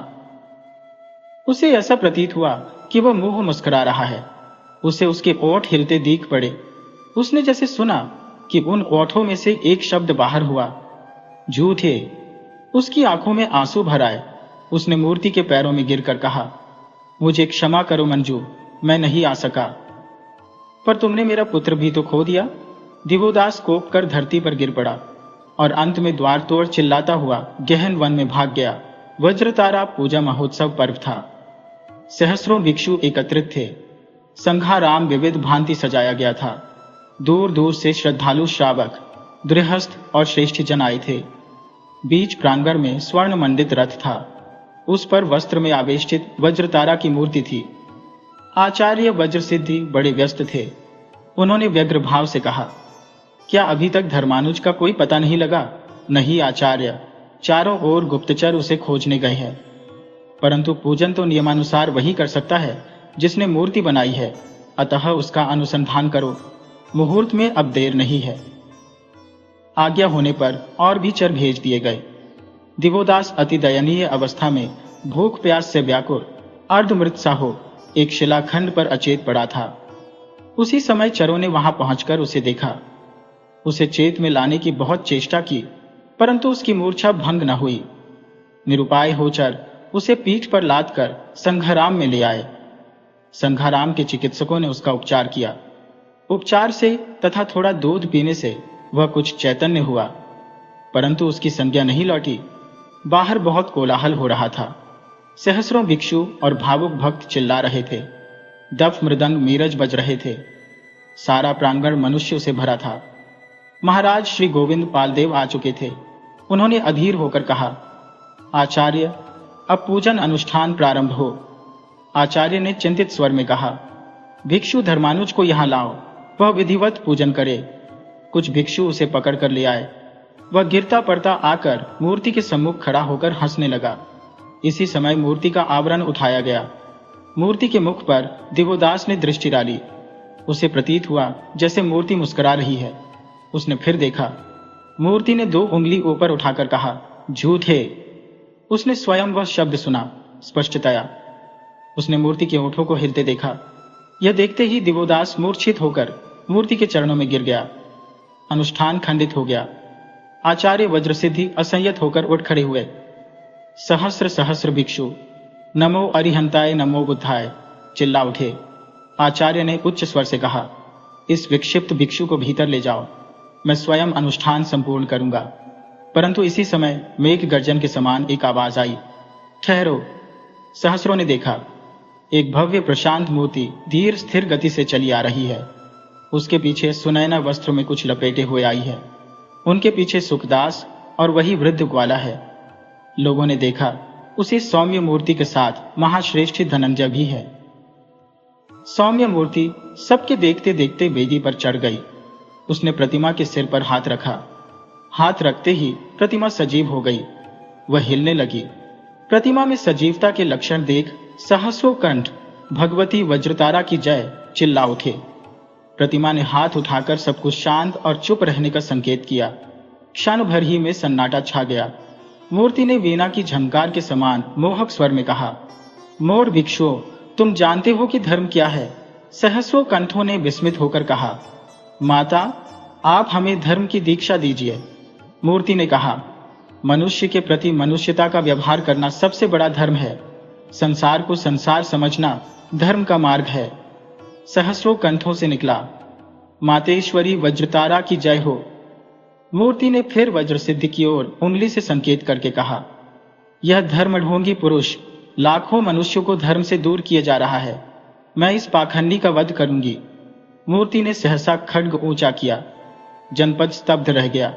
उसे ऐसा प्रतीत हुआ कि वह मुंह मुस्कुरा रहा है। उसे उसके ओठ हिलते दिख पड़े। उसने जैसे सुना कि उन ओठों में से एक शब्द बाहर हुआ, झूठे। उसकी आंखों में आंसू भर आए। उसने मूर्ति के पैरों में गिरकर कहा, मुझे क्षमा करो मंजू, मैं नहीं आ सका। पर तुमने मेरा पुत्र भी तो खो दिया। दिवोदास कोप कर धरती पर गिर पड़ा और अंत में द्वार तोड़ चिल्लाता हुआ गहन वन में भाग गया। वज्रतारा पूजा महोत्सव पर्व था। सहस्रों भिक्षु एकत्रित थे। संघाराम विविध भांति सजाया गया था। दूर दूर से श्रद्धालु श्रावक, गृहस्थ और श्रेष्ठ जन आए थे। बीच प्रांगण में स्वर्ण मंडित रथ था। उस पर वस्त्र में आवेष्टित वज्रतारा की मूर्ति थी। आचार्य वज्र सिद्धि बड़े व्यस्त थे। उन्होंने व्यग्र भाव से कहा, क्या अभी तक धर्मानुज का कोई पता नहीं लगा? नहीं आचार्य, चारों ओर गुप्तचर उसे खोजने गए हैं। परंतु पूजन तो नियमानुसार वही कर सकता है जिसने मूर्ति बनाई है, अतः उसका अनुसंधान करो। मुहूर्त में अब देर नहीं है। आज्ञा होने पर और भी चर भेज दिए गए। दिवोदास अति दयनीय अवस्था में भूख प्यास से व्याकुल अर्धमृत सा हो एक शिलाखंड पर अचेत पड़ा था। उसी समय चरों ने वहां पहुंचकर उसे देखा। उसे चेत में लाने की बहुत चेष्टा की, परंतु उसकी मूर्छा भंग न हुई। निरुपाय हो चर उसे पीठ पर लादकर संघाराम में ले आए। संघाराम के चिकित्सकों ने उसका उपचार किया। उपचार से तथा थोड़ा दूध पीने से वह कुछ चैतन्य हुआ, परंतु उसकी संज्ञा नहीं लौटी। बाहर बहुत कोलाहल हो रहा था। सहस्रों भिक्षु और भावुक भक्त चिल्ला रहे थे। दफ मृदंग मीरज बज रहे थे। सारा प्रांगण मनुष्यों से भरा था। महाराज श्री गोविंद पालदेव आ चुके थे। उन्होंने अधीर होकर कहा, आचार्य, अब पूजन अनुष्ठान प्रारंभ हो। आचार्य ने चिंतित स्वर में कहा, भिक्षु धर्मानुज को यहां लाओ, वह विधिवत पूजन करे। कुछ भिक्षु उसे पकड़ कर ले आए। वह गिरता पड़ता आकर मूर्ति के सम्मुख खड़ा होकर हंसने लगा। इसी समय मूर्ति का आवरण उठाया गया। मूर्ति के मुख पर दिवोदास ने दृष्टि डाली। उसे प्रतीत हुआ जैसे मूर्ति मुस्कुरा रही है। उसने फिर देखा। मूर्ति ने 2 उंगली ऊपर उठाकर कहा, झूठे। उसने स्वयं वह शब्द सुना। स्पष्टतया। उसने मूर्ति के ओठों को हिलते देखा। यह देखते ही दिवोदास मूर्छित होकर मूर्ति के चरणों में गिर गया। अनुष्ठान खंडित हो गया। आचार्य वज्रसिद्धि असंयत होकर उठ खड़े हुए। सहस्र सहस्र भिक्षु, नमो अरिहंताय नमो बुद्धाय, चिल्ला उठे। आचार्य ने उच्च स्वर से कहा, इस विक्षिप्त भिक्षु को भीतर ले जाओ, मैं स्वयं अनुष्ठान संपूर्ण करूंगा। परंतु इसी समय मेघ गर्जन के समान एक आवाज आई, ठहरो। सहस्रों ने देखा, एक भव्य प्रशांत मूर्ति धीर स्थिर गति से चली आ रही है। उसके पीछे सुनैना वस्त्र में कुछ लपेटे हुए आई है। उनके पीछे सुखदास और वही वृद्ध ग्वाला है। लोगों ने देखा, उसी सौम्य मूर्ति के साथ महाश्रेष्ठ धनंजय भी है। सौम्य मूर्ति सबके देखते देखते वेदी पर चढ़ गई। उसने प्रतिमा के सिर पर हाथ रखा। हाथ रखते ही प्रतिमा सजीव हो गई। वह हिलने लगी। प्रतिमा में सजीवता के लक्षण देख सहस्रों कंठ भगवती वज्रतारा की जय चिल्ला उठे। प्रतिमा ने हाथ उठाकर सबको शांत और चुप रहने का संकेत किया। क्षण भर ही में सन्नाटा छा गया। मूर्ति ने वीणा की झंकार के समान मोहक स्वर में कहा, मोर भिक्षुओं, तुम जानते हो कि धर्म क्या है? सहस्रों कंठों ने विस्मित होकर कहा, माता, आप हमें धर्म की दीक्षा दीजिए। मूर्ति ने कहा, मनुष्य के प्रति मनुष्यता का व्यवहार करना सबसे बड़ा धर्म है। संसार को संसार समझना धर्म का मार्ग है। सहस्रों कंठों से निकला, मातेश्वरी वज्रतारा की जय हो। मूर्ति ने फिर वज्रसिद्धि की ओर उंगली से संकेत करके कहा, यह धर्मढोंगी पुरुष लाखों मनुष्यों को धर्म से दूर किए जा रहा है। मैं इस पाखंडी का वध करूंगी। मूर्ति ने सहसा खड्ग ऊंचा किया। जनपद स्तब्ध रह गया।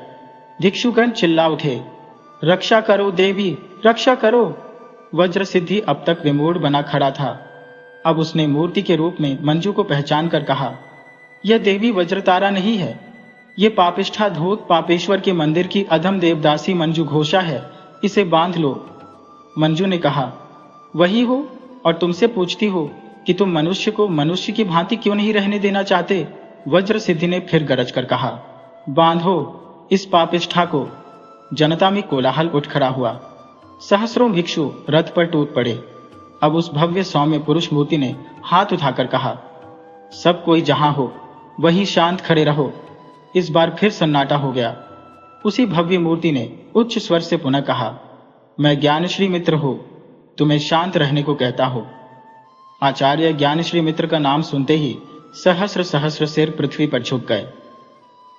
भिक्षुगण चिल्ला उठे, रक्षा करो देवी, रक्षा करो। वज्रसिद्धि अब तक विमूढ़ बना खड़ा था। अब उसने मूर्ति के रूप में मंजू को पहचान कर कहा, यह देवी वज्रतारा नहीं है, ये पापिष्ठा धूत पापेश्वर के मंदिर की अधम देवदासी मंजू घोषा है। इसे बांध लो। मंजू ने कहा, वही हो, और तुमसे पूछती हो कि तुम मनुष्य को मनुष्य की भांति क्यों नहीं रहने देना चाहते? वज्रसिद्धि ने फिर गरज कर कहा, बांधो इस पापिष्ठा को। जनता में कोलाहल उठ खड़ा हुआ। सहस्रों भिक्षु रथ पर टूट पड़े। अब उस भव्य सौम्य पुरुष मूर्ति ने हाथ उठाकर कहा, सब कोई जहां हो वहीं शांत खड़े रहो। इस बार फिर सन्नाटा हो गया। उसी भव्य मूर्ति ने उच्च स्वर से पुनः कहा, मैं ज्ञानश्री मित्र हूं, तुम्हें शांत रहने को कहता हूं। आचार्य ज्ञानश्री मित्र का नाम सुनते ही सहस्र सहस्र सिर पृथ्वी पर झुक गए।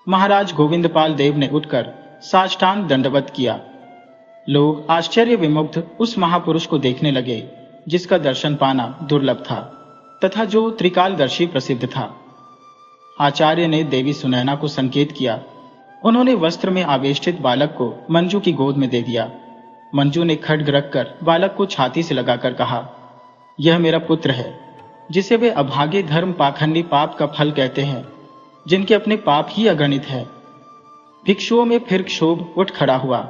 महाराज गोविंदपाल देव ने उठकर साष्टांग दंडवत किया। लोग आश्चर्य विमुग्ध उस महापुरुष को देखने लगे, जिसका दर्शन पाना दुर्लभ था तथा जो त्रिकालदर्शी प्रसिद्ध था। आचार्य ने देवी सुनैना को संकेत किया। उन्होंने वस्त्र में आवेष्टित बालक को मंजू की गोद में दे दिया। मंजू ने खड्ग रखकर बालक को छाती से लगाकर कहा, यह मेरा पुत्र है, जिसे वे अभागे धर्म पाखंडी पाप का फल कहते हैं, जिनके अपने पाप ही अगणित है। भिक्षुओं में फिर क्षोभ उठ खड़ा हुआ।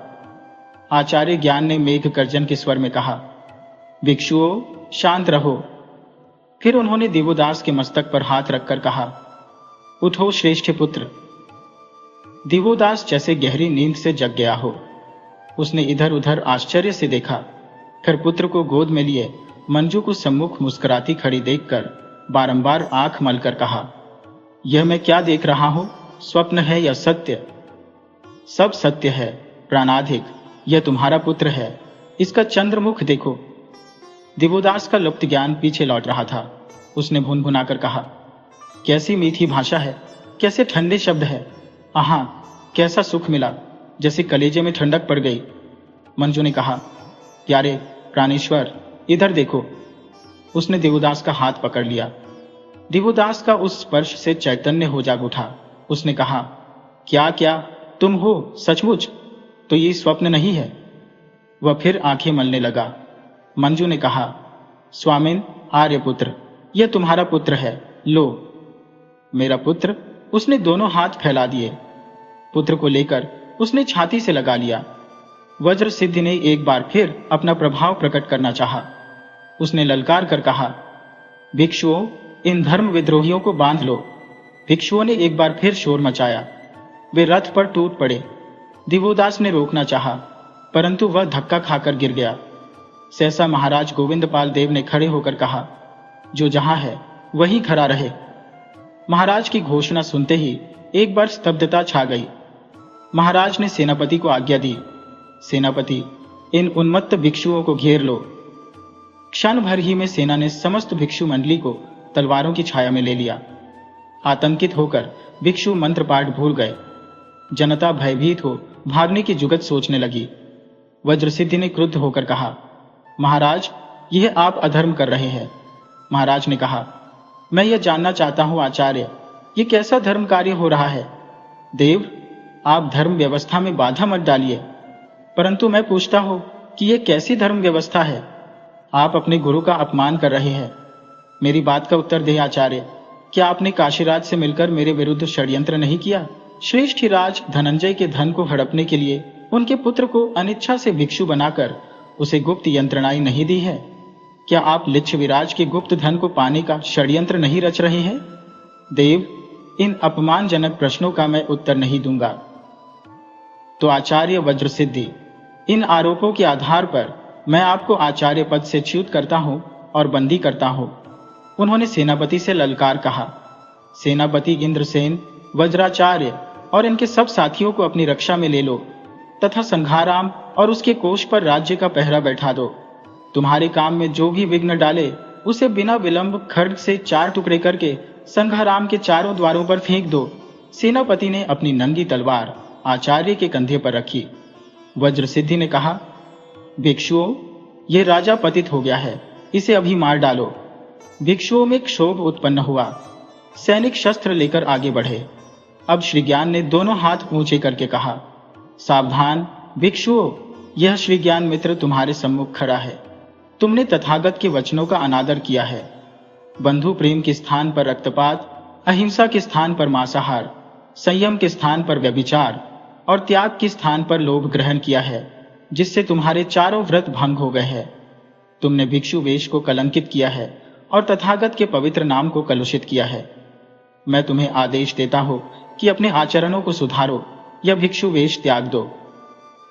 आचार्य ज्ञान ने मेघ गर्जन के स्वर में कहा, भिक्षुओं शांत रहो। फिर उन्होंने दिवोदास के मस्तक पर हाथ रखकर कहा, उठो श्रेष्ठ पुत्र। दिवोदास जैसे गहरी नींद से जग गया हो। उसने इधर उधर आश्चर्य से देखा, फिर पुत्र को गोद में लिए मंजू को सम्मुख मुस्कुराती खड़ी देखकर बारंबार आंख मलकर कहा, यह मैं क्या देख रहा हूं? स्वप्न है या सत्य? सब सत्य है प्राणाधिक। यह तुम्हारा पुत्र है, इसका चंद्रमुख देखो। दिवोदास का लुप्त ज्ञान पीछे लौट रहा था। उसने भुनभुनाकर कहा, कैसी मीठी भाषा है, कैसे ठंडे शब्द है। आहा, कैसा सुख मिला, जैसे कलेजे में ठंडक पड़ गई। मंजू ने कहा, प्यारे प्राणेश्वर, इधर देखो। उसने दिवोदास का हाथ पकड़ लिया। दिवोदास का उस स्पर्श से चैतन्य हो जाग उठा। उसने कहा, क्या क्या तुम हो सचमुच? तो ये स्वप्न नहीं है। वह फिर आंखें मलने लगा। मंजू ने कहा, स्वामिन आर्यपुत्र, यह तुम्हारा पुत्र है, लो। मेरा पुत्र? उसने दोनों हाथ फैला दिए। पुत्र को लेकर उसने छाती से लगा लिया। वज्रसिद्धि ने एक बार फिर अपना प्रभाव प्रकट करना चाहा। उसने ललकार कर कहा, भिक्षुओं, इन धर्म विद्रोहियों को बांध लो। भिक्षुओं ने एक बार फिर शोर मचाया। वे रथ पर टूट पड़े। दिवोदास ने रोकना चाहा, परंतु वह धक्का खाकर गिर गया। सहसा महाराज गोविंदपाल देव ने खड़े होकर कहा, जो जहां है वहीं खड़ा रहे। महाराज की घोषणा सुनते ही एक बार स्तब्धता छा गई। महाराज ने सेनापति को आज्ञा दी, सेनापति, इन उन्मत्त भिक्षुओं को घेर लो। क्षण भर ही में सेना ने समस्त भिक्षु मंडली को तलवारों की छाया में ले लिया। आतंकित होकर भिक्षु मंत्र पाठ भूल गए। जनता भयभीत हो भागने की जुगत सोचने लगी। वज्रसिद्धि ने क्रुद्ध होकर कहा, महाराज, यह आप अधर्म कर रहे हैं। महाराज ने कहा, मैं यह जानना चाहता हूं आचार्य, ये कैसा धर्म कार्य हो रहा है। देव, आप धर्म व्यवस्था में बाधा मत डालिए, परंतु मैं पूछता हूं कि यह कैसी धर्म व्यवस्था है। आप अपने गुरु का अपमान कर रहे हैं। मेरी बात का उत्तर दे आचार्य, क्या आपने काशीराज से मिलकर मेरे विरुद्ध षड्यंत्र नहीं किया? श्रेष्ठीराज धनंजय के धन को हड़पने के लिए उनके पुत्र को अनिच्छा से भिक्षु बनाकर उसे गुप्त यंत्रणाएं नहीं दी है? क्या आप लिच्छविराज के गुप्त धन को पाने का षड्यंत्र नहीं रच रहे हैं? देव, इन अपमानजनक प्रश्नों का मैं उत्तर नहीं दूंगा। तो आचार्य वज्रसिद्धि, इन आरोपों के आधार पर मैं आपको आचार्य पद से च्युत करता हूं और बंदी करता हूं। उन्होंने सेनापति से ललकार कहा। सेनापति इंद्रसेन, वज्राचार्य और इनके सब साथियों को अपनी रक्षा में ले लो तथा संघाराम और उसके कोष पर राज्य का पहरा बैठा दो। तुम्हारे काम में जो भी विघ्न डाले उसे बिना विलंब खड्ग से 4 टुकड़े करके संघाराम के चारों द्वारों पर फेंक दो। सेनापति ने अपनी नंगी तलवार आचार्य के कंधे पर रखी। वज्रसिद्धि ने कहा, भिक्षुओं, यह राजा पतित हो गया है, इसे अभी मार डालो। भिक्षुओं में क्षोभ उत्पन्न हुआ। सैनिक शस्त्र लेकर आगे बढ़े। अब श्री ज्ञान ने दोनों हाथ ऊंचे करके कहा, सावधान भिक्षुओं, यह श्री ज्ञान मित्र तुम्हारे सम्मुख खड़ा है। तुमने तथागत के वचनों का अनादर किया है। बंधु प्रेम के स्थान पर रक्तपात, अहिंसा के स्थान पर मांसाहार, संयम के स्थान पर व्यभिचार और त्याग के स्थान पर लोभ ग्रहण किया है, जिससे तुम्हारे चारों व्रत भंग हो गए हैं। तुमने भिक्षु वेश को कलंकित किया है और तथागत के पवित्र नाम को कलुषित किया है। मैं तुम्हें आदेश देता हूं कि अपने आचरणों को सुधारो या भिक्षु वेश त्याग दो।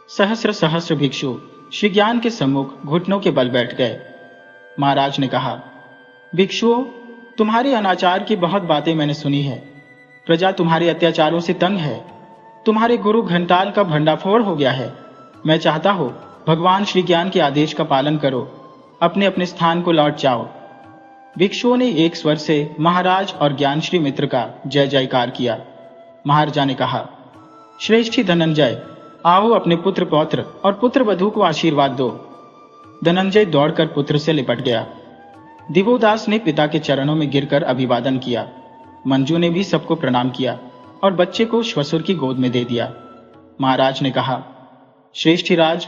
सहस्र सहस्र भिक्षु श्री ज्ञान के सम्मुख घुटनों के बल बैठ गए। महाराज ने कहा, भिक्षुओं, तुम्हारे अनाचार की बहुत बातें मैंने सुनी है। प्रजा तुम्हारे अत्याचारों से तंग है। तुम्हारे गुरु घंटाल का भंडाफोड़ हो गया है। मैं चाहता हूं भगवान श्री ज्ञान के आदेश का पालन करो, अपने अपने स्थान को लौट जाओ। भिक्षुओं ने एक स्वर से महाराज और ज्ञानश्री मित्र का जय जयकार किया। महाराजा ने कहा, श्रेष्ठी धनंजय, आओ अपने पुत्र पौत्र और पुत्र वधू को आशीर्वाद दो। धनंजय दौड़कर पुत्र से लिपट गया। दिवोदास ने पिता के चरणों में गिरकर अभिवादन किया। मंजू ने भी सबको प्रणाम किया और बच्चे को श्वशुर की गोद में दे दिया। महाराज ने कहा, श्रेष्ठीराज,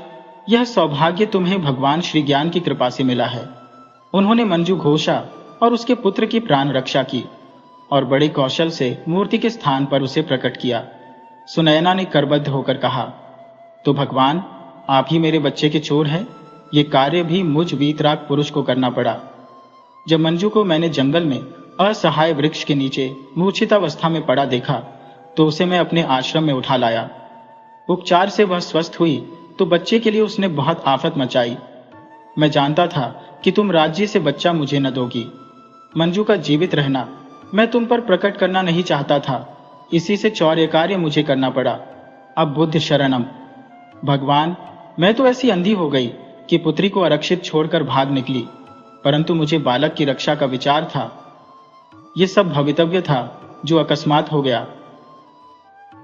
यह सौभाग्य तुम्हें भगवान श्री ज्ञान की कृपा से मिला है। उन्होंने मंजू घोषा और उसके पुत्र की प्राण रक्षा की और बड़े कौशल से मूर्ति के स्थान पर उसे प्रकट किया। सुनयना ने करबद्ध होकर कहा, तो भगवान, आप ही मेरे बच्चे के चोर हैं। ये कार्य भी मुझ वीतराग पुरुष को करना पड़ा। जब मंजू को मैंने जंगल में असहाय वृक्ष के नीचे मूर्छितावस्था में पड़ा देखा तो उसे मैं अपने आश्रम में उठा लाया। उपचार से वह स्वस्थ हुई तो बच्चे के लिए उसने बहुत आफत मचाई। मैं जानता था कि तुम राज्य से बच्चा मुझे न दोगी। मंजू का जीवित रहना मैं तुम पर प्रकट करना नहीं चाहता था, इसी से चौर्य कार्य मुझे करना पड़ा। अब बुद्ध शरणम। भगवान, मैं तो ऐसी अंधी हो गई कि पुत्री को आरक्षित छोड़कर भाग निकली, परंतु मुझे बालक की रक्षा का विचार था। यह सब भवितव्य था जो अकस्मात हो गया।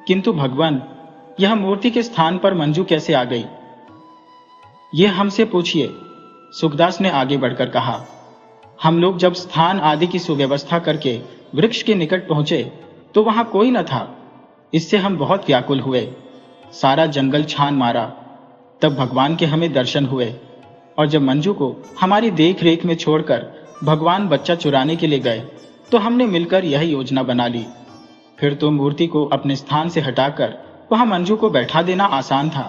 किंतु भगवान, यह मूर्ति के स्थान पर मंजू कैसे आ गई, यह हमसे पूछिए। सुखदास ने आगे बढ़कर कहा, हम लोग जब स्थान आदि की सुव्यवस्था करके वृक्ष के निकट पहुंचे तो वहां कोई न था। इससे हम बहुत व्याकुल हुए, सारा जंगल छान मारा। तब भगवान के हमें दर्शन हुए और जब मंजू को हमारी देख रेख में छोड़कर भगवान बच्चा चुराने के लिए गए तो हमने मिलकर यह योजना बना ली। फिर तो मूर्ति को अपने स्थान से हटाकर वहां मंजू को बैठा देना आसान था,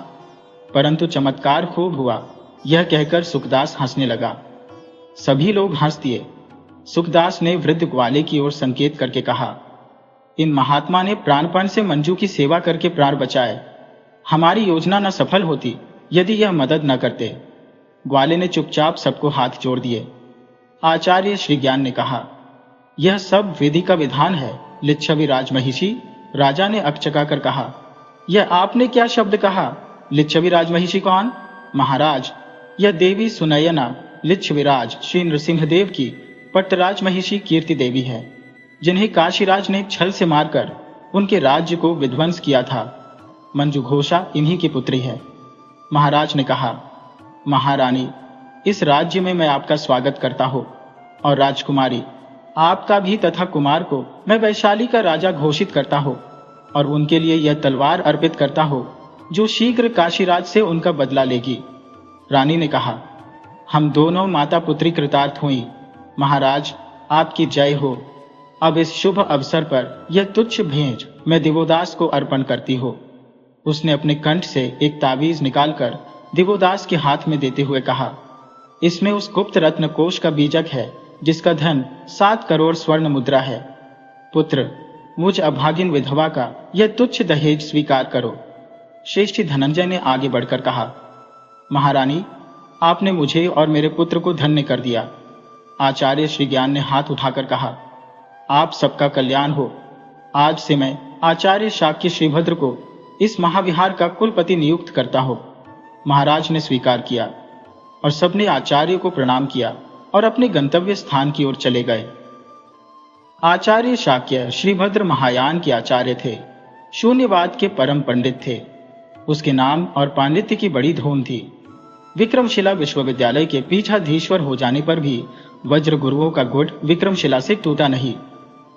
परंतु चमत्कार खूब हुआ। यह कहकर सुखदास हंसने लगा। सभी लोग हंस दिए। सुखदास ने वृद्ध ग्वाले की ओर संकेत करके कहा, इन महात्मा ने प्राणपण से मंजू की सेवा करके प्राण बचाए। हमारी योजना न सफल होती यदि यह मदद न करते। ग्वाले ने चुपचाप सबको हाथ जोड़ दिए। आचार्य श्री ज्ञान ने कहा, यह सब विधि का विधान है लिच्छवि राजमहिषी। राजा ने अकचकाकर कहा, यह आपने क्या शब्द कहा? लिच्छवि राजमहिषी कौन? महाराज, यह देवी सुनयना लिच्छविराज श्री नृसिंहदेव की पट्टराज महिषी कीर्ति देवी है, जिन्हें काशीराज ने छल से मारकर उनके राज्य को विध्वंस किया था। मंजू घोषा इन्हीं की पुत्री है। महाराज ने कहा, महारानी, इस राज्य में मैं आपका स्वागत करता हूं, और राजकुमारी, आपका भी तथा कुमार को मैं वैशाली का राजा घोषित करता हूं, और उनके लिए यह तलवार अर्पित करता हूं जो शीघ्र काशीराज से उनका बदला लेगी। रानी ने कहा, हम दोनों माता पुत्री कृतार्थ हुई। महाराज, आपकी जय हो। अब इस शुभ अवसर पर यह तुच्छ भेंट मैं दिवोदास को अर्पण करती हूँ। उसने अपने कंठ से एक तावीज निकालकर दिवोदास के हाथ में देते हुए कहा, इसमें उस गुप्त रत्न कोश का बीजक है जिसका धन 7 करोड़ स्वर्ण मुद्रा है। पुत्र, मुझ अभागिन विधवा का यह तुच्छ दहेज स्वीकार करो। श्रेष्ठी धनंजय ने आगे बढ़कर कहा, महारानी, आपने मुझे और मेरे पुत्र को धन्य कर दिया। आचार्य श्री ज्ञान ने हाथ उठाकर कहा, आप सबका कल्याण हो। आज से मैं आचार्य शाक्य श्रीभद्र को इस महाविहार का कुलपति नियुक्त करता हूं। महाराज ने स्वीकार किया और सबने आचार्य को प्रणाम किया और अपने गंतव्य स्थान की ओर चले गए। आचार्य शाक्य श्रीभद्र महायान के आचार्य थे, शून्यवाद के परम पंडित थे। उसके नाम और पांडित्य की बड़ी धूम थी। विक्रमशिला विश्वविद्यालय के पीठाधीश्वर हो जाने पर भी वज्र गुरुओं का गुट विक्रमशिला से टूटा नहीं।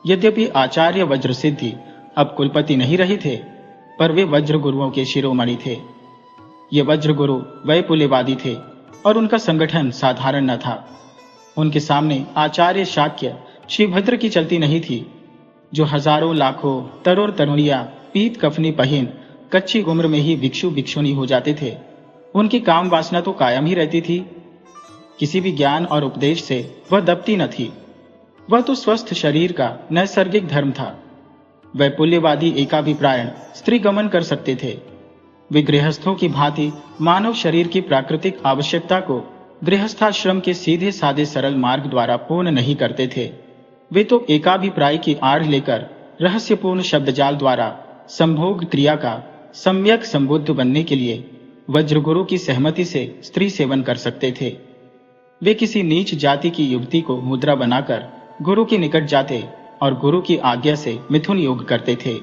यद्यपि आचार्य वज्र सिद्धि अब कुलपति नहीं रहे थे, पर वे वज्र गुरुओं के शिरोमणि थे। ये वज्र गुरु वैपुल्यवादी थे और उनका संगठन साधारण न था। उनके सामने आचार्य शाक्य श्रीभद्र की चलती नहीं थी, जो हजारों लाखों तरुण तरुणियां पीत कफनी पहन कच्ची उम्र में ही भिक्षु भिक्षुणी हो जाते थे। उनकी काम वासना तो कायम ही रहती थी। किसी भी ज्ञान और उपदेश से वह दबती न थी। वह तो स्वस्थ शरीर का नैसर्गिक धर्म था। वैपुल्यवादी एकाभिप्रायण स्त्री गमन कर सकते थे। वे गृहस्थों की भांति मानव शरीर की प्राकृतिक आवश्यकता को गृहस्थाश्रम के सीधे साधे सरल मार्ग द्वारा पूर्ण नहीं करते थे। वे तो एकाभिप्राय की आड़ लेकर रहस्यपूर्ण शब्दजाल द्वारा संभोग क्रिया का सम्यक संबुद्ध बनने के लिए वज्रगुरु की सहमति से स्त्री सेवन कर सकते थे। वे किसी नीच जाति की युवती को मुद्रा बनाकर गुरु के निकट जाते और गुरु की आज्ञा से मिथुन योग करते थे।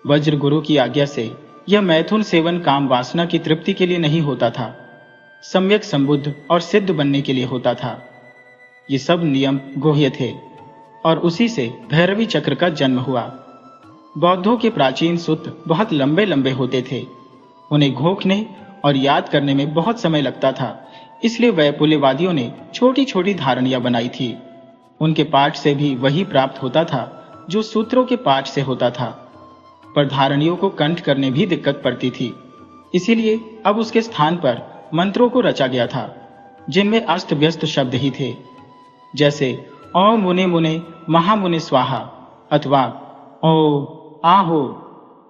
वज्र गुरु की आज्ञा से यह मैथुन सेवन काम वासना की तृप्ति के लिए नहीं होता था, सम्यक संबुद्ध और सिद्ध बनने के लिए होता था। ये सब नियम गुह्य थे और उसी से भैरवी चक्र का जन्म हुआ। बौद्धों के प्राचीन सूत्र बहुत लंबे लंबे होते थे। उन्हें घोंकने और याद करने में बहुत समय लगता था, इसलिए वैपुल्यवादियों ने छोटी छोटी धारणियां बनाई थी। उनके पाठ से भी वही प्राप्त होता था जो सूत्रों के पाठ से होता था, पर धारणियों को कंठ करने भी दिक्कत पड़ती थी। इसीलिए अब उसके स्थान पर मंत्रों को रचा गया था, जिनमें अस्त व्यस्त शब्द ही थे, जैसे ओ मुने मुने महामुने स्वाहा अथवा ओ आहो।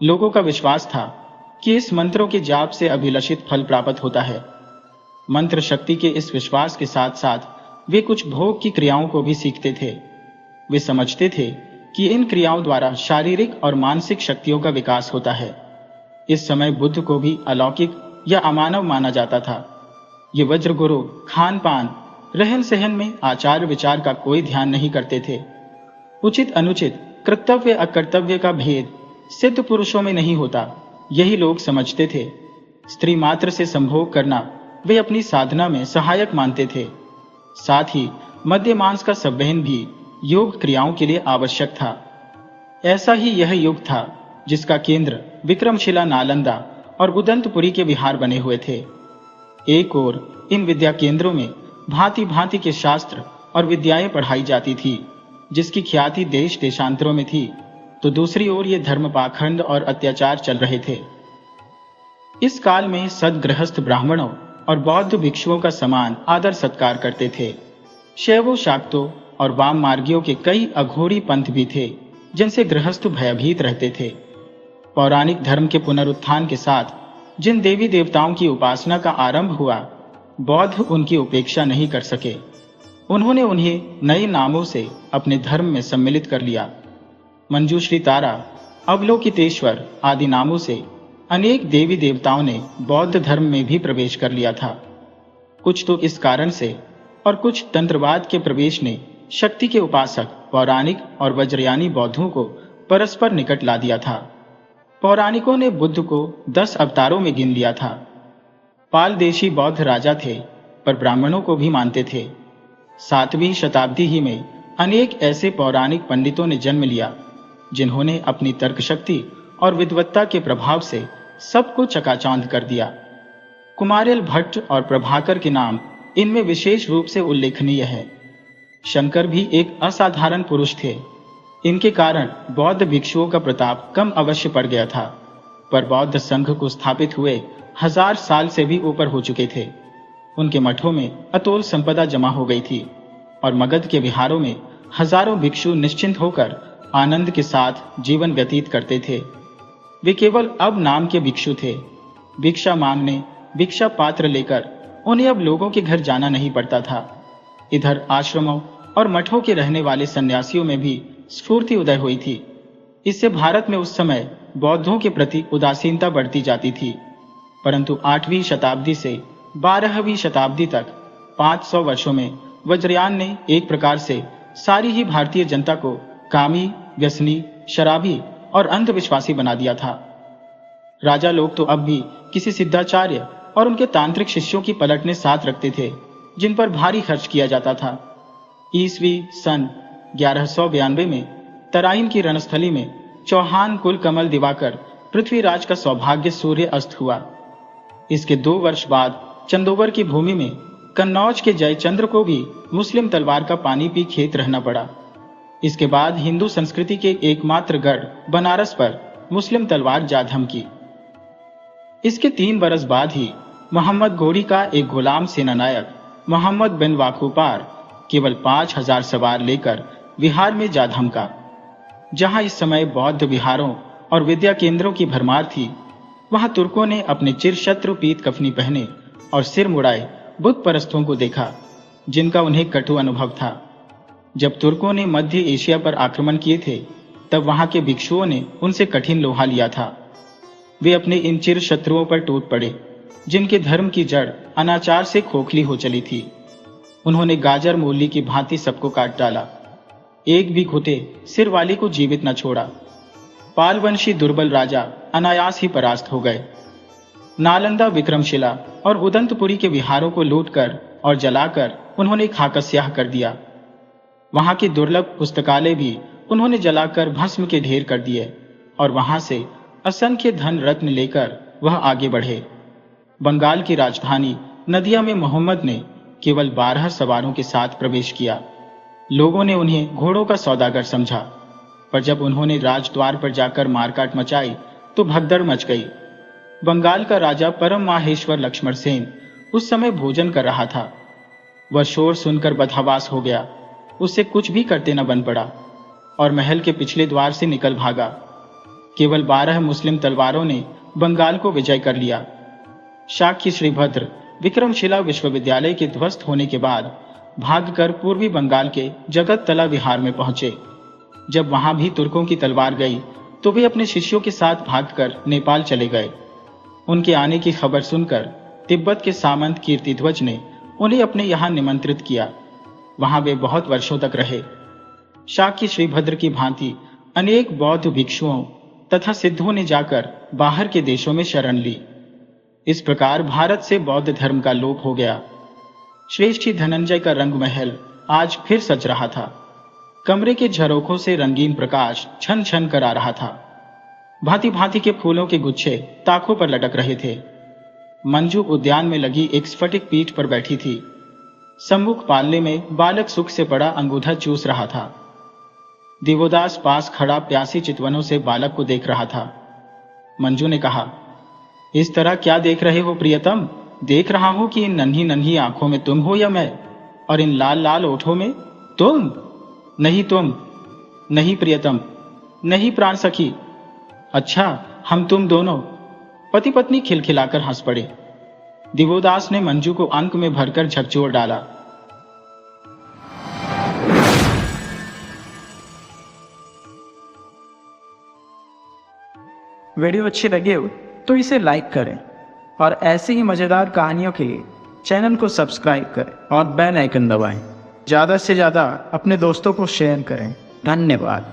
लोगों का विश्वास था कि इस मंत्रों के जाप से अभिलषित फल प्राप्त होता है। मंत्र शक्ति के इस विश्वास के साथ साथ वे कुछ भोग की क्रियाओं को भी सीखते थे। वे समझते थे कि इन क्रियाओं द्वारा शारीरिक और मानसिक शक्तियों का विकास होता है। इस समय बुद्ध को भी अलौकिक या अमानव माना जाता था। ये वज्र गुरु खान पान रहन सहन में आचार विचार का कोई ध्यान नहीं करते थे। उचित अनुचित कर्तव्य अकर्तव्य का भेद सिद्ध पुरुषों में नहीं होता, यही लोग समझते थे। स्त्री मात्र से संभोग करना वे अपनी साधना में सहायक मानते थे। साथ ही मध्य मांस का संवहन भी योग क्रियाओं के लिए आवश्यक था। ऐसा ही यह युग था जिसका केंद्र विक्रमशिला, नालंदा और उदंतपुरी के विहार बने हुए थे। एक ओर इन विद्या केंद्रों में भांति भांति के शास्त्र और विद्याएं पढ़ाई जाती थी, जिसकी ख्याति देश देशांतरों में थी, तो दूसरी ओर ये धर्म पाखंड और अत्याचार चल रहे थे। इस काल में सदगृहस्थ ब्राह्मणों और बौद्ध भिक्षुओं का समान आदर सत्कार करते थे। शैवों, शाक्तों और वाम मार्गियों के कई अघोरी पंथ भी थे, जिनसे गृहस्थ भयभीत रहते थे। पौराणिक धर्म के पुनरुत्थान के साथ जिन देवी देवताओं की उपासना का आरंभ हुआ, बौद्ध उनकी उपेक्षा नहीं कर सके। उन्होंने उन्हें नए नामों से अपने धर्म में सम्मिलित कर लिया। मंजूश्री तारा, अवलोकितेश्वर आदि नामों से अनेक देवी देवताओं ने बौद्ध धर्म में भी प्रवेश कर लिया था। कुछ तो इस कारण से और कुछ तंत्रवाद के प्रवेश ने शक्ति के उपासक पौराणिक और वज्रयानी बौद्धों को परस्पर निकट ला दिया था। पौराणिकों ने बुद्ध को 10 अवतारों में गिन लिया था। पाल देशी बौद्ध राजा थे, पर ब्राह्मणों को भी मानते थे। 7वीं शताब्दी ही में अनेक ऐसे पौराणिक पंडितों ने जन्म लिया, जिन्होंने अपनी तर्क शक्ति और विद्वत्ता के प्रभाव से सबको चकाचौंध कर दिया। कुमारिल भट्ट और प्रभाकर के नाम इनमें विशेष रूप से उल्लेखनीय है। शंकर भी एक असाधारण पुरुष थे। इनके कारण बौद्ध भिक्षुओं का प्रताप कम अवश्य पड़ गया था, पर बौद्ध संघ को स्थापित हुए 1000 साल से भी ऊपर हो चुके थे। उनके मठों में अतोल संपदा जमा हो गई थी और मगध के विहारों में हजारों भिक्षु निश्चिंत होकर आनंद के साथ जीवन व्यतीत करते थे। वे केवल अब नाम के भिक्षु थे। भिक्षा मांगने, भिक्षा पात्र लेकर उन्हें अब लोगों के घर जाना नहीं पड़ता था। इधर आश्रमों और मठों के रहने वाले सन्यासियों में भी स्फूर्ति उदय हुई थी। इससे भारत में उस समय बौद्धों के प्रति उदासीनता बढ़ती जाती थी। परंतु 8वीं शताब्दी से 12वीं शताब्दी तक 500 वर्षों में वज्रयान ने एक प्रकार से सारी ही भारतीय जनता को कामी, व्यसनी, शराबी और अंधविश्वासी बना दिया था। राजा लोग तो अब भी किसी सिद्धाचार्य और उनके तांत्रिक शिष्यों की पलटने साथ रखते थे, जिन पर भारी खर्च किया जाता था। ईस्वी सन 1192 में तराइन की रणस्थली में चौहान कुल कमल दिवाकर पृथ्वीराज का सौभाग्य सूर्य अस्त हुआ। इसके 2 वर्ष बाद चंदोबर की भूमि में कन्नौज के जयचंद्र को भी मुस्लिम तलवार का पानी पी खेत रहना पड़ा। इसके बाद हिंदू संस्कृति के एकमात्र गढ़ बनारस पर मुस्लिम तलवार जा धमकी। इसके 3 बरस बाद ही मोहम्मद घोरी का एक गुलाम सेनानायक मोहम्मद बिन वाकुपार केवल 5000 सवार लेकर विहार में जा धमका। जहां इस समय बौद्ध विहारों और विद्या केंद्रों की भरमार थी, वहां तुर्कों ने अपने चिरशत्रु पीत कफनी पहने और सिर मुड़ाए बुद्ध परस्तों को देखा, जिनका उन्हें कटु अनुभव था। जब तुर्कों ने मध्य एशिया पर आक्रमण किए थे, तब वहां के भिक्षुओं ने उनसे कठिन लोहा लिया था। वे अपने इन चिर शत्रुओं पर टूट पड़े, जिनके धर्म की जड़ अनाचार से खोखली हो चली थी। उन्होंने गाजर मूली की भांति सबको काट डाला। एक भी घुटे सिर वाली को जीवित न छोड़ा। पालवंशी दुर्बल राजा अनायास ही परास्त हो गए। नालंदा, विक्रमशिला और उदंतपुरी के विहारों को लूटकर और जलाकर उन्होंने खाकस्याह कर दिया। वहां के दुर्लभ पुस्तकालय भी उन्होंने जलाकर भस्म के ढेर कर दिए और वहां से असंख्य धन रत्न लेकर वह आगे बढ़े। बंगाल की राजधानी नदिया में मोहम्मद ने केवल 12 सवारों के साथ प्रवेश किया। लोगों ने उन्हें घोड़ों का सौदागर समझा, पर जब उन्होंने राजद्वार पर जाकर मारकाट मचाई तो भगदड़ मच गई। बंगाल का राजा परम माहेश्वर लक्ष्मण सेन उस समय भोजन कर रहा था। वह शोर सुनकर बदहवास हो गया। उससे कुछ भी करते न बन पड़ा और महल के पिछले द्वार से निकल भागा। केवल 12 मुस्लिम तलवारों ने बंगाल को विजय कर लिया। शाक्य श्रीभद्र विक्रमशिला विश्वविद्यालय के ध्वस्त होने के बाद भागकर पूर्वी बंगाल के जगततला विहार में पहुंचे। जब वहां भी तुर्कों की तलवार गई तो वे अपने शिष्यों के साथ भागकर नेपाल चले गए। उनके आने की खबर सुनकर तिब्बत के सामंत कीर्तिध्वज ने उन्हें अपने यहाँ निमंत्रित किया। वहां वे बहुत वर्षों तक रहे। शाक्य श्रीभद्र की भांति अनेक बौद्ध भिक्षुओं तथा सिद्धों ने जाकर बाहर के देशों में शरण ली। इस प्रकार भारत से बौद्ध धर्म का लोप हो गया। श्रेष्ठी धनंजय का रंग महल आज फिर सज रहा था। कमरे के झरोखों से रंगीन प्रकाश छन छन कर आ रहा था। भांति भांति के फूलों के गुच्छे ताकों पर लटक रहे थे। मंजू उद्यान में लगी एक स्फटिक पीठ पर बैठी थी। सम्मुख पालने में बालक सुख से पड़ा अंगूठा चूस रहा था। दिवोदास पास खड़ा प्यासी चितवनों से बालक को देख रहा था। मंजू ने कहा, इस तरह क्या देख रहे हो प्रियतम? देख रहा हूं कि इन नन्ही नन्ही आंखों में तुम हो या मैं, और इन लाल लाल ओठों में तुम? नहीं तुम, नहीं प्रियतम, नहीं प्राण सखी। अच्छा, हम तुम दोनों। पति पत्नी खिलखिलाकर हंस पड़े। दिवोदास ने मंजू को अंक में भरकर झकझोर डाला। वीडियो अच्छी लगी हो तो इसे लाइक करें और ऐसी ही मज़ेदार कहानियों के लिए चैनल को सब्सक्राइब करें और बेल आइकन दबाएं। ज़्यादा से ज़्यादा अपने दोस्तों को शेयर करें। धन्यवाद।